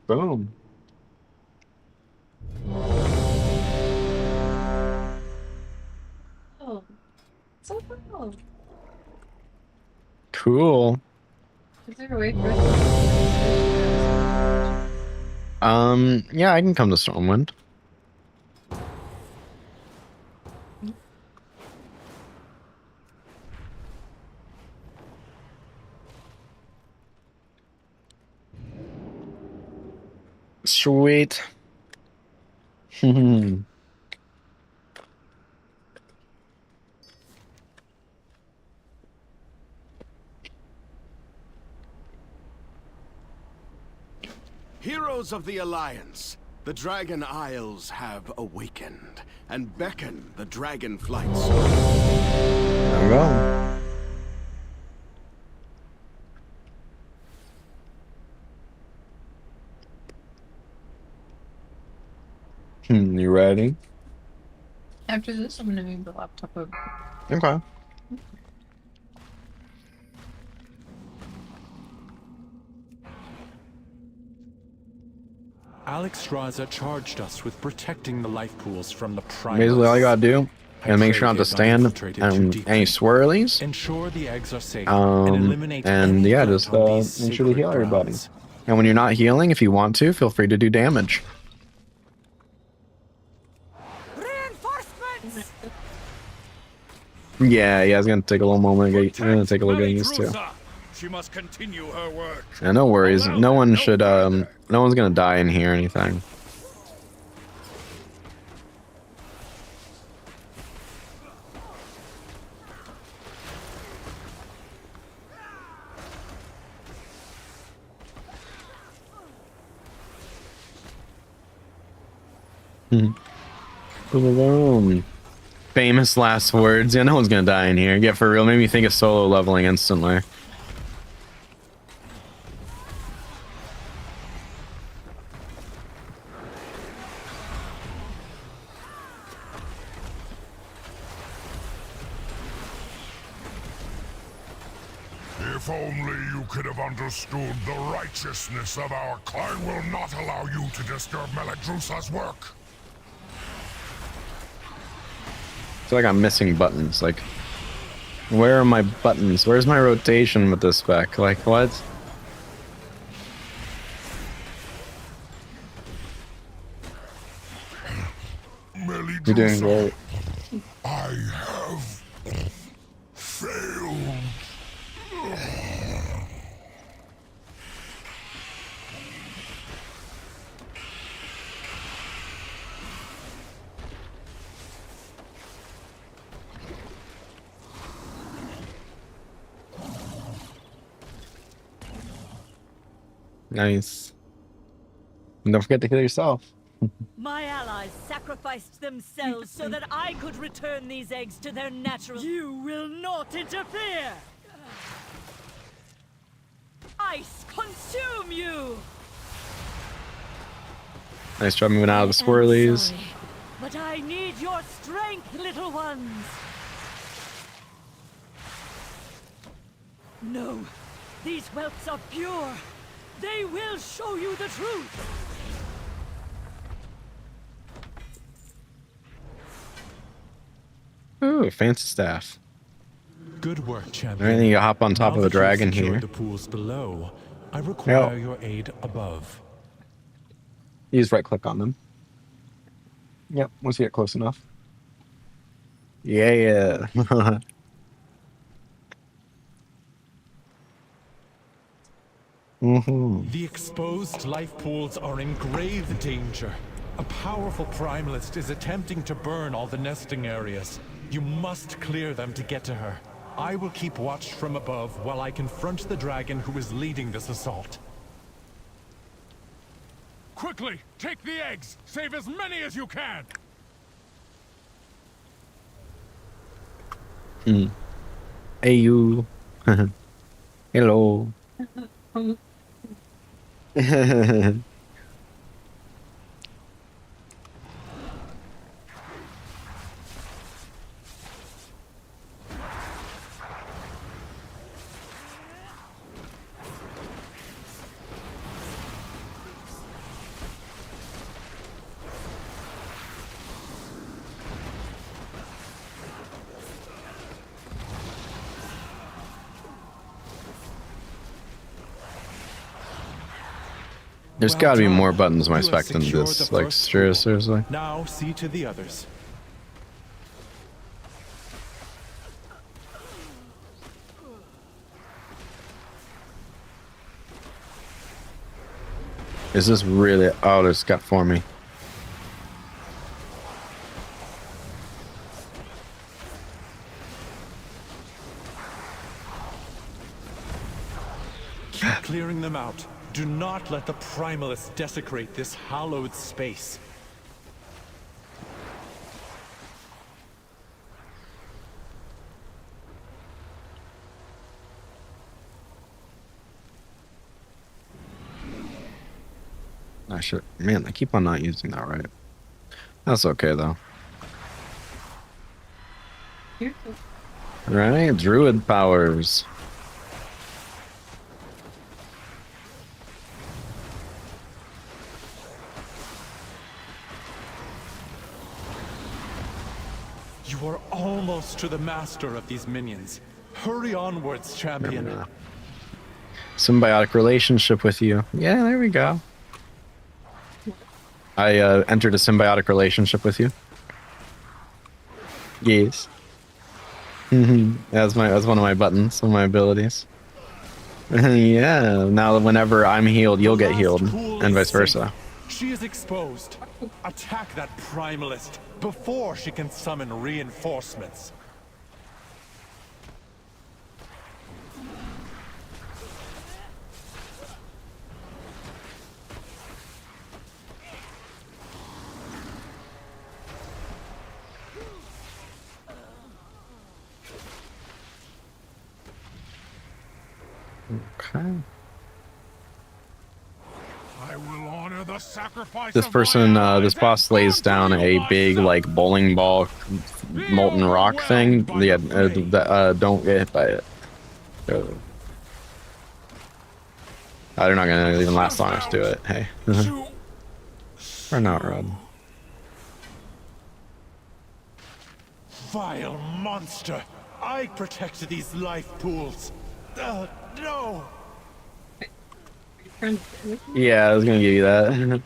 Boom. Oh, so cool. Cool. Is there a way for yeah, I can come to Stormwind. Sweet. Heroes of the Alliance, the Dragon Isles have awakened and beckon the Dragon Flights. There we go. You ready? After this, I'm gonna move the laptop over. Okay. Alex Straza charged us with protecting the life pools from the primals. Basically, all you gotta do, and make sure not to stand any swirlies. Ensure the eggs are safe and eliminate and any yeah, threat just on these make sure to heal sacred everybody. grounds. And when you're not healing, if you want to, feel free to do damage. Reinforcements! Yeah, it's gonna take a little moment. It's gonna take a little getting used to. She must continue her work. Yeah, no worries. No one should. No one's gonna die in here or anything. Boom. Famous last words. Yeah, no one's gonna die in here. Yeah, for real. Made me think of solo leveling instantly. If only you could have understood the righteousness of our clan. I will not allow you to disturb Meladrusa's work. I feel like I'm missing buttons. Like, where are my buttons? Where's my rotation with this spec? Like, what? You're doing great. I have failed. Nice. And don't forget to kill yourself. My allies sacrificed themselves so that I could return these eggs to their natural... You will not interfere! Ice consume you! Nice job moving out of the swirlies. Sorry, but I need your strength, little ones! No, these whelps are pure! They will show you the truth! Ooh, fancy staff. Good work, champion. I think you hop on top of a dragon here. The pools below. I require your aid above. Use right click on them. Yep, once you get close enough. Yeah. The exposed life pools are in grave danger. A powerful primalist is attempting to burn all the nesting areas. You must clear them to get to her. I will keep watch from above while I confront the dragon who is leading this assault. Quickly, take the eggs! Save as many as you can! Hey you. Hello. There's got to be more buttons in my spec than this. Like, seriously. Now see to the others. Is this really? Oh, there's got for me. Keep clearing them out. Do not let the primalists desecrate this hallowed space. I should. Man, I keep on not using that right. That's okay though. Right, Druid powers. You are almost to the master of these minions. Hurry onwards, champion. Symbiotic relationship with you. Yeah, there we go. I entered a symbiotic relationship with you. Yes. That's one of my buttons, one of my abilities. Yeah. Now, whenever I'm healed, you'll get healed, and vice versa. She is exposed. Attack that primalist before she can summon reinforcements. Okay. I will honor the sacrifice This person, this boss lays down a big, like, bowling ball molten rock thing. Yeah, don't get hit by it. They're not gonna even last long enough to do it. Hey. Or not, Rod. Vile monster! I protected these life pools. No! Yeah, I was gonna give you that.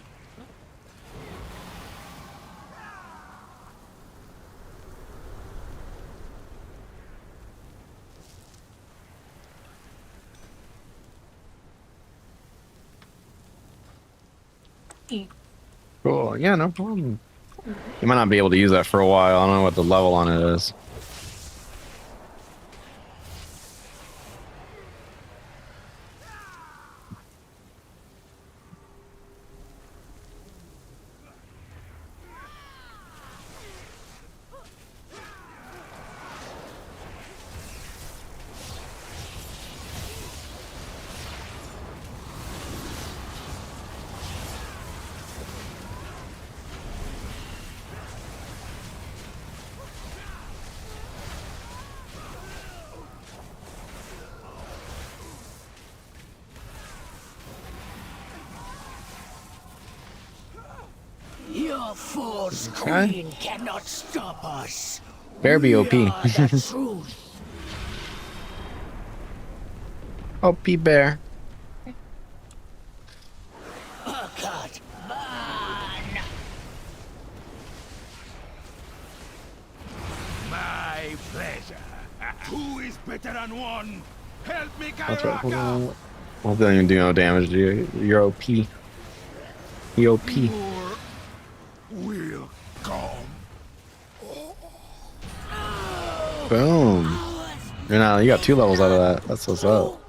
Cool. Yeah, no problem. You might not be able to use that for a while. I don't know what the level on it is. Your force queen cannot stop us. Bear be OP. OP bear. Cut. Man. My pleasure. Two is better than one. Help me, That's right. Hold Kairaka. on. Well, they don't even do no damage to you. You're OP. You OP. will come. Boom. You got 2 levels out of that. That's what's up.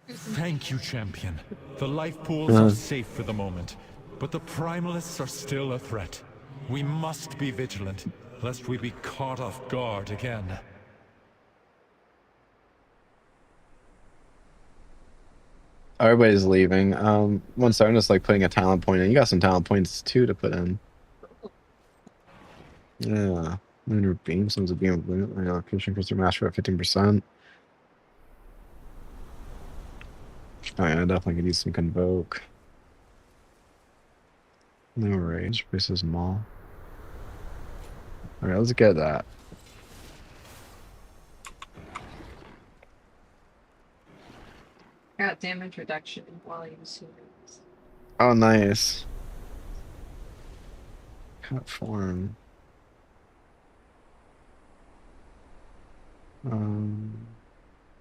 Thank you, champion. The life pools are safe for the moment, but the primalists are still a threat. We must be vigilant, lest we be caught off guard again. Everybody's leaving. One second, I'm just like putting a talent point in. You got some talent points too to put in. Yeah. Lunar beam. Someone's a beam of lunar allocation because their mastery at 15%. Oh yeah, I definitely could use some convoke. No rage. Versus maul. Alright, let's get that. Got damage reduction while you see this. Oh, nice. Cut form.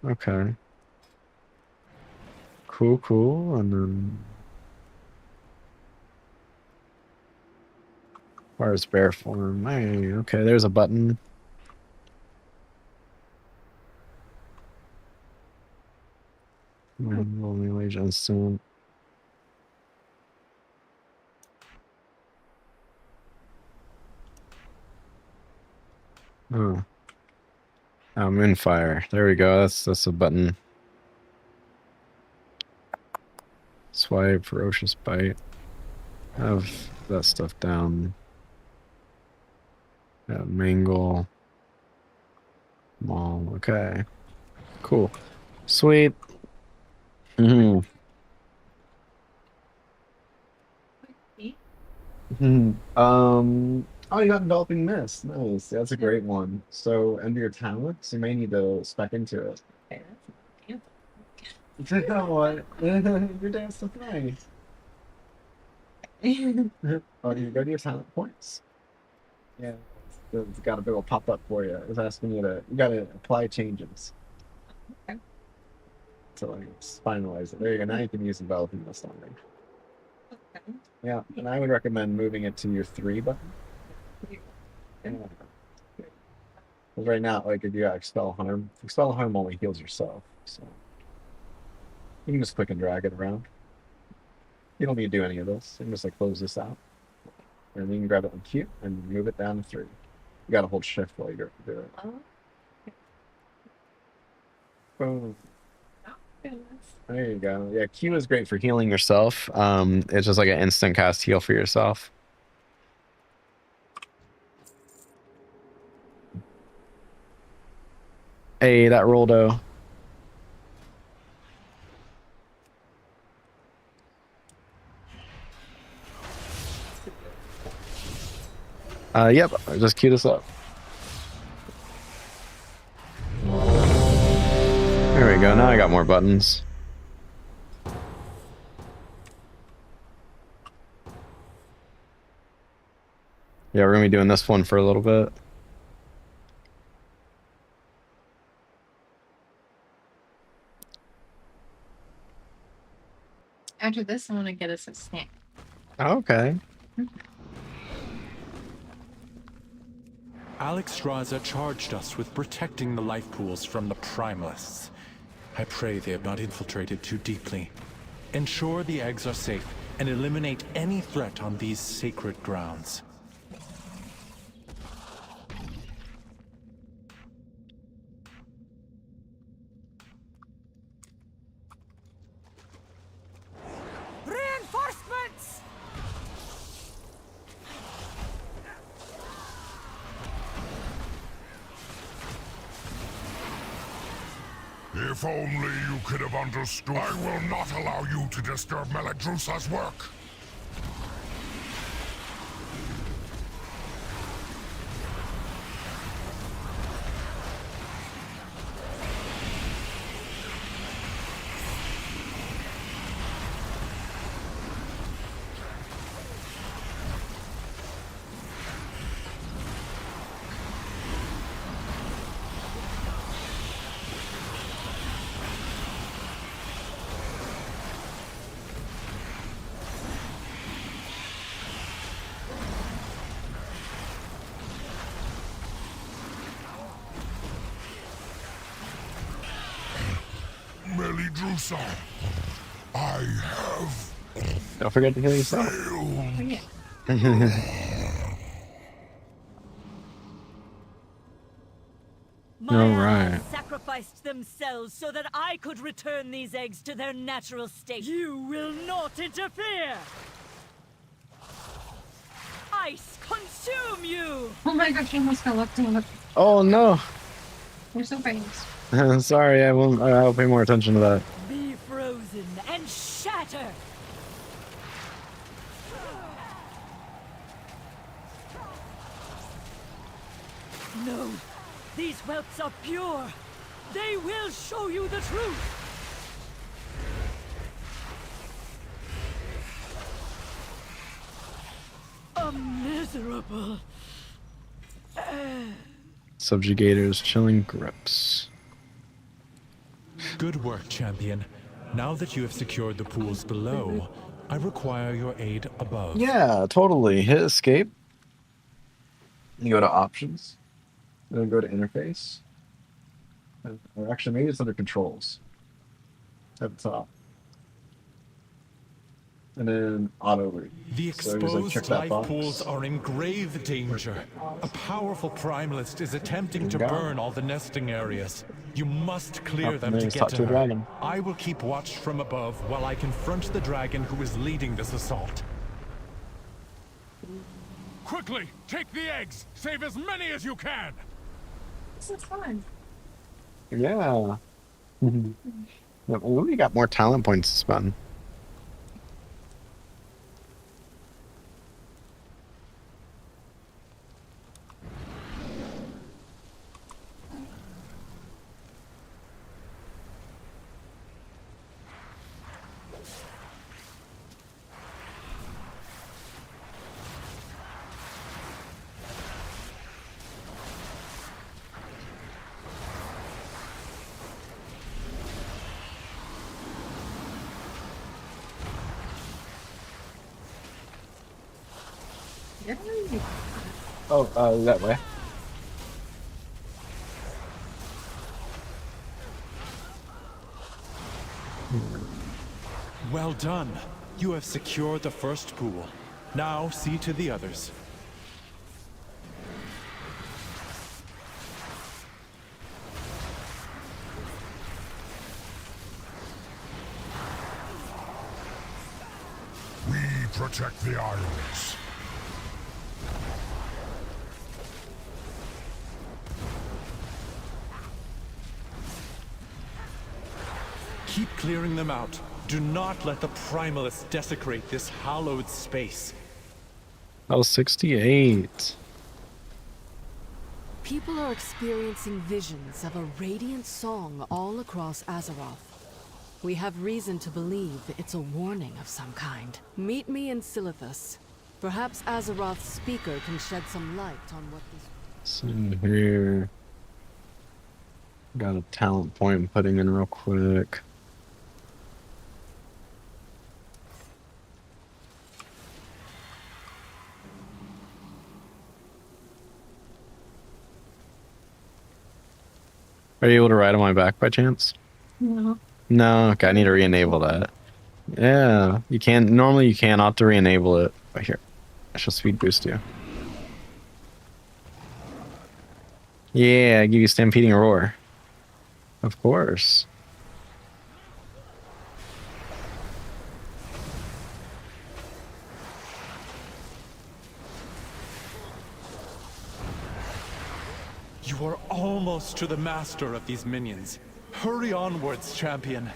Okay. Cool. And then where's bear form? Hey, okay, there's a button. Only wage instant. Oh. Moonfire. There we go. That's a button. Swipe, ferocious bite. Have that stuff down. Yeah, mangle. Maul. Okay. Cool. Sweet. Oh, you got enveloping mist. Nice. That's a great one. So under your talents, you may need to spec into it. Okay, that's You know what? Your dance is nice. Oh, you go to your talent points. Yeah, it's got a big old pop up for you. It's asking you gotta apply changes. Okay. So like finalize it. There you go. Now you can use enveloping mist on it. Okay. Yeah, and I would recommend moving it to your 3 button. Yeah. Right now, like if you got expel harm only heals yourself. So you can just click and drag it around. You don't need to do any of this. You can just like close this out. And then you can grab it on Q and move it down to 3. You gotta hold shift while you do it. Oh. Boom. Oh, goodness. There you go. Yeah, Q is great for healing yourself. It's just like an instant cast heal for yourself. Hey, that Roldo. Yep, I just queued us up. There we go, now I got more buttons. Yeah, we're gonna be doing this one for a little bit. After this, I want to get us a snack. Okay. Alexstrasza charged us with protecting the life pools from the primalists. I pray they have not infiltrated too deeply. Ensure the eggs are safe and eliminate any threat on these sacred grounds. Reinforcements! If only you could have understood. I will not allow you to disturb Meladrusa's work. Meladrusa, I have. Don't forget to heal yourself. My Alright. allies sacrificed themselves so that I could return these eggs to their natural state. You will not interfere! Ice consume you! Oh my gosh, I almost fell up to it. Oh no. You're so famous. Sorry, I'll pay more attention to that. Be frozen and shatter! No, these whelps are pure. They will show you the truth. A miserable. Subjugators, chilling grips. Good work, champion. Now that you have secured the pools below, I require your aid above. Yeah, totally. Hit escape. You go to options. Then go to interface. Or actually, maybe it's under controls. At the top. And then auto read. The So exposed just, check that life box. pools are in grave danger. A powerful primalist is attempting to There you go. burn all the nesting areas. You must clear Oh, them and to then get talk to to a her. dragon. I will keep watch from above while I confront the dragon who is leading this assault. Quickly, take the eggs! Save as many as you can! This is fun. Yeah. We got more talent points to spend. Oh, that way. Well done. You have secured the first pool. Now see to the others. We protect the Isles. Keep clearing them out. Do not let the Primalists desecrate this hallowed space. That was 68. People are experiencing visions of a radiant song all across Azeroth. We have reason to believe it's a warning of some kind. Meet me in Silithus. Perhaps Azeroth's speaker can shed some light on what this... So here... Got a talent point I'm putting in real quick. Are you able to ride on my back by chance? No. No, okay, I need to re-enable that. Yeah, you can. Normally you can opt to re-enable it. Right here, I shall speed boost you. Yeah, I give you stampeding roar. Of course. You are almost to the master of these minions. Hurry onwards, champion.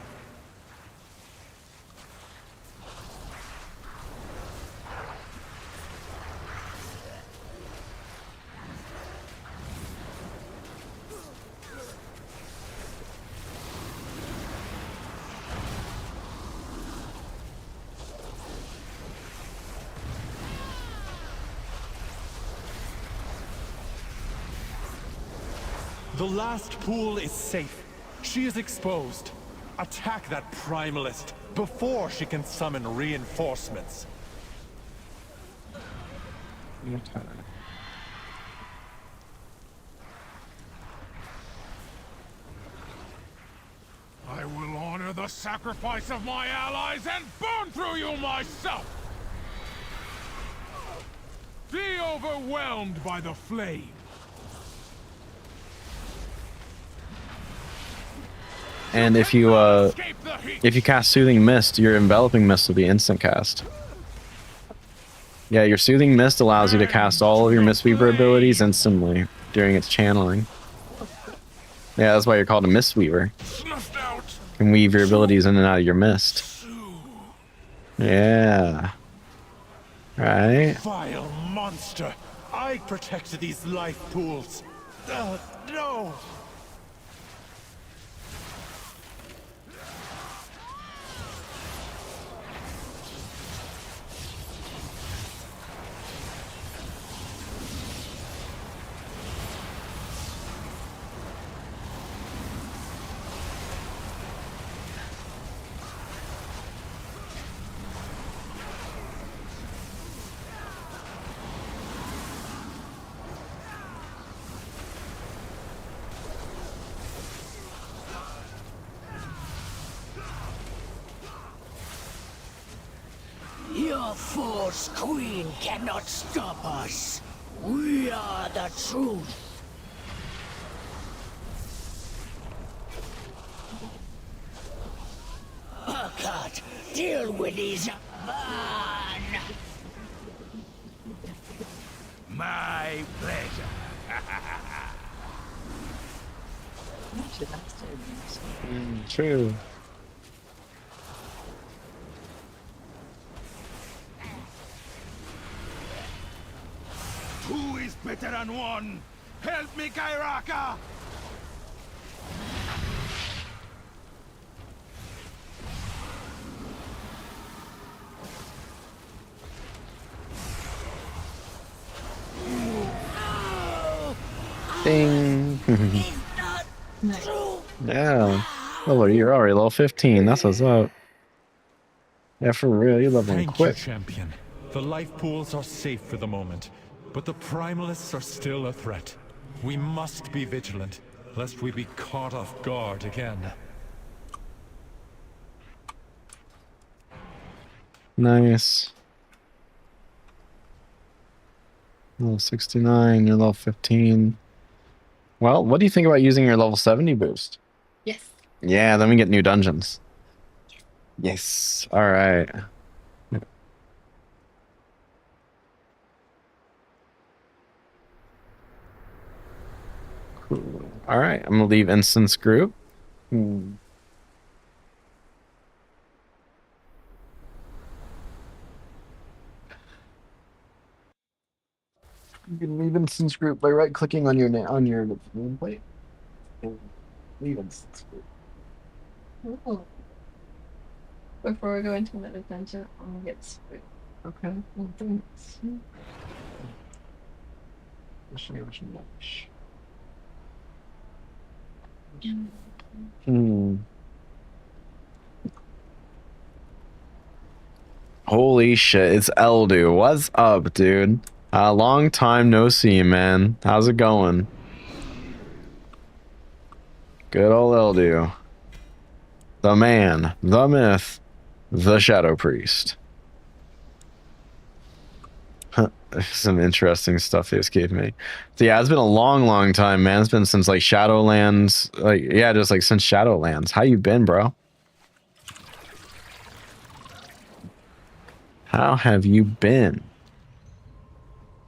The last pool is safe. She is exposed. Attack that Primalist before she can summon reinforcements. Okay. I will honor the sacrifice of my allies and burn through you myself! Be overwhelmed by the flame. And if you cast Soothing Mist, your Enveloping Mist will be instant cast. Yeah, your Soothing Mist allows you to cast all of your Mistweaver abilities instantly during its channeling. Yeah, that's why you're called a Mistweaver. You can weave your abilities in and out of your mist. Yeah. Right? Vile monster! I protect these life pools. No! Your Force Queen cannot stop us. We are the truth. Urquhart, deal with these man. My pleasure. True. Two is better than one. Help me, Kairaka! Ding. Yeah. Oh, you're already level 15. That's what's up. Yeah, for real. You're leveling Thank quick. you, champion. The life pools are safe for the moment, but the primalists are still a threat. We must be vigilant, lest we be caught off guard again. Nice. Level 69, you're level 15. Well, what do you think about using your level 70 boost? Yes. Yeah, then we get new dungeons. Yes. All right. Cool. All right, I'm gonna leave instance group. You can leave instance group by right-clicking on your nameplate. Leave instance group. Oh. Before we go into another dungeon, I'm gonna get spooked. Okay. Well, thanks. Hmm. Holy shit, it's Eldu. What's up, dude? Long time no see, man. How's it going? Good old Eldu. The man, the myth, the Shadow Priest. Some interesting stuff he just gave me. So yeah, it's been a long time, man. It's been since like Shadowlands. Like, yeah, just like since Shadowlands. How you been, bro? How have you been?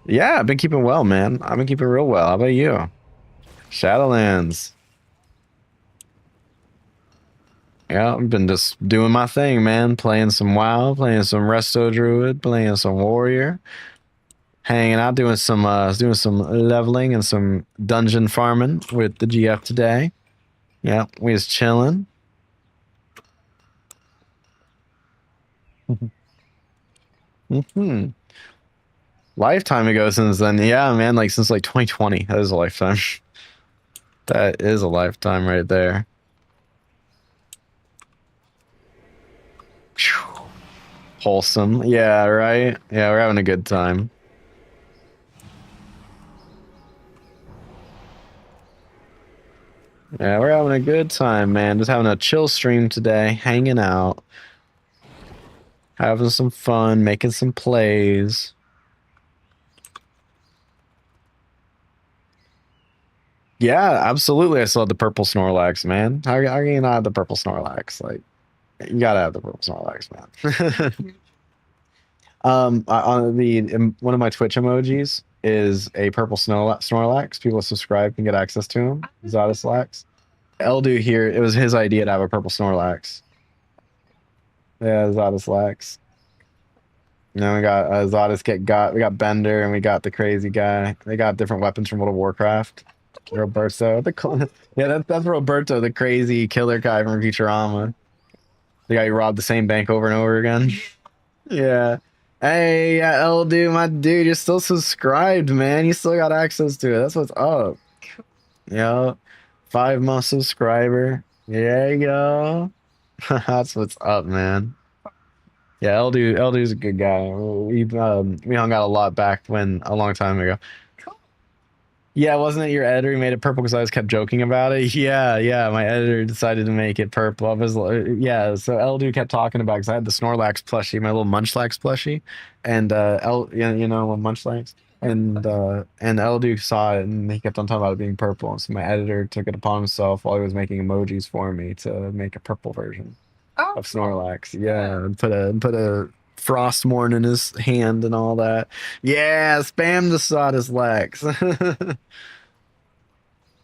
Yeah, I've been keeping well, man. I've been keeping real well. How about you? Shadowlands. Yeah, I've been just doing my thing, man. Playing some WoW, playing some Resto Druid, playing some Warrior, hanging out, doing some leveling and some dungeon farming with the GF today. Yeah, we was chilling. Lifetime ago since then. Yeah, man, like since like 2020. That is a lifetime. That is a lifetime right there. Wholesome. Yeah, right? Yeah, we're having a good time. Yeah, we're having a good time, man. Just having a chill stream today, hanging out, having some fun, making some plays. Yeah, absolutely. I still have the purple Snorlax, man. How can you not have the purple Snorlax? Like, you gotta have the purple Snorlax, man. On one of my Twitch emojis is a purple Snorlax. People who subscribe can get access to him. Xodas Lax. Eldu here, it was his idea to have a purple Snorlax. Yeah, Xodas Lax. Now we got Xodas we got Bender and we got the crazy guy. They got different weapons from World of Warcraft. Roberto, that's Roberto, the crazy killer guy from Futurama. The guy who robbed the same bank over and over again. Yeah. Hey, Eldu, my dude, you're still subscribed, man. You still got access to it. That's what's up. Yeah. 5-month subscriber. There you go. That's what's up, man. Yeah, Eldu's a good guy. We hung out a lot back a long time ago. Yeah, wasn't it your editor who made it purple because I just kept joking about it? Yeah, my editor decided to make it purple. I was yeah, so Eldu kept talking about because I had the Snorlax plushie, my little Munchlax plushie, and you know Munchlax, and Eldu saw it and he kept on talking about it being purple. So my editor took it upon himself while he was making emojis for me to make a purple version of Snorlax. Yeah, and put a Frostmourne in his hand and all that. Yeah, spam the Xodas Lex.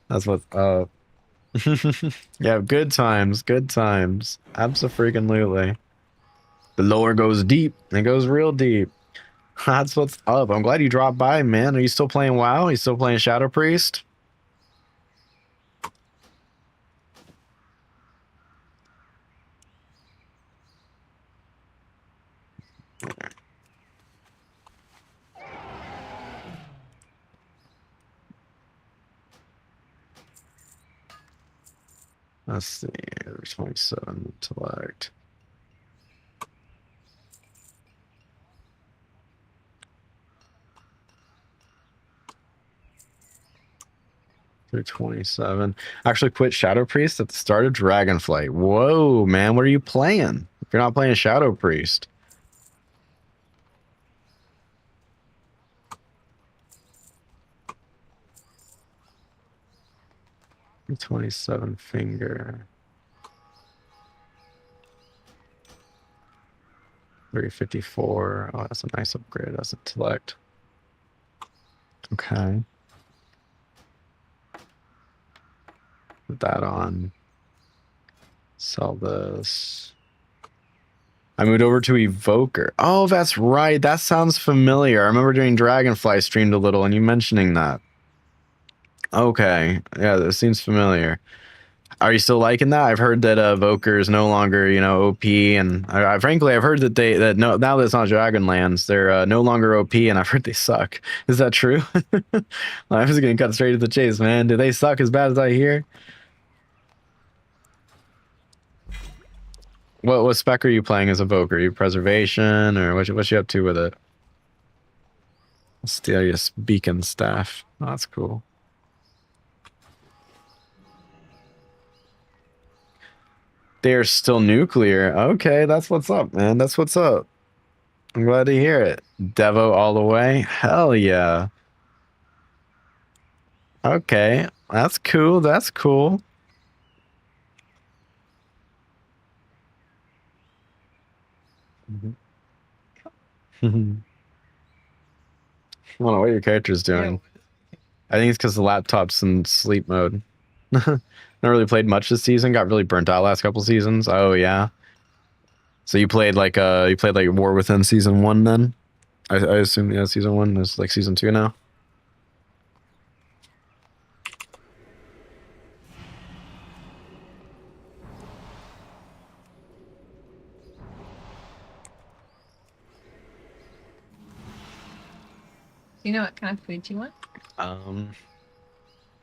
That's what's up. Yeah, good times. Abso-freaking-lutely. The lore goes deep. It goes real deep. That's what's up. I'm glad you dropped by, man. Are you still playing WoW? Are you still playing Shadow Priest? Let's see. There's 27 intellect. Through 27. Actually quit Shadow Priest at the start of Dragonflight. Whoa, man, what are you playing? If you're not playing Shadow Priest. 27 finger. 354. Oh, that's a nice upgrade. That's intellect. Okay. Put that on. Sell this. I moved over to Evoker. Oh, that's right. That sounds familiar. I remember doing Dragonfly streamed a little and you mentioning that. Okay. Yeah, that seems familiar. Are you still liking that? I've heard that Evoker is no longer, you know, OP, and frankly, I've heard that now that it's not Dragonlands, they're no longer OP, and I've heard they suck. Is that true? I was gonna cut straight to the chase, man. Do they suck as bad as I hear? What spec are you playing as Evoker? Are you Preservation, or what you up to with it? Mysterious Beacon Staff. Oh, that's cool. They're still nuclear. Okay, that's what's up, man. That's what's up. I'm glad to hear it. Devo all the way. Hell yeah. Okay, that's cool. That's cool. I don't know what your character's doing. I think it's because the laptop's in sleep mode. Not really played much this season. Got really burnt out last couple seasons. Oh yeah. So you played like War Within season 1 then? I assume yeah, season 1 is like season 2 now. You know what kind of food you want?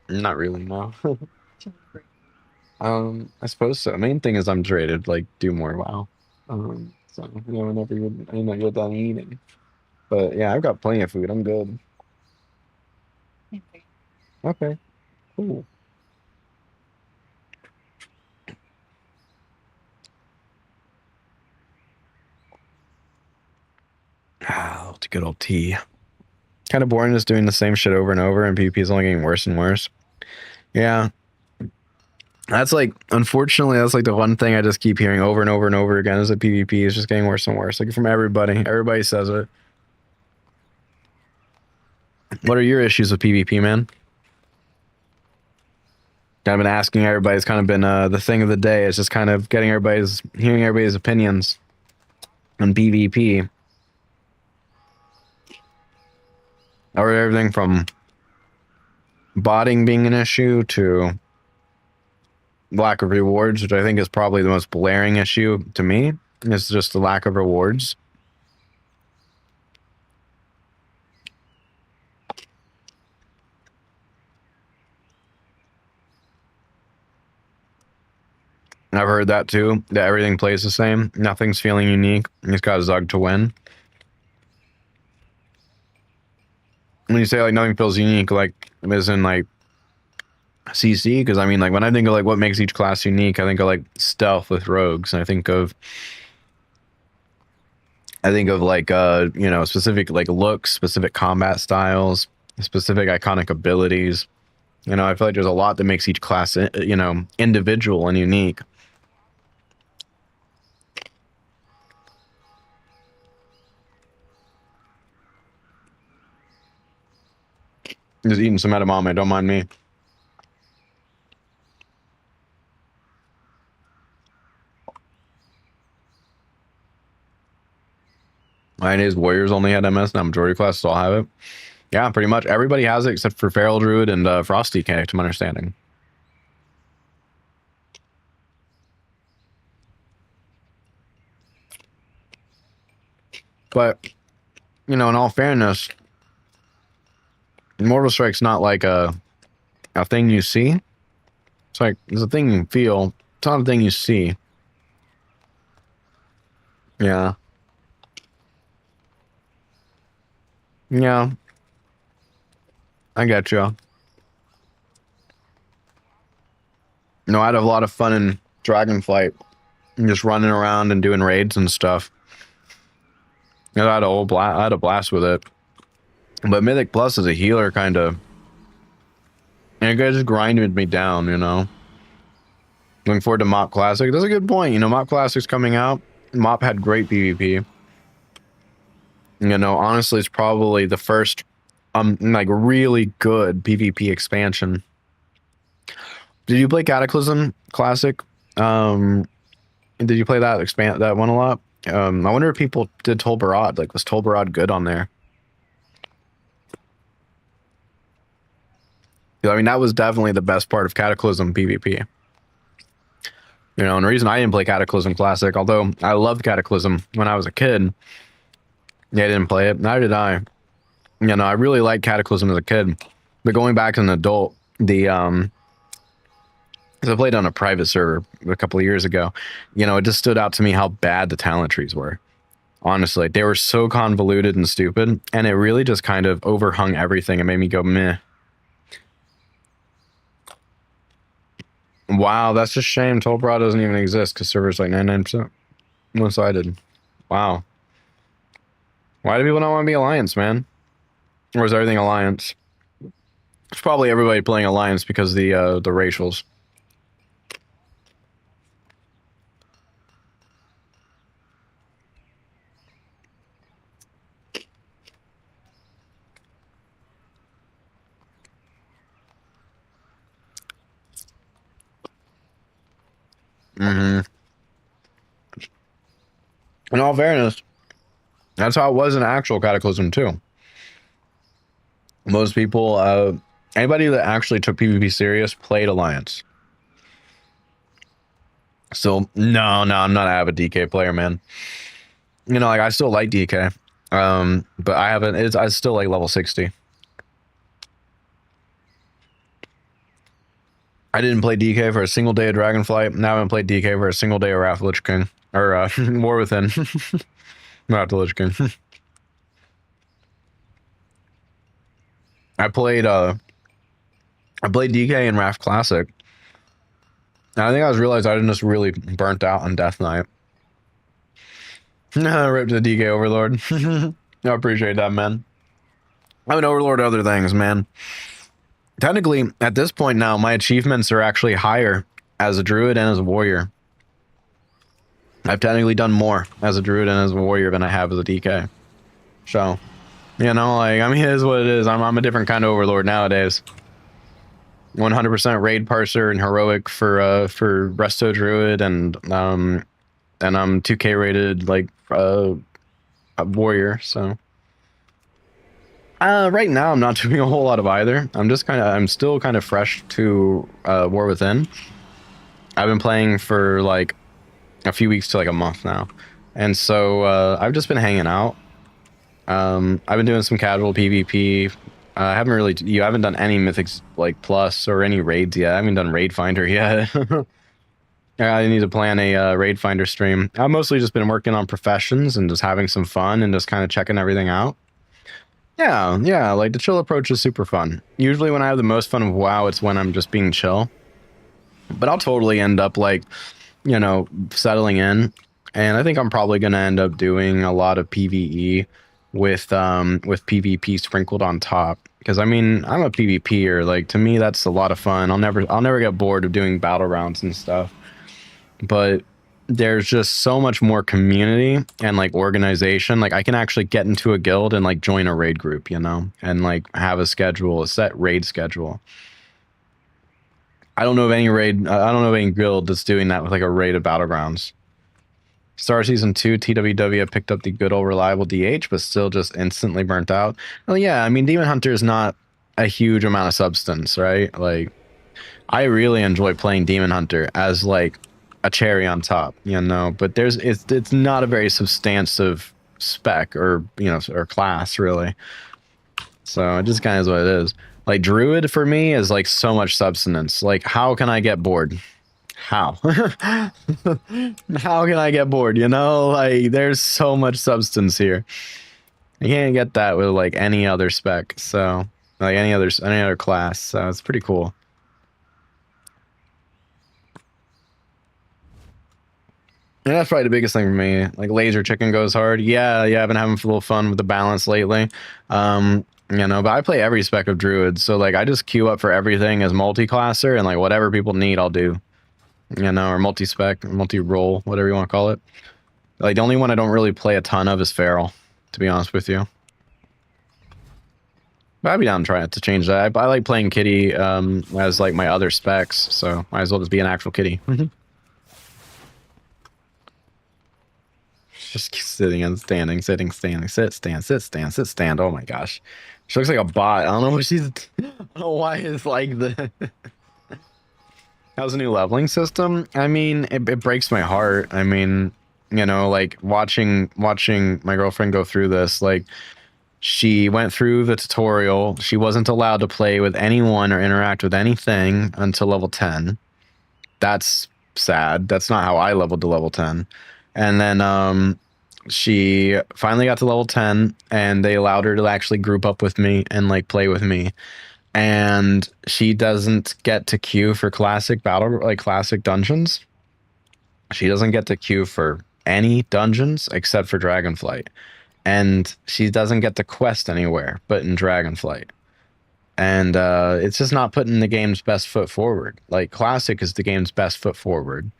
Not really, no. I suppose so. Main thing is I'm traded, like, do more WoW. So, you know, whenever you're done eating. But yeah, I've got plenty of food. I'm good. Okay, cool. Ah, it's a good old tea. Kind of boring just doing the same shit over and over, and PvP is only getting worse and worse. Yeah. That's like, unfortunately, that's like the one thing I just keep hearing over and over and over again is that PvP is just getting worse and worse. Like from everybody. Everybody says it. What are your issues with PvP, man? I've been asking everybody. It's kind of been the thing of the day. It's just kind of hearing everybody's opinions on PvP. Or everything from botting being an issue to lack of rewards, which I think is probably the most blaring issue to me. It's just the lack of rewards. I've heard that too, that everything plays the same. Nothing's feeling unique. It's got Zug to win. When you say like nothing feels unique, like as in like CC, because I mean like when I think of like what makes each class unique, I think of like stealth with rogues. And I think of like you know, specific like looks, specific combat styles, specific iconic abilities. You know, I feel like there's a lot that makes each class, you know, individual and unique. Just eating some edamame, don't mind me. Mine is Warriors only had MS, now majority classes all have it. Yeah, pretty much everybody has it except for Feral Druid and Frosty K, to my understanding. But, you know, in all fairness, Mortal Strike's not like a thing you see. It's like, it's a thing you feel. It's not a thing you see. Yeah. Yeah. I get you. No, I had a lot of fun in Dragonflight, and just running around and doing raids and stuff. And I had a blast with it. But Mythic Plus as a healer kind of, and it just grinded me down, you know. Looking forward to Mop Classic. That's a good point. You know, Mop Classic's coming out. Mop had great PvP. You know, honestly, it's probably the first, like really good PvP expansion. Did you play Cataclysm Classic? Did you play that one a lot? I wonder if people did Tol Barad. Like, was Tol Barad good on there? I mean, that was definitely the best part of Cataclysm PvP. You know, and the reason I didn't play Cataclysm Classic, although I loved Cataclysm when I was a kid, yeah, I didn't play it. Neither did I. You know, I really liked Cataclysm as a kid, but going back as an adult, because I played on a private server a couple of years ago, you know, it just stood out to me how bad the talent trees were. Honestly, they were so convoluted and stupid, and it really just kind of overhung everything and made me go, meh. Wow, that's a shame. Tolbra doesn't even exist because servers like 99% one-sided. Wow. Why do people not want to be Alliance, man? Or is everything Alliance? It's probably everybody playing Alliance because the racials. Mm-hmm. In all fairness, that's how it was in actual Cataclysm too. Most people, anybody that actually took PvP serious played Alliance. So no, I'm not an avid DK player, man. You know, like I still like DK, but I haven't. I still like level 60. I didn't play DK for a single day of Dragonflight. Now I haven't played DK for a single day of Wrath of Lich King or War Within. Not the Lich King. I played DK in Wrath Classic. And I think I realized I just really burnt out on Death Knight. Rip to the DK Overlord. I appreciate that, man. I'm an Overlord of other things, man. Technically, at this point now, my achievements are actually higher as a Druid and as a Warrior. I've technically done more as a Druid and as a Warrior than I have as a DK. So, you know, like, I mean, it is what it is. I'm a different kind of Overlord nowadays. 100% raid parser and heroic for Resto Druid, and I'm 2K rated like a Warrior. So right now I'm not doing a whole lot of either. I'm still kind of fresh to War Within. I've been playing for like a few weeks to like a month now, and so I've just been hanging out. I've been doing some casual PvP. I haven't done any Mythics like Plus or any raids yet. I haven't done Raid Finder yet. I need to plan a Raid Finder stream. I've mostly just been working on professions and just having some fun and just kind of checking everything out. Yeah, like the chill approach is super fun. Usually when I have the most fun with WoW, it's when I'm just being chill. But I'll totally end up like, you know, settling in. And I think I'm probably going to end up doing a lot of PvE with PvP sprinkled on top. Because I mean, I'm a PvPer. Like, to me, that's a lot of fun. I'll never get bored of doing battle rounds and stuff. But there's just so much more community and like organization. Like, I can actually get into a guild and like join a raid group, you know, and like have a set raid schedule. I don't know of any guild that's doing that with like a raid of battlegrounds. Star Season 2, TWW picked up the good old reliable DH, but still just instantly burnt out. Well, yeah, I mean, Demon Hunter is not a huge amount of substance, right? Like, I really enjoy playing Demon Hunter as like a cherry on top, you know, but it's not a very substantive spec or, you know, or class really. So it just kind of is what it is. Like Druid for me is like so much substance. Like, how can I get bored? How? How can I get bored? You know, like there's so much substance here. You can't get that with like any other spec. So like any other class. So it's pretty cool. And that's probably the biggest thing for me. Like laser chicken goes hard. Yeah, I've been having a little fun with the balance lately. But I play every spec of Druid, so like I just queue up for everything as multi-classer, and like whatever people need, I'll do. Or multi-spec, multi-role, whatever you want to call it. Like the only one I don't really play a ton of is Feral, to be honest with you. But I'd be down trying to change that. I like playing kitty as like my other specs, so might as well just be an actual kitty. Just sitting and standing, sitting, standing, sit, stand, sit, stand, sit, stand. Oh my gosh. She looks like a bot. I don't know what she's... I don't know why it's like the... How's a new leveling system? I mean, it breaks my heart. I mean, like watching my girlfriend go through this, like she went through the tutorial. She wasn't allowed to play with anyone or interact with anything until level 10. That's sad. That's not how I leveled to level 10. And then she finally got to level 10 and they allowed her to actually group up with me and like play with me. And she doesn't get to queue for classic dungeons. She doesn't get to queue for any dungeons except for Dragonflight. And she doesn't get to quest anywhere but in Dragonflight. And it's just not putting the game's best foot forward. Like classic is the game's best foot forward.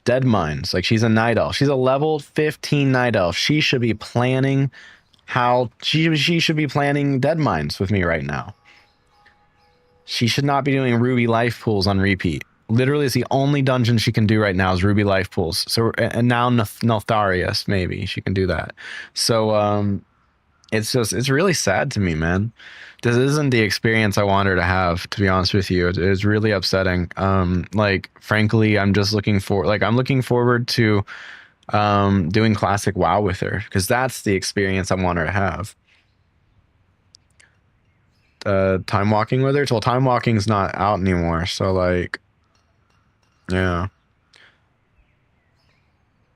Dead Mines, like she's a night elf. She's a level 15 night elf. She should be planning she should be planning Dead Mines with me right now. She should not be doing Ruby life pools on repeat. Literally, it's the only dungeon she can do right now is Ruby life pools. So, and now Neltharius, maybe she can do that. So, it's really sad to me, man. This isn't the experience I want her to have, to be honest with you. It's really upsetting. Like, frankly, I'm looking forward to doing classic WoW with her, because that's the experience I want her to have. Time walking with her? Well, time walking's not out anymore, so like, yeah.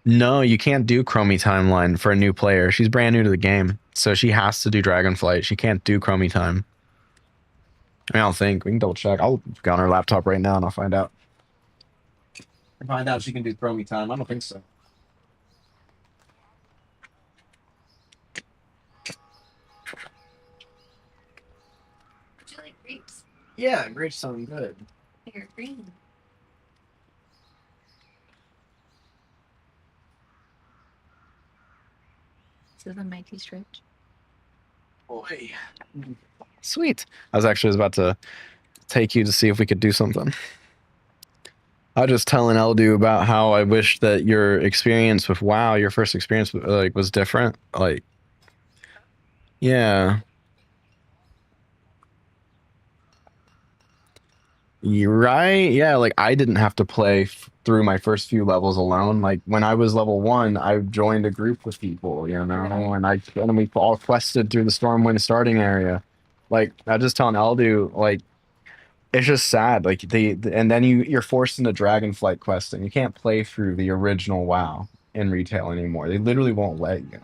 No, you can't do Chromie timeline for a new player. She's brand new to the game, so she has to do Dragonflight. She can't do Chromie time. I don't think. We can double check. I'll go on her laptop right now and I'll find out. Find out if she can do Chromie time. I don't think so. Would you like grapes? Yeah, grapes sound good. They're green. So the mighty stretch. Boy. Sweet. I was actually about to take you to see if we could do something. I was just telling Eldu about how I wish that your experience with WoW, your first experience like was different. Like, yeah. You're right. Yeah, like I didn't have to play through my first few levels alone. Like when I was level 1, I joined a group with people, and we all quested through the Stormwind starting area. Like I was just telling Eldu, like it's just sad. Like and then you're forced into Dragonflight questing. You can't play through the original WoW in retail anymore. They literally won't let you.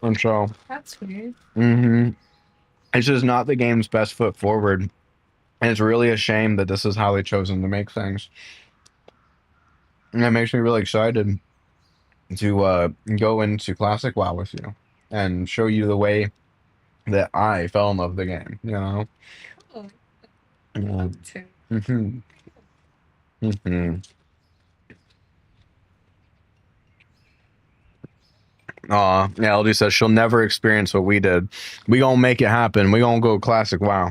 And so that's weird. It's just not the game's best foot forward. And it's really a shame that this is how they've chosen to make things. And it makes me really excited to go into Classic WoW with you and show you the way that I fell in love with the game, Oh. Aw, yeah, Eldy says she'll never experience what we did. We gonna make it happen. We gonna go Classic WoW.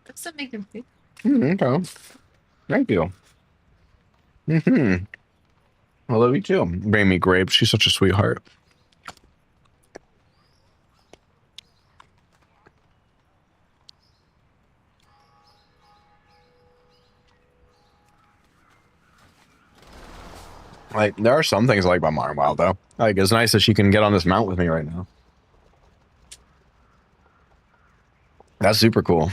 Does that make him think? Okay. Thank you. I love you too. Bring me grapes. She's such a sweetheart. Like, there are some things I like about Modern WoW, though. Like, it's nice that she can get on this mount with me right now. That's super cool.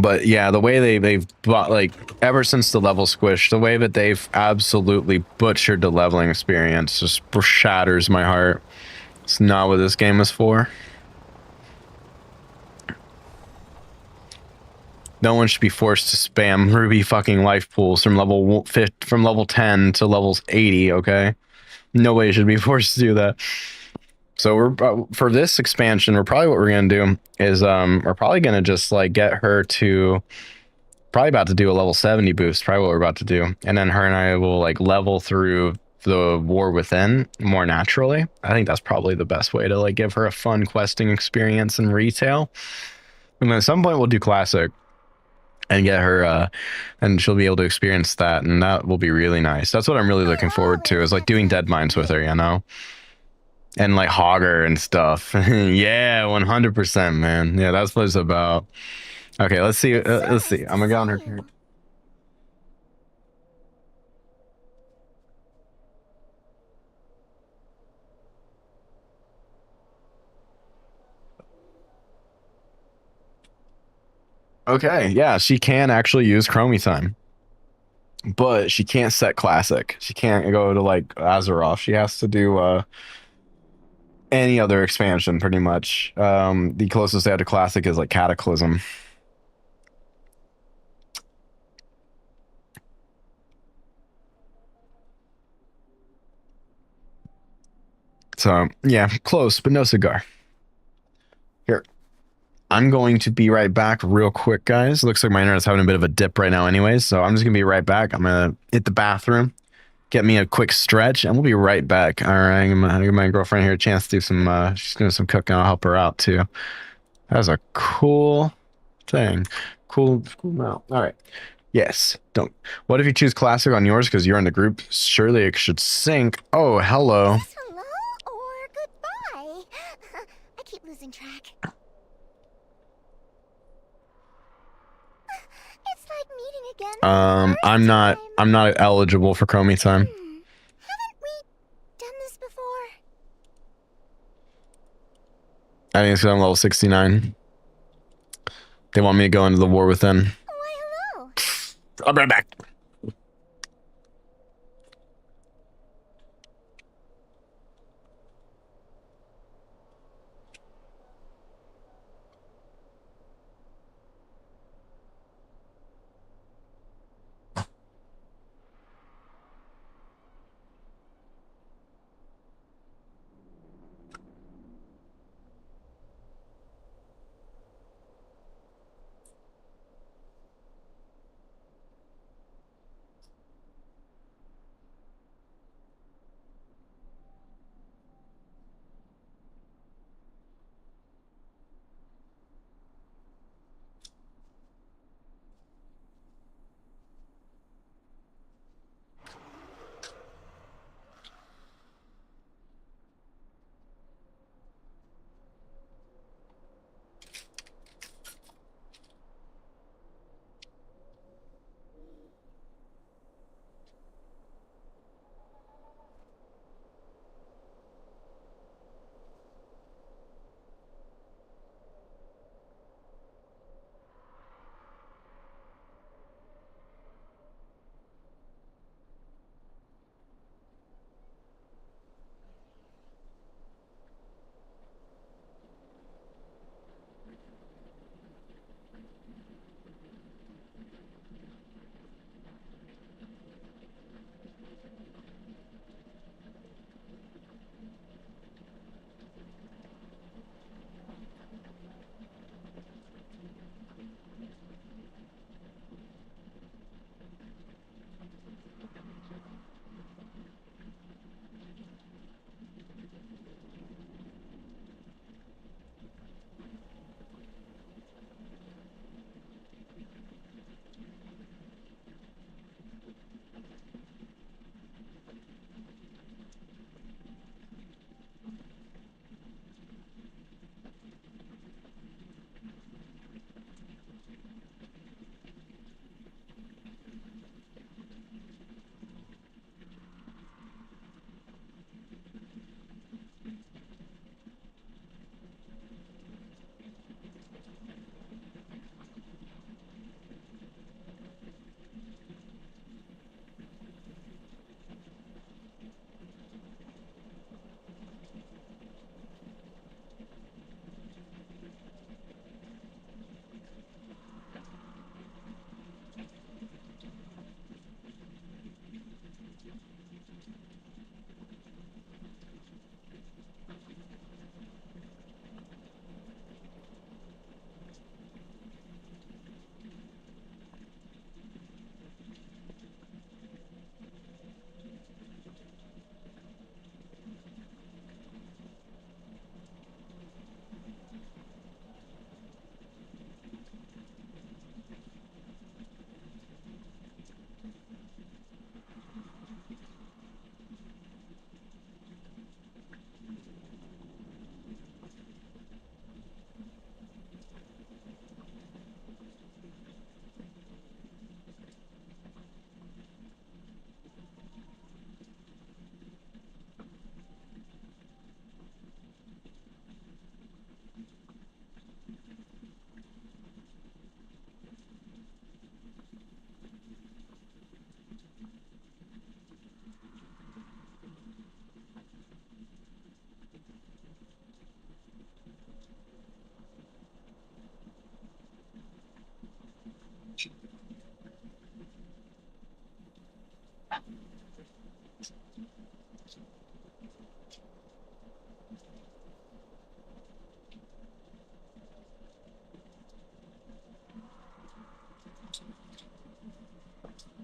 But yeah, the way they've bought, like, ever since the level squish, the way that they've absolutely butchered the leveling experience just shatters my heart. It's not what this game is for. No one should be forced to spam ruby fucking life pools from from level 10 to levels 80. Okay, nobody should be forced to do that. So we're for this expansion, what we're gonna do is we're probably gonna just like get her to probably about to do a level 70 boost. Probably what we're about to do, and then her and I will like level through the War Within more naturally. I think that's probably the best way to like give her a fun questing experience in retail. And then at some point we'll do classic and get her and she'll be able to experience that, and that will be really nice. That's what I'm really looking forward to, is like doing dead mines with her, you know, and like hogger and stuff. Yeah, 100%, man. Yeah, that's what it's about. Okay, let's see. Let's see. I'm gonna go on her turn. Okay, yeah, she can actually use Chromie time, but she can't set classic. She can't go to like Azeroth. She has to do any other expansion pretty much. The closest they have to classic is like Cataclysm. So yeah, close, but no cigar. Here, I'm going to be right back real quick, guys. Looks like my internet's having a bit of a dip right now anyways, so I'm just gonna be right back. I'm gonna hit the bathroom, get me a quick stretch, and we'll be right back. All right, I'm gonna give my girlfriend here a chance to do some, she's doing some cooking. I'll help her out too. That was a cool thing. Cool mount. All right. Yes. Don't. What if you choose classic on yours because you're in the group? Surely it should sync. Oh, hello. Hello or goodbye? I keep losing track. It's like meeting again. I'm not eligible for Chromie time. Haven't we done this before? I think it's 'cause I'm level 69. They want me to go into the War Within. Why, hello. I'll be right back.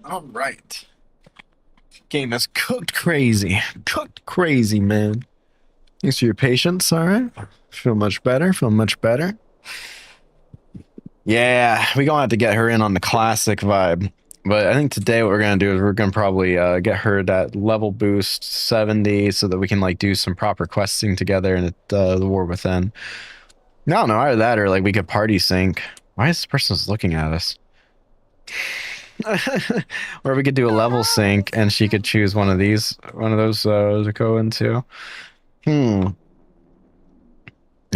All right. Game is cooked crazy. Cooked crazy, man. Thanks for your patience, all right? Feel much better. Feel much better. Yeah, we gonna have to get her in on the classic vibe. But I think today what we're gonna do is we're gonna probably get her that level boost 70 so that we can like do some proper questing together in the War Within. No, either that or like we could party sync. Why is this person looking at us? Or we could do a level sync and she could choose one of those to go into. It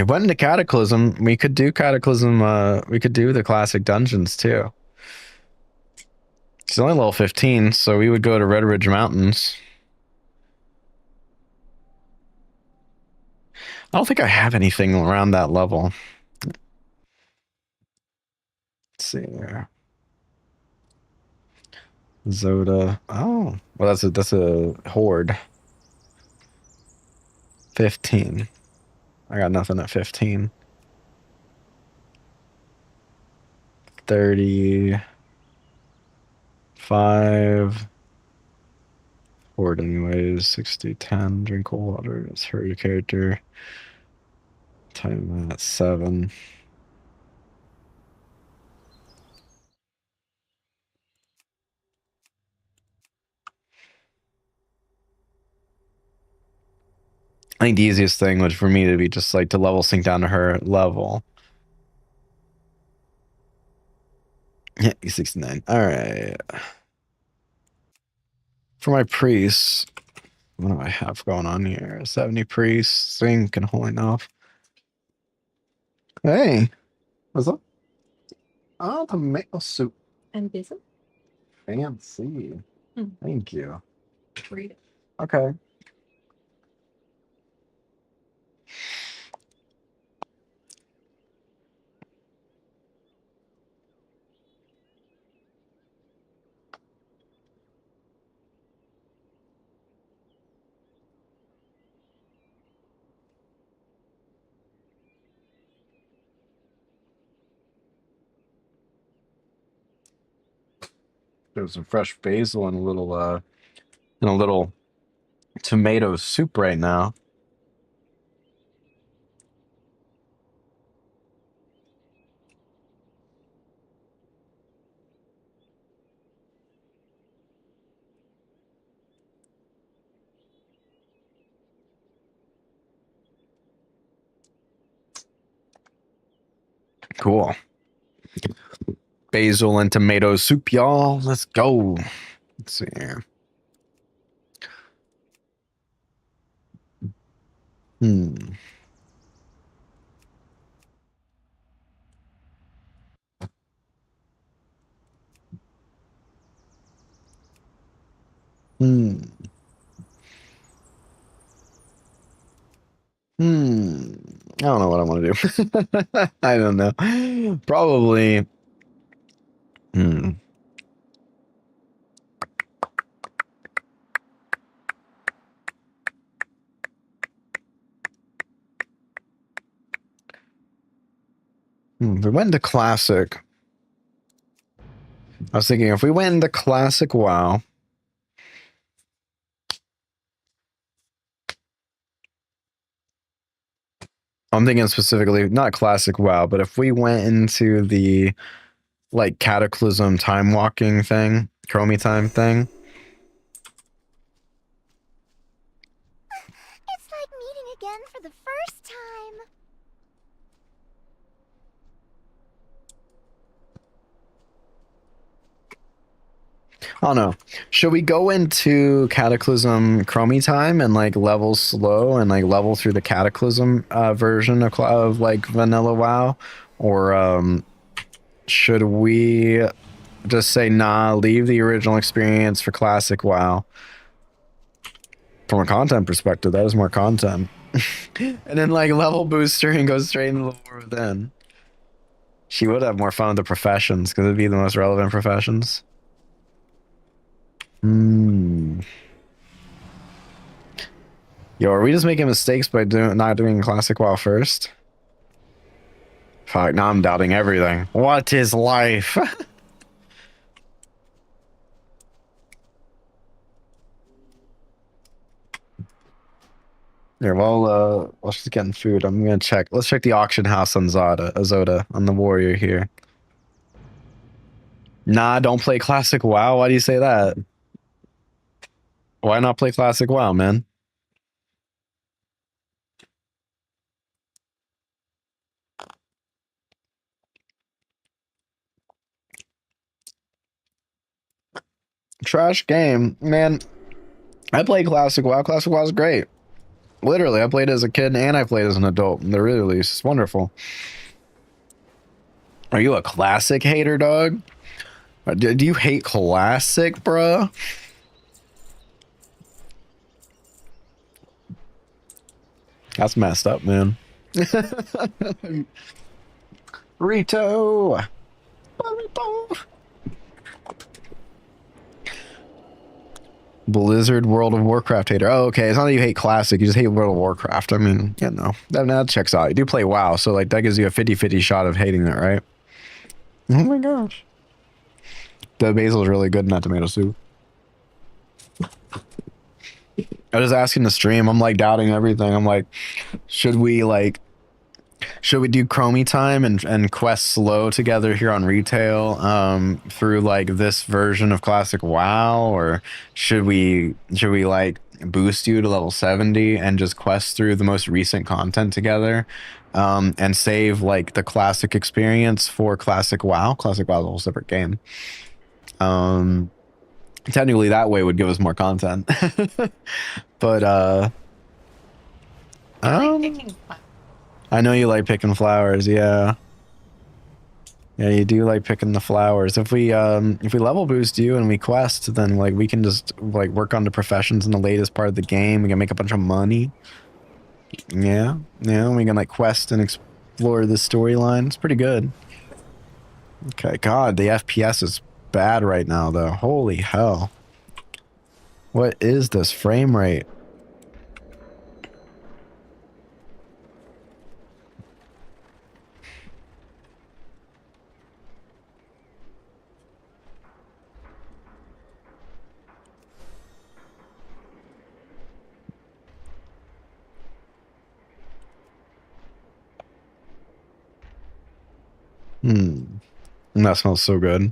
went into Cataclysm. We could do Cataclysm. We could do the classic dungeons too. She's only level 15, so we would go to Red Ridge Mountains. I don't think I have anything around that level. Let's see here. Xoda. Oh, well, that's a horde. 15. I got nothing at 15. 35. Horde anyways. 60, 10. Drink cold water. Let's hurt your character. Time at 7. I think the easiest thing was for me to be just like to level sync down to her level. Yeah, 69. All right. For my priests, what do I have going on here? 70 priests, sync and holding off. Hey, what's up? Oh, tomato soup. And basil. Fancy. Thank you. Read it. Okay. There's some fresh basil and a little tomato soup right now. Cool. Basil and tomato soup, y'all. Let's go. Let's see here. I don't know what I want to do. I don't know. Probably. If we went into classic. I was thinking if we went into classic WoW. I'm thinking specifically not classic WoW, but if we went into the like Cataclysm time walking thing, Chromie time thing. It's like meeting again for the first time. I don't know. Should we go into Cataclysm Chromie time and like level slow and like level through the Cataclysm version of like vanilla WoW, or should we just say nah, leave the original experience for classic WoW? From a content perspective, that is more content. And then like level booster and go straight into the War Within. She would have more fun with the professions because it'd be the most relevant professions. Yo, are we just making mistakes by not doing classic WoW first? Fuck, now I'm doubting everything. What is life? Here, while she's getting food, I'm gonna check. Let's check the auction house on Zoda, on the warrior here. Nah, don't play classic WoW. Why do you say that? Why not play classic WoW, man? Trash game, man. I play classic WoW. Classic WoW is great. Literally, I played as a kid and I played as an adult. They're really it's wonderful. Are you a classic hater, dog? Do you hate classic, bruh? That's messed up, man. Rito! Blizzard World of Warcraft hater. Oh, okay. It's not that you hate classic, you just hate World of Warcraft. I mean, you know, that checks out. You do play WoW, so like that gives you a 50-50 shot of hating it, right? Oh my gosh. The basil is really good in that tomato soup. I was asking the stream, I'm like doubting everything. I'm like, should we do Chromie time and quest slow together here on retail through like this version of classic WoW, or should we like boost you to level 70 and just quest through the most recent content together and save like the classic experience for classic WoW? Classic WoW is a whole separate game. Technically that way would give us more content. But I know you like picking flowers, yeah. Yeah, you do like picking the flowers. If we level boost you and we quest, then like we can just like work on the professions in the latest part of the game. We can make a bunch of money. Yeah, yeah, we can like quest and explore the storyline. It's pretty good. Okay, God, the FPS is bad right now though. Holy hell. What is this frame rate? That smells so good.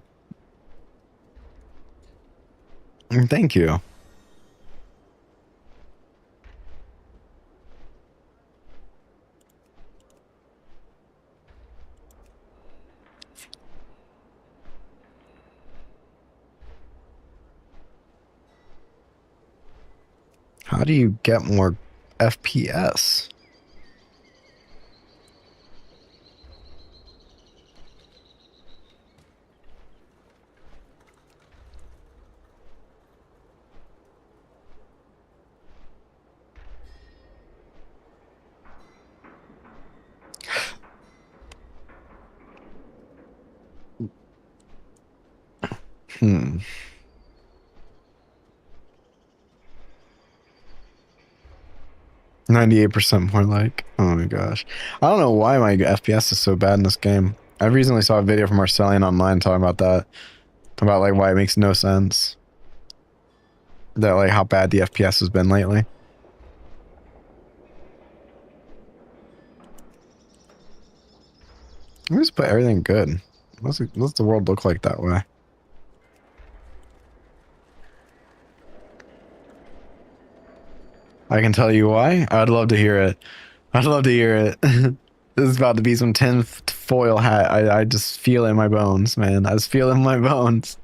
Thank you. How do you get more FPS? Hmm. 98% more like. Oh my gosh. I don't know why my FPS is so bad in this game. I recently saw a video from Marcellian online talking about that. About like why it makes no sense. That like how bad the FPS has been lately. Let me just put everything good. What's the world look like that way? I can tell you why. I'd love to hear it. I'd love to hear it. This is about to be some 10th foil hat. I just feel it in my bones, man. I just feel it in my bones.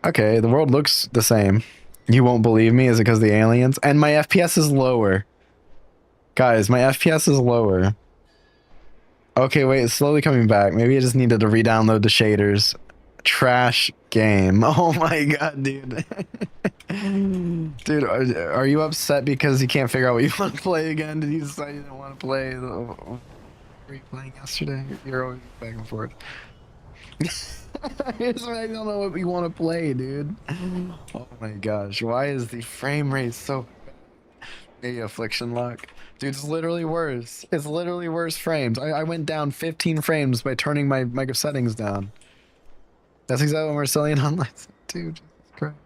Okay, the world looks the same. You won't believe me? Is it because of the aliens? And my FPS is lower. Guys, my FPS is lower. Okay, wait, it's slowly coming back. Maybe I just needed to re-download the shaders. Trash game. Oh my god, dude. Dude, are you upset because you can't figure out what you want to play again? Did you decide you didn't want to play? Were you playing yesterday? You're always back and forth. I don't know what we want to play, dude. Oh my gosh, why is the frame rate so... Maybe affliction lock. Dude, it's literally worse. It's literally worse frames. I went down 15 frames by turning my settings down. That's exactly what Marcellian Online said, dude. Jesus Christ.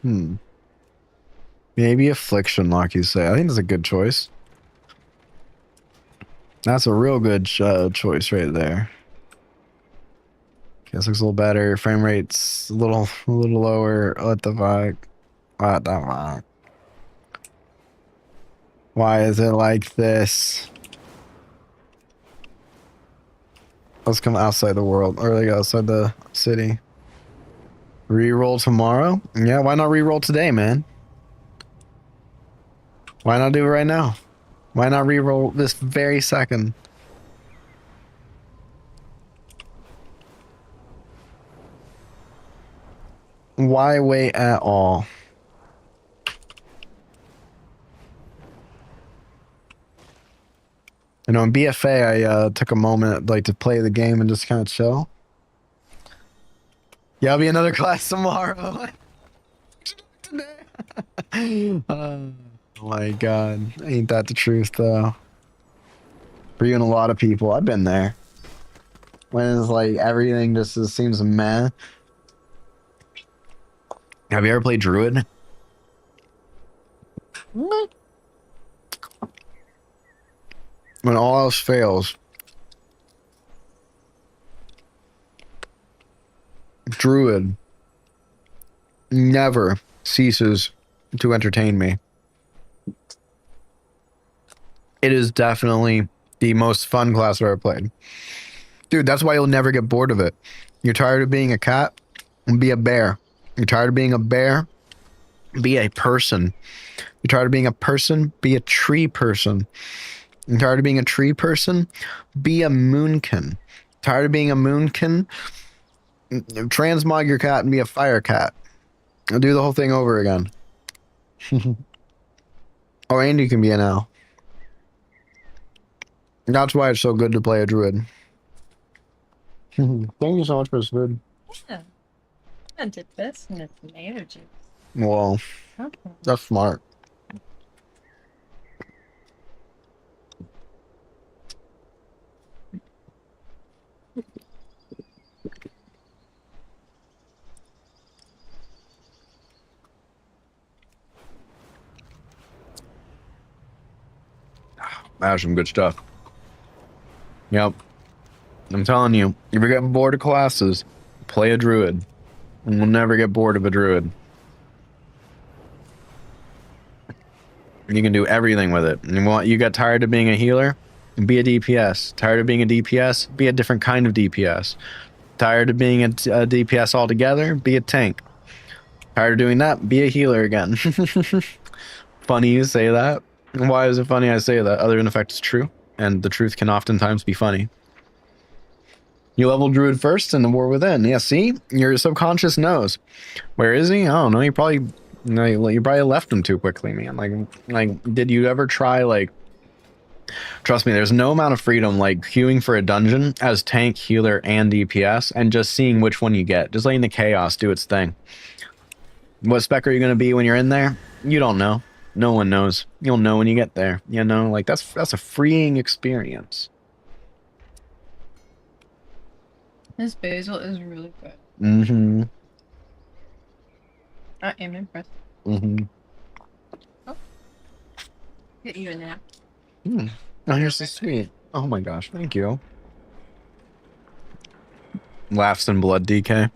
Maybe Affliction, like you say. I think that's a good choice. That's a real good choice right there. Guess looks a little better. Frame rate's a little lower. What the fuck? What the fuck? Why is it like this? Let's come outside the world, or like outside the city. Reroll tomorrow? Yeah, why not reroll today, man? Why not do it right now? Why not reroll this very second? Why wait at all? You know, in BFA, I took a moment like to play the game and just kind of chill. Yeah, I'll be another class tomorrow. Oh my god, ain't that the truth though? For you and a lot of people, I've been there. When it's like everything just seems meh. Have you ever played Druid? What? When all else fails, Druid never ceases to entertain me. It is definitely the most fun class I've ever played. Dude, that's why you'll never get bored of it. You're tired of being a cat? Be a bear. You're tired of being a bear? Be a person. You're tired of being a person? Be a tree person. You're tired of being a tree person? Be a moonkin. Tired of being a moonkin? Transmog your cat and be a fire cat. I'll do the whole thing over again. Oh, and you can be an owl. That's why it's so good to play a druid. Thank you so much for this food. Yeah. I did this and it's tomato juice. Well, Okay. that's smart. That's some good stuff. Yep. I'm telling you, if you're getting bored of classes, play a druid. And we'll never get bored of a druid. You can do everything with it. You got tired of being a healer? Be a DPS. Tired of being a DPS? Be a different kind of DPS. Tired of being a DPS altogether? Be a tank. Tired of doing that? Be a healer again. Funny you say that. Why is it funny I say that? Other than the fact it's true. And the truth can oftentimes be funny. You level Druid first in the War Within. Yeah, see? Your subconscious knows. Where is he? I don't know. You probably left him too quickly, man. Like, did you ever try, like... Trust me, there's no amount of freedom like queuing for a dungeon as tank, healer, and DPS, and just seeing which one you get. Just letting the chaos do its thing. What spec are you going to be when you're in there? You don't know. No one knows. You'll know when you get there. You know, like, that's a freeing experience. This basil is really good. Mm-hmm. I am impressed. Mm-hmm. Oh. Get you a nap. Mm. Oh, you're so sweet. Oh my gosh, thank you. Laughs and blood, DK.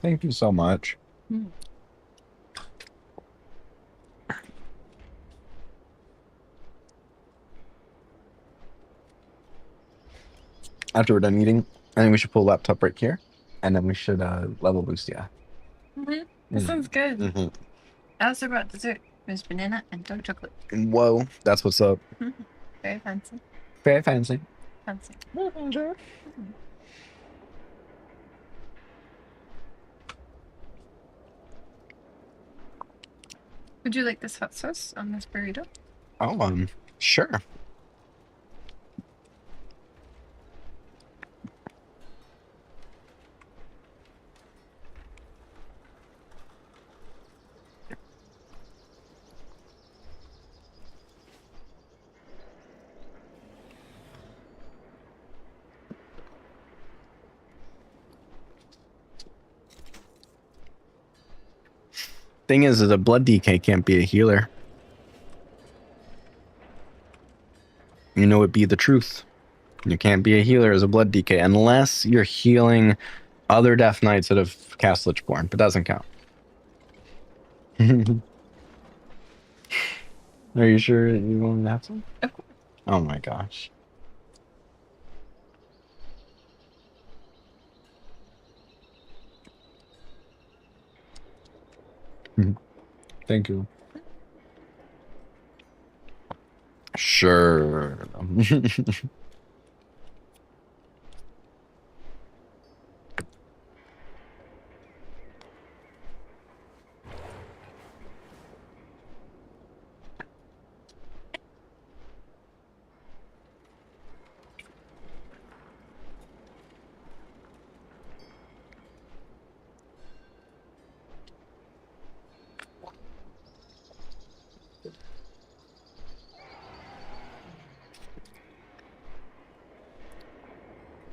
Thank you so much. After we're done eating, I think we should pull a laptop right here, and then we should level boost, yeah. That sounds good. Mm-hmm. I also brought dessert. There's banana and dark chocolate. Whoa, that's what's up. Very fancy. Very fancy. Fancy. Would you like this hot sauce on this burrito? Oh, sure. Thing is, a blood DK can't be a healer. You know, it be the truth. You can't be a healer as a blood DK unless you're healing other Death Knights that have cast Lichborn, but doesn't count. Are you sure you want to have some? Of course. Oh my gosh. Thank you. Sure.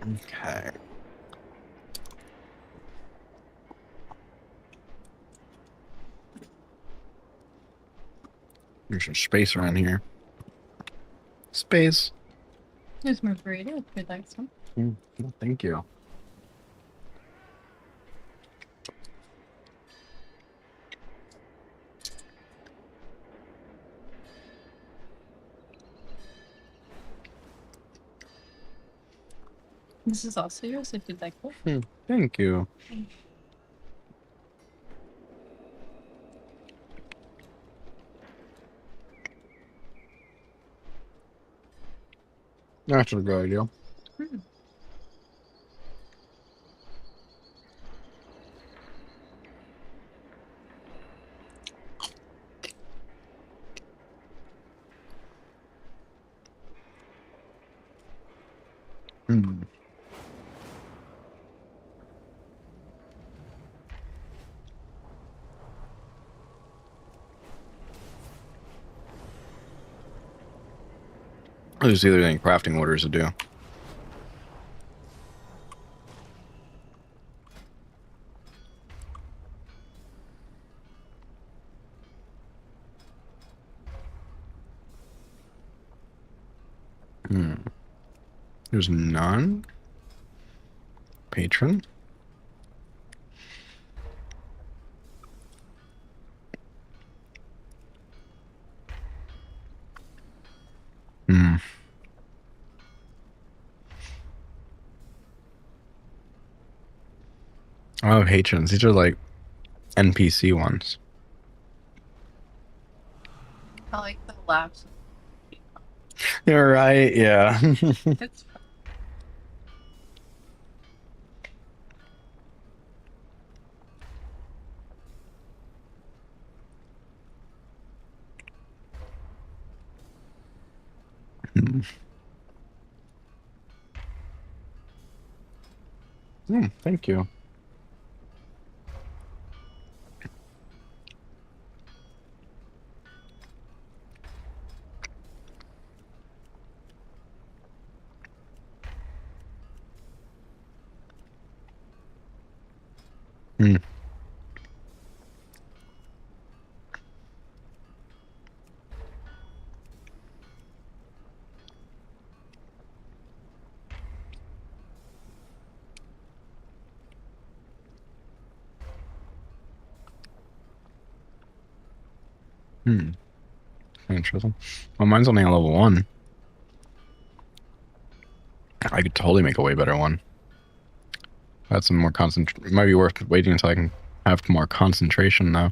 Okay. There's some space around here. Space. There's more burrito if you'd like some. Thank you. This is also yours if you'd like one. Thank you. That's a good idea. There's either any crafting orders to do. There's none. Patron. Oh, patrons. These are like NPC ones. I like the laughs. You're right. Yeah. It's fun. Thank you. Interesting. Well, mine's only on level 1. I could totally make a way better one. That's some more concentration. It might be worth waiting until I can have more concentration, though.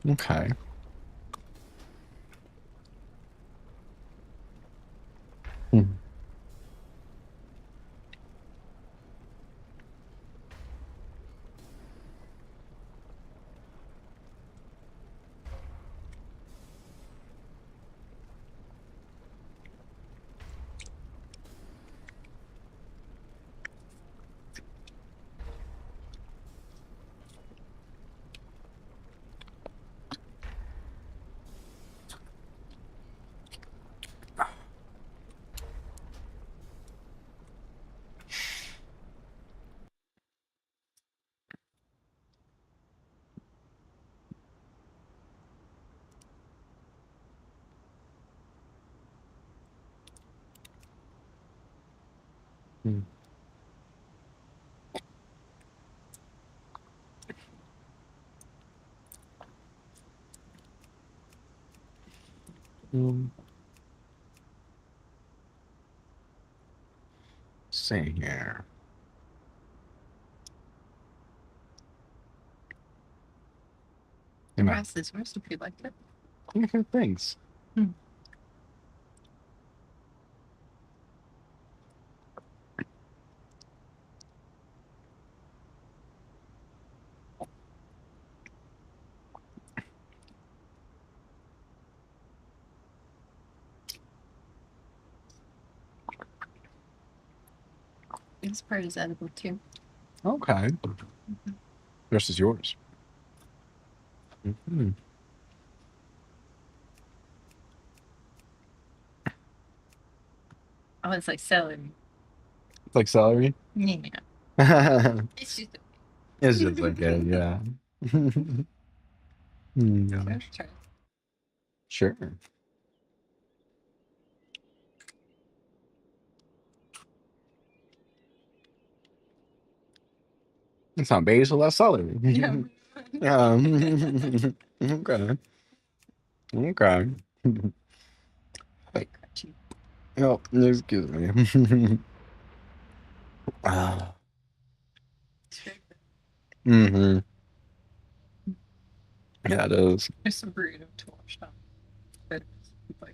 Okay. See here. The rest is worse if you like it. Okay, thanks. This part is edible too. Okay. The rest is yours. Oh, it's like celery. It's like celery? Yeah. It's just like it, yeah. Yeah. Sure. It's not basil, that's celery. Yeah. Yeah. Okay. Okay. Oh, excuse me. Mm-hmm. Yeah, it is. There's some burrito to wash down. But it's like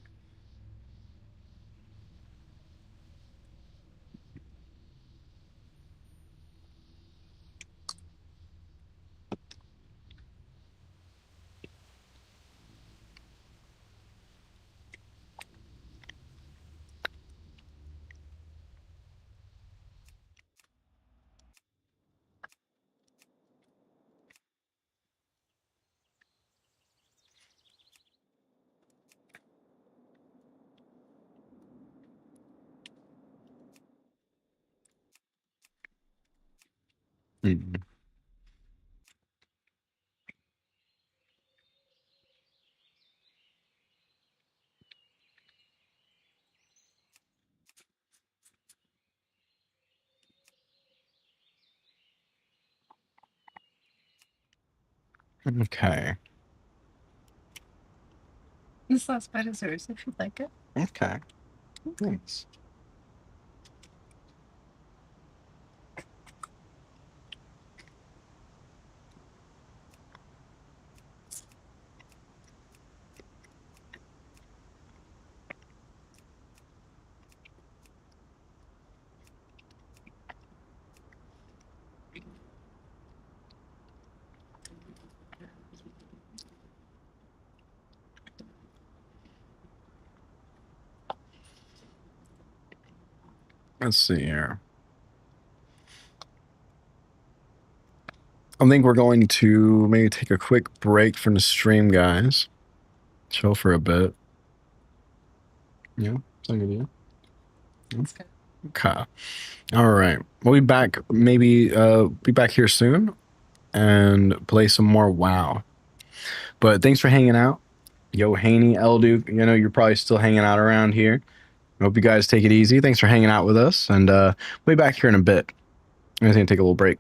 Mm. Okay. this last bite is yours if you like it. Okay. Thanks. Let's see here. I think we're going to maybe take a quick break from the stream, guys. Chill for a bit. Yeah, sound good to you? That's good. Okay. All right. We'll be back. Maybe be back here soon and play some more WoW. But thanks for hanging out. Yo, Haney, Elduke, you know, you're probably still hanging out around here. I hope you guys take it easy. Thanks for hanging out with us. And we'll be back here in a bit. I'm just going to take a little break.